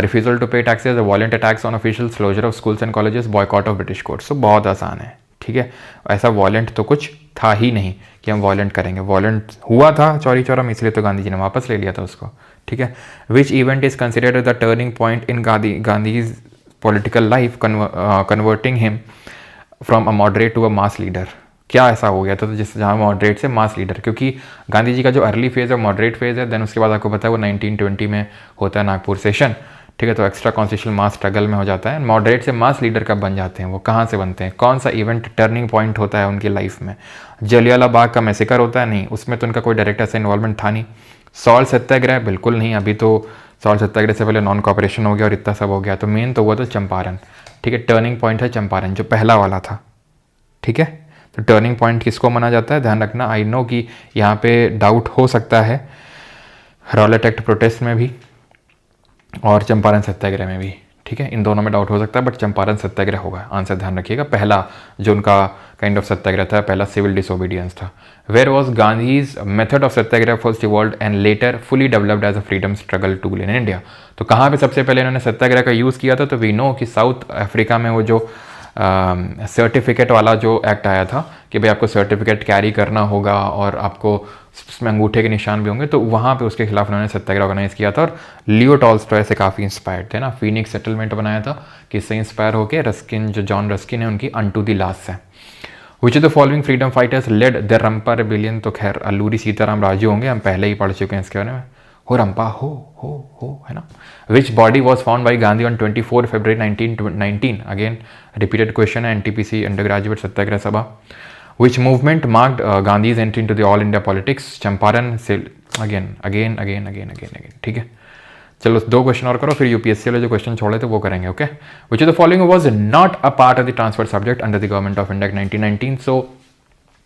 Refusal to pay taxes, violent attacks on officials, closure of schools and colleges, boycott of British courts. तो बहुत आसान है, ठीक है। ऐसा वॉलेंट तो कुछ था ही नहीं कि हम वॉलेंट करेंगे। वॉलेंट हुआ था चौरी चौरा में, इसलिए तो गांधी जी ने वापस ले लिया था उसको, ठीक है। Which event is considered the turning point in Gandhi's political life converting him from a moderate to a mass leader? क्या ऐसा हो गया था तो जिससे जहाँ मॉडरेट से मास लीडर, क्योंकि गांधी जी का जो अर्ली फेज़ है मॉडरेट फेज़ है, देन उसके बाद आपको पता है वो 1920 में होता है नागपुर सेशन, ठीक है। तो एक्स्ट्रा कॉन्स्टिट्यूशनल मास स्ट्रगल में हो जाता है। मॉडरेट से मास लीडर कब बन जाते हैं, वो कहाँ से बनते हैं, कौन सा इवेंट टर्निंग पॉइंट होता है उनकी लाइफ में? जलियांवाला बाग का मैसेकर होता है? नहीं, उसमें तो उनका कोई डायरेक्ट ऐसा इन्वॉल्वमेंट था नहीं। सॉल्ट सत्याग्रह? बिल्कुल नहीं, अभी तो सॉल्ट सत्याग्रह से पहले नॉन कॉपरेशन हो गया और इतना सब हो गया। तो मेन तो हुआ तो चंपारण, ठीक है। टर्निंग पॉइंट है चंपारण, जो पहला वाला था, ठीक है। तो टर्निंग पॉइंट किसको माना जाता है, ध्यान रखना। आई नो कि यहाँ पे डाउट हो सकता है रॉलेट एक्ट प्रोटेस्ट में भी और चंपारण सत्याग्रह में भी, ठीक है। इन दोनों में डाउट हो सकता है, बट चंपारण सत्याग्रह होगा आंसर, ध्यान रखिएगा। पहला जो उनका काइंड ऑफ सत्याग्रह था, पहला सिविल डिसोबीडियंस था। Where was Gandhi's method of satyagraha first evolved and later fully developed as a freedom struggle tool in India? तो कहाँ पे सबसे पहले इन्होंने सत्याग्रह का यूज़ किया था? तो वी नो कि साउथ अफ्रीका में वो जो सर्टिफिकेट वाला जो एक्ट आया था कि भाई आपको सर्टिफिकेट कैरी करना होगा और आपको उसमें अंगूठे के निशान भी होंगे, तो वहाँ पे उसके खिलाफ उन्होंने सत्याग्रह ऑर्गेनाइज किया था। और लियो टॉल्स्टॉय से काफ़ी इंस्पायर्ड थे ना, फीनिक्स सेटलमेंट बनाया था, किससे इंस्पायर होकर? रस्किन, जो जॉन रस्किन है उनकी अनटू द लास्ट है। Which of the following freedom fighters led the Rampa rebellion? तो खैर अल्लूरी सीताराम राजू होंगे, हम पहले ही पढ़ चुके हैं इसके बारे में। हो रंपा हो है ना। Which body was found by Gandhi on 24 February 1919? Again repeated question है, NTPC अंडर ग्रेजुएट सत्याग्रह सभा। विच movement marked Gandhi's entry into the all India politics? Champaran से अगेन, ठीक है। चलो 2 क्वेश्चन और करो, फिर UPSC वाले जो क्वेश्चन छोड़े थे वो करेंगे, okay. Which of the following was not a part of the transfer subject under the government of India 1919? सो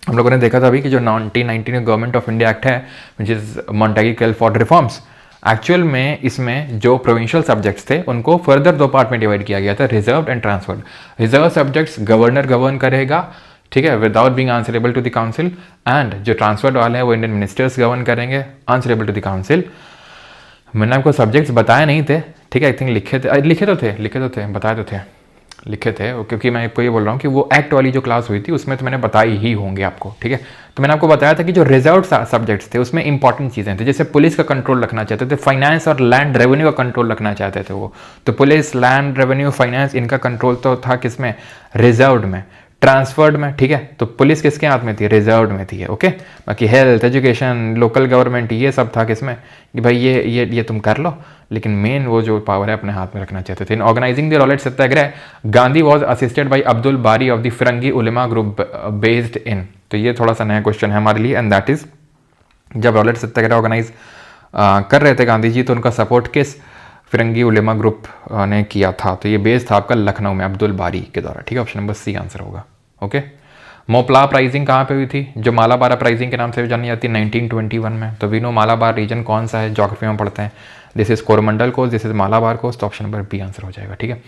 हम लोगों ने देखा था अभी कि जो 1919 गवर्नमेंट ऑफ इंडिया एक्ट है विच इज मॉन्टेगी कैल फॉर रिफॉर्म्स, एक्चुअल में इसमें जो प्रोविंशियल सब्जेक्ट्स थे उनको फर्दर 2 पार्ट में डिवाइड किया गया था, reserve and transferred. Reserve subjects governor govern करेगा, ठीक है, without being answerable to the council, and जो ट्रांसफर्ड वाले हैं वो इंडियन मिनिस्टर्स गवर्न करेंगे, आंसरेबल टू द काउंसिल। मैंने आपको सब्जेक्ट्स बताए नहीं थे, ठीक है, आई थिंक लिखे तो थे, बताए तो थे। लिखे थे, क्योंकि मैं आपको ये बोल रहा हूँ कि वो एक्ट वाली जो क्लास हुई थी उसमें तो मैंने बताई ही होंगे आपको, ठीक है। तो मैंने आपको बताया था कि जो रिजर्व सब्जेक्ट्स थे उसमें इंपॉर्टेंट चीज़ें थी, जैसे पुलिस का कंट्रोल रखना चाहते थे, फाइनेंस और लैंड रेवेन्यू का कंट्रोल रखना चाहते थे वो। तो पुलिस, लैंड रेवेन्यू, फाइनेंस, इनका कंट्रोल तो था किसमें, रिजर्व्ड में, ट्रांसफर्ड में, ठीक है। तो पुलिस किसके हाथ में थी, रिजर्व्ड में थी, ओके। बाकी हेल्थ, एजुकेशन, लोकल गवर्नमेंट, ये सब था किसमें, कि भाई ये तुम कर लो, लेकिन मेन वो जो पावर है अपने हाथ में रखना चाहते थे। In organizing the Rowlatt satyagraha Gandhi was assisted by Abdul Bari of the Firangi Ulema group based in. तो ये थोड़ा सा नया क्वेश्चन है हमारे लिए, एंड दैट इज जब रॉलेट सत्याग्रह ऑर्गेनाइज कर रहे थे गांधी जी, तो उनका सपोर्ट किस फिरंगी उलेमा ग्रुप ने किया था। तो ये बेस था आपका लखनऊ में अब्दुल बारी के द्वारा, ठीक है। ऑप्शन नंबर सी आंसर होगा, ओके। मोपला अपराइजिंग कहाँ पे हुई थी, जो मालाबार अपराइजिंग के नाम से भी जानी जाती है, 1921 में। तो वी नो मालाबार रीजन कौन सा है, ज्योग्राफी में पढ़ते हैं। This is Coromandel coast, this is Malabar coast. तो ऑप्शन नंबर बी आंसर हो जाएगा, ठीक है।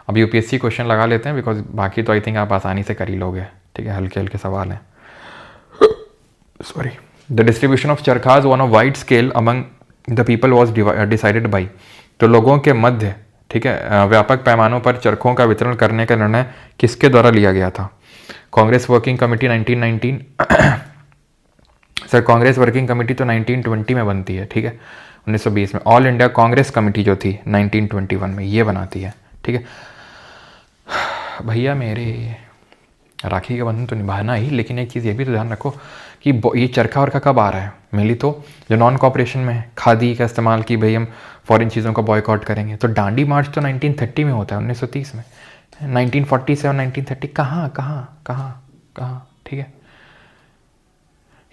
अब यूपीएससी क्वेश्चन लगा लेते हैं, बिकॉज बाकी तो आई थिंक आप आसानी से कर ही लोगे, ठीक है। हल्के हल्के सवाल हैं, sorry. The distribution of charkhas on a wide scale among the people was decided by. तो लोगों के मध्य, ठीक है, व्यापक पैमानों पर चरखों का वितरण करने का निर्णय किसके द्वारा लिया गया था। Congress working committee 1919 sir Congress working committee तो 1920 में बनती है, ठीक है, 1920 में। ऑल इंडिया कांग्रेस कमेटी जो थी 1921 में ये बनाती है, ठीक है। भैया मेरे राखी का बंधन तो निभाना ही, लेकिन एक चीज़ ये भी तो ध्यान रखो कि ये चरखा वर्खा कब आ रहा है। मेनली तो जो नॉन कॉपरेशन में खादी का इस्तेमाल की, भाई हम फॉरेन चीज़ों का बॉयकॉट करेंगे, तो डांडी मार्च तो 1930 में होता है, 1930 में। 1947 1930 कहाँ, ठीक है।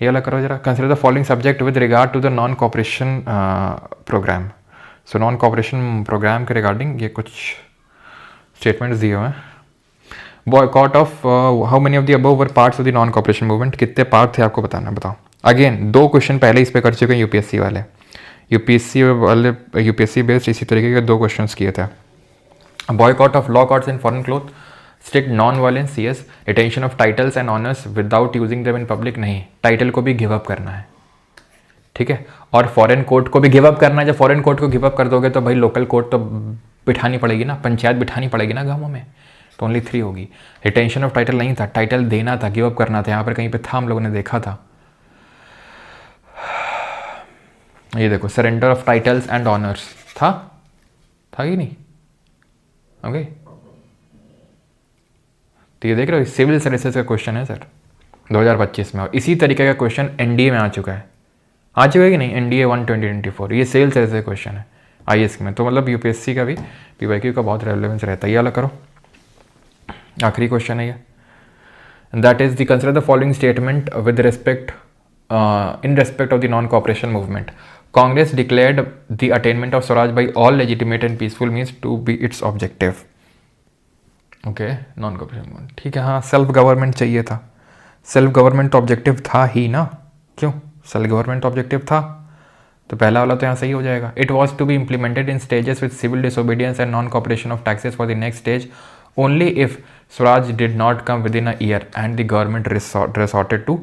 ये वाला करो जरा, consider the following subject with regard to the non cooperation programme. So non cooperation programme के रिगार्डिंग ये कुछ स्टेटमेंट्स दिए हुए हैं। Boycott of how many of the above were parts of the non cooperation movement, कितने part थे आपको बताना, बताओ। अगेन 2 क्वेश्चन पहले इस पे कर चुके हैं यूपीएससी वाले, यूपीएससी बेस्ड इसी तरीके के 2 क्वेश्चन किए थे। Boycott of law courts in foreign cloth, strict non violence, CS, retention of titles and honours without using them in public, नहीं, टाइटल को भी गिव अप करना है, ठीक है। और फॉरेन कोर्ट को भी गिव अप करना है। जब फॉरेन कोर्ट को गिव अप कर दोगे तो भाई लोकल कोर्ट तो बिठानी पड़ेगी ना, पंचायत बिठानी पड़ेगी ना गाँवों में, तो ओनली 3 होगी। रिटेंशन ऑफ टाइटल नहीं था, टाइटल देना था, गिव अप करना था। यहाँ पर कहीं पे था, हम लोगों ने देखा था, ये देखो, surrender of titles and honours था कि नहीं, ओके। तो ये देख रहे हो, सिविल सर्विसेज का क्वेश्चन है सर 2025 में, और इसी तरीके का क्वेश्चन एनडीए में आ चुका है कि नहीं, एनडीए 12024, ये सिविल सर्विसेज क्वेश्चन है आईएएस में। तो मतलब यूपीएससी का भी पीवाईक्यू का बहुत रेलेवेंस रहता है। ये वाला करो, आखिरी क्वेश्चन है ये, that is the consider the following statement with respect in respect of the non-cooperation movement. Congress declared the attainment of Swaraj by all legitimate and peaceful means to be its objective. Okay, non-cooperation movement, ठीक है। हाँ, self government चाहिए था, self government objective था ही ना, क्यों, self government objective था, तो पहला वाला तो यहाँ सही हो जाएगा। It was to be implemented in stages with civil disobedience and non cooperation of taxes for the next stage only if Swaraj did not come within a year and the government resorted to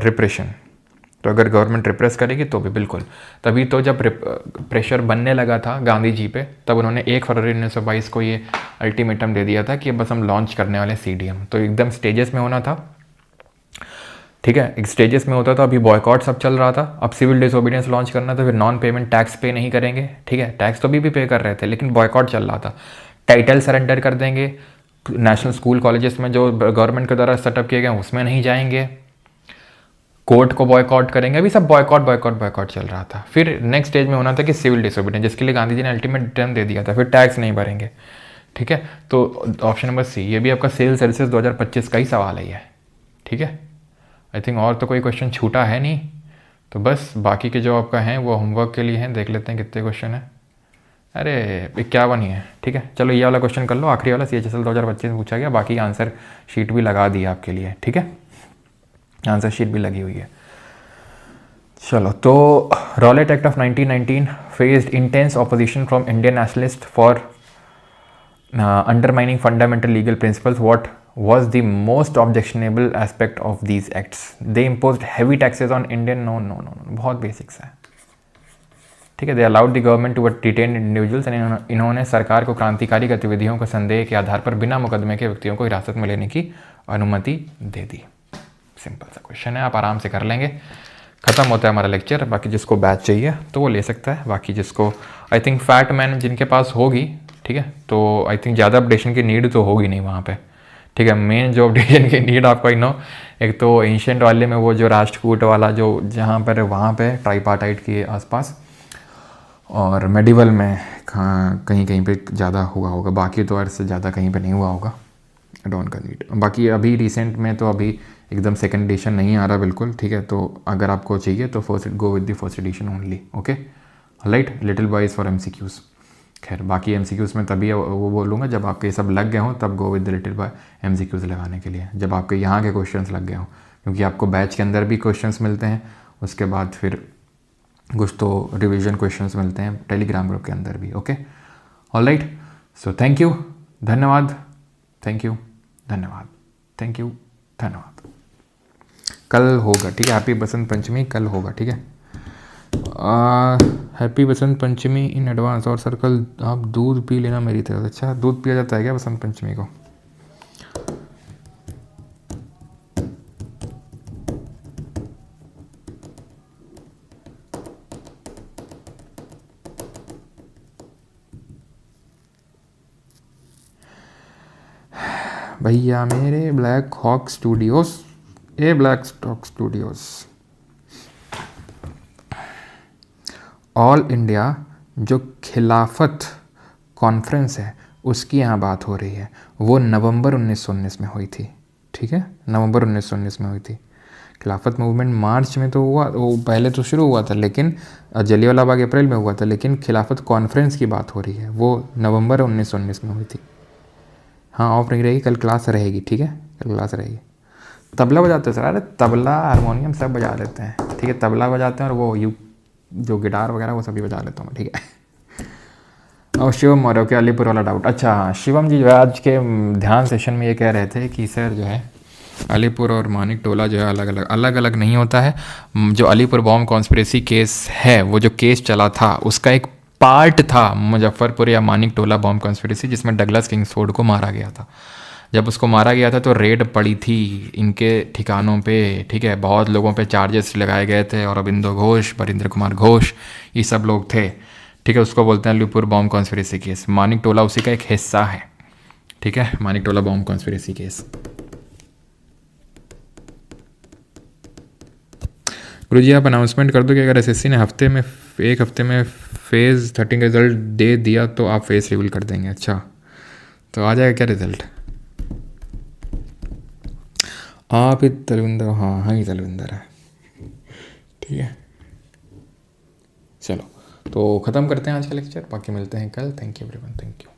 repression. तो अगर government repress करेगी तो भी बिल्कुल, तभी तो जब pressure बनने लगा था गांधी जी पे, तब उन्होंने 1 फरवरी 1922 को ये अल्टीमेटम दे दिया था कि बस हम लॉन्च करने वाले सीडीएम। तो एकदम स्टेजेस में होना था, ठीक है, एक स्टेजेस में होता था। अभी बॉयकॉट सब चल रहा था, अब सिविल डिसोबीडियंस लॉन्च करना था, फिर नॉन पेमेंट टैक्स पे नहीं करेंगे, ठीक है, टैक्स तो अभी भी पे कर रहे थे, लेकिन बॉयकॉट चल रहा था। टाइटल सरेंडर कर देंगे, नेशनल स्कूल कॉलेजेस में जो गवर्नमेंट के द्वारा सेटअप किए गए उसमें नहीं जाएंगे, कोर्ट को बॉयकॉट करेंगे, अभी सब बॉयकॉट चल रहा था। फिर नेक्स्ट स्टेज में होना था कि सिविल डिसोबीडियंस, जिसके लिए गांधी जी ने अल्टीमेट टर्म दे दिया था, फिर टैक्स नहीं भरेंगे, ठीक है। तो ऑप्शन नंबर सी, ये भी आपका सिविल सर्विसेज 2025 का ही सवाल है ये, ठीक है। आई थिंक और तो कोई क्वेश्चन छूटा है नहीं, तो बस बाकी के जो आपका हैं वो होमवर्क के लिए हैं। देख लेते हैं कितने क्वेश्चन हैं, अरे 51 ही है, ठीक है। चलो ये वाला क्वेश्चन कर लो, आखिरी वाला CHSL 2025 में पूछा गया, बाकी आंसर शीट भी लगा दी आपके लिए, ठीक है, आंसर शीट भी लगी हुई है। चलो, तो Rowlatt act of 1919 faced intense opposition from Indian nationalist for undermining fundamental legal principles. What was the most objectionable aspect of these acts? They imposed heavy taxes on Indian, no, बहुत basics है, ठीक है। They allowed the government to detain individuals, इन्होंने सरकार को क्रांतिकारी गतिविधियों को संदेह के आधार पर बिना मुकदमे के व्यक्तियों को हिरासत में लेने की अनुमति दे दी। सिंपल सा क्वेश्चन है, आप आराम से कर लेंगे। ख़त्म होता है हमारा लेक्चर। बाकी जिसको बैच चाहिए तो वो ले सकता है, बाकी जिसको आई थिंक फैट मैन जिनके पास होगी, ठीक है, तो आई थिंक ज़्यादा अपडेशन की नीड तो होगी नहीं वहाँ पे, ठीक है। मेन जो अपडेशन की नीड आपको एक तो एंशियंट वाले में वो जो राष्ट्रकूट वाला जो जहाँ पर वहाँ पे ट्राइपार्टाइट के आसपास, और मेडिवल में कहीं कहीं पे ज़्यादा हुआ होगा, बाकी तो अर्थ से ज़्यादा कहीं पे नहीं हुआ होगा डॉन का नीड। बाकी अभी रिसेंट में तो अभी एकदम सेकंड एडिशन नहीं आ रहा बिल्कुल, ठीक है। तो अगर आपको चाहिए तो first go with the first edition only, okay right. Little boys for MCQs। खैर बाकी MCQs में तभी वो बोलूँगा जब आपके सब लग गए हों, तब go with the little boy MCQs लगाने के लिए, जब आपके यहाँ के क्वेश्चंस लग गए हों, क्योंकि आपको बैच के अंदर भी क्वेश्चंस मिलते हैं, उसके बाद फिर कुछ तो रिवीजन क्वेश्चंस मिलते हैं टेलीग्राम ग्रुप के अंदर भी, okay alright. So thank you, धन्यवाद, थैंक यू, धन्यवाद, थैंक यू, धन्यवाद। कल होगा, ठीक है, हैप्पी बसंत पंचमी कल होगा, ठीक है। Happy Basant Panchami in advance. और सर कल आप दूध पी लेना मेरी तरफ। अच्छा, दूध पिया जाता है क्या बसंत पंचमी को? भैया मेरे black hawk studios, black stock studios, all India जो खिलाफत कॉन्फ्रेंस है उसकी यहाँ बात हो रही है, वो नवंबर 1919 में हुई थी, ठीक है, नवंबर 1919 में हुई थी। खिलाफत मूवमेंट मार्च में तो हुआ, वो पहले तो शुरू हुआ था, लेकिन जलियांवाला बाग अप्रैल में हुआ था, लेकिन खिलाफत कॉन्फ्रेंस की बात हो रही है, वो नवंबर 1919 में हुई थी। हाँ ऑफ नहीं रहेगी, कल क्लास रहेगी, ठीक है, कल क्लास रहेगी। तबला बजाते हो सर? अरे तबला हारमोनियम सब बजा लेते हैं, ठीक है, तबला बजाते हैं, और वो जो गिटार वगैरह वो सभी बजा लेता हूँ, ठीक है। और शिवम मौर्य, ओके, अलीपुर वाला डाउट। अच्छा शिवम जी जो है आज के ध्यान सेशन में ये कह रहे थे कि सर जो है अलीपुर और मानिक टोला जो है अलग अलग नहीं होता है। जो अलीपुर बॉम्ब कॉन्स्पिरेसी केस है, वो जो केस चला था उसका एक पार्ट था मुजफ्फरपुर या मानिक टोला बॉम्ब कॉन्स्पिरेसी, जिसमें डगलस किंग्सफोर्ड को मारा गया था। जब उसको मारा गया था तो रेड पड़ी थी इनके ठिकानों पे, ठीक है, बहुत लोगों पे चार्जेस लगाए गए थे, और अरविंदो घोष, बरिंदर कुमार घोष, ये सब लोग थे, ठीक है। उसको बोलते हैं Alipur bomb conspiracy case. Manik Tola उसी का एक हिस्सा है, ठीक है, Manik Tola bomb conspiracy case. गुरुजी आप अनाउंसमेंट कर दो कि अगर SSC ने एक हफ्ते में फेज़ 13 का रिजल्ट दे दिया तो आप फेस रिवील कर देंगे। अच्छा, तो आ जाएगा क्या रिजल्ट? आप ही तलविंदर, हाँ ही तलविंदर है, ठीक है। चलो तो ख़त्म करते हैं आज का लेक्चर, बाकी मिलते हैं कल। Thank you everyone, thank you.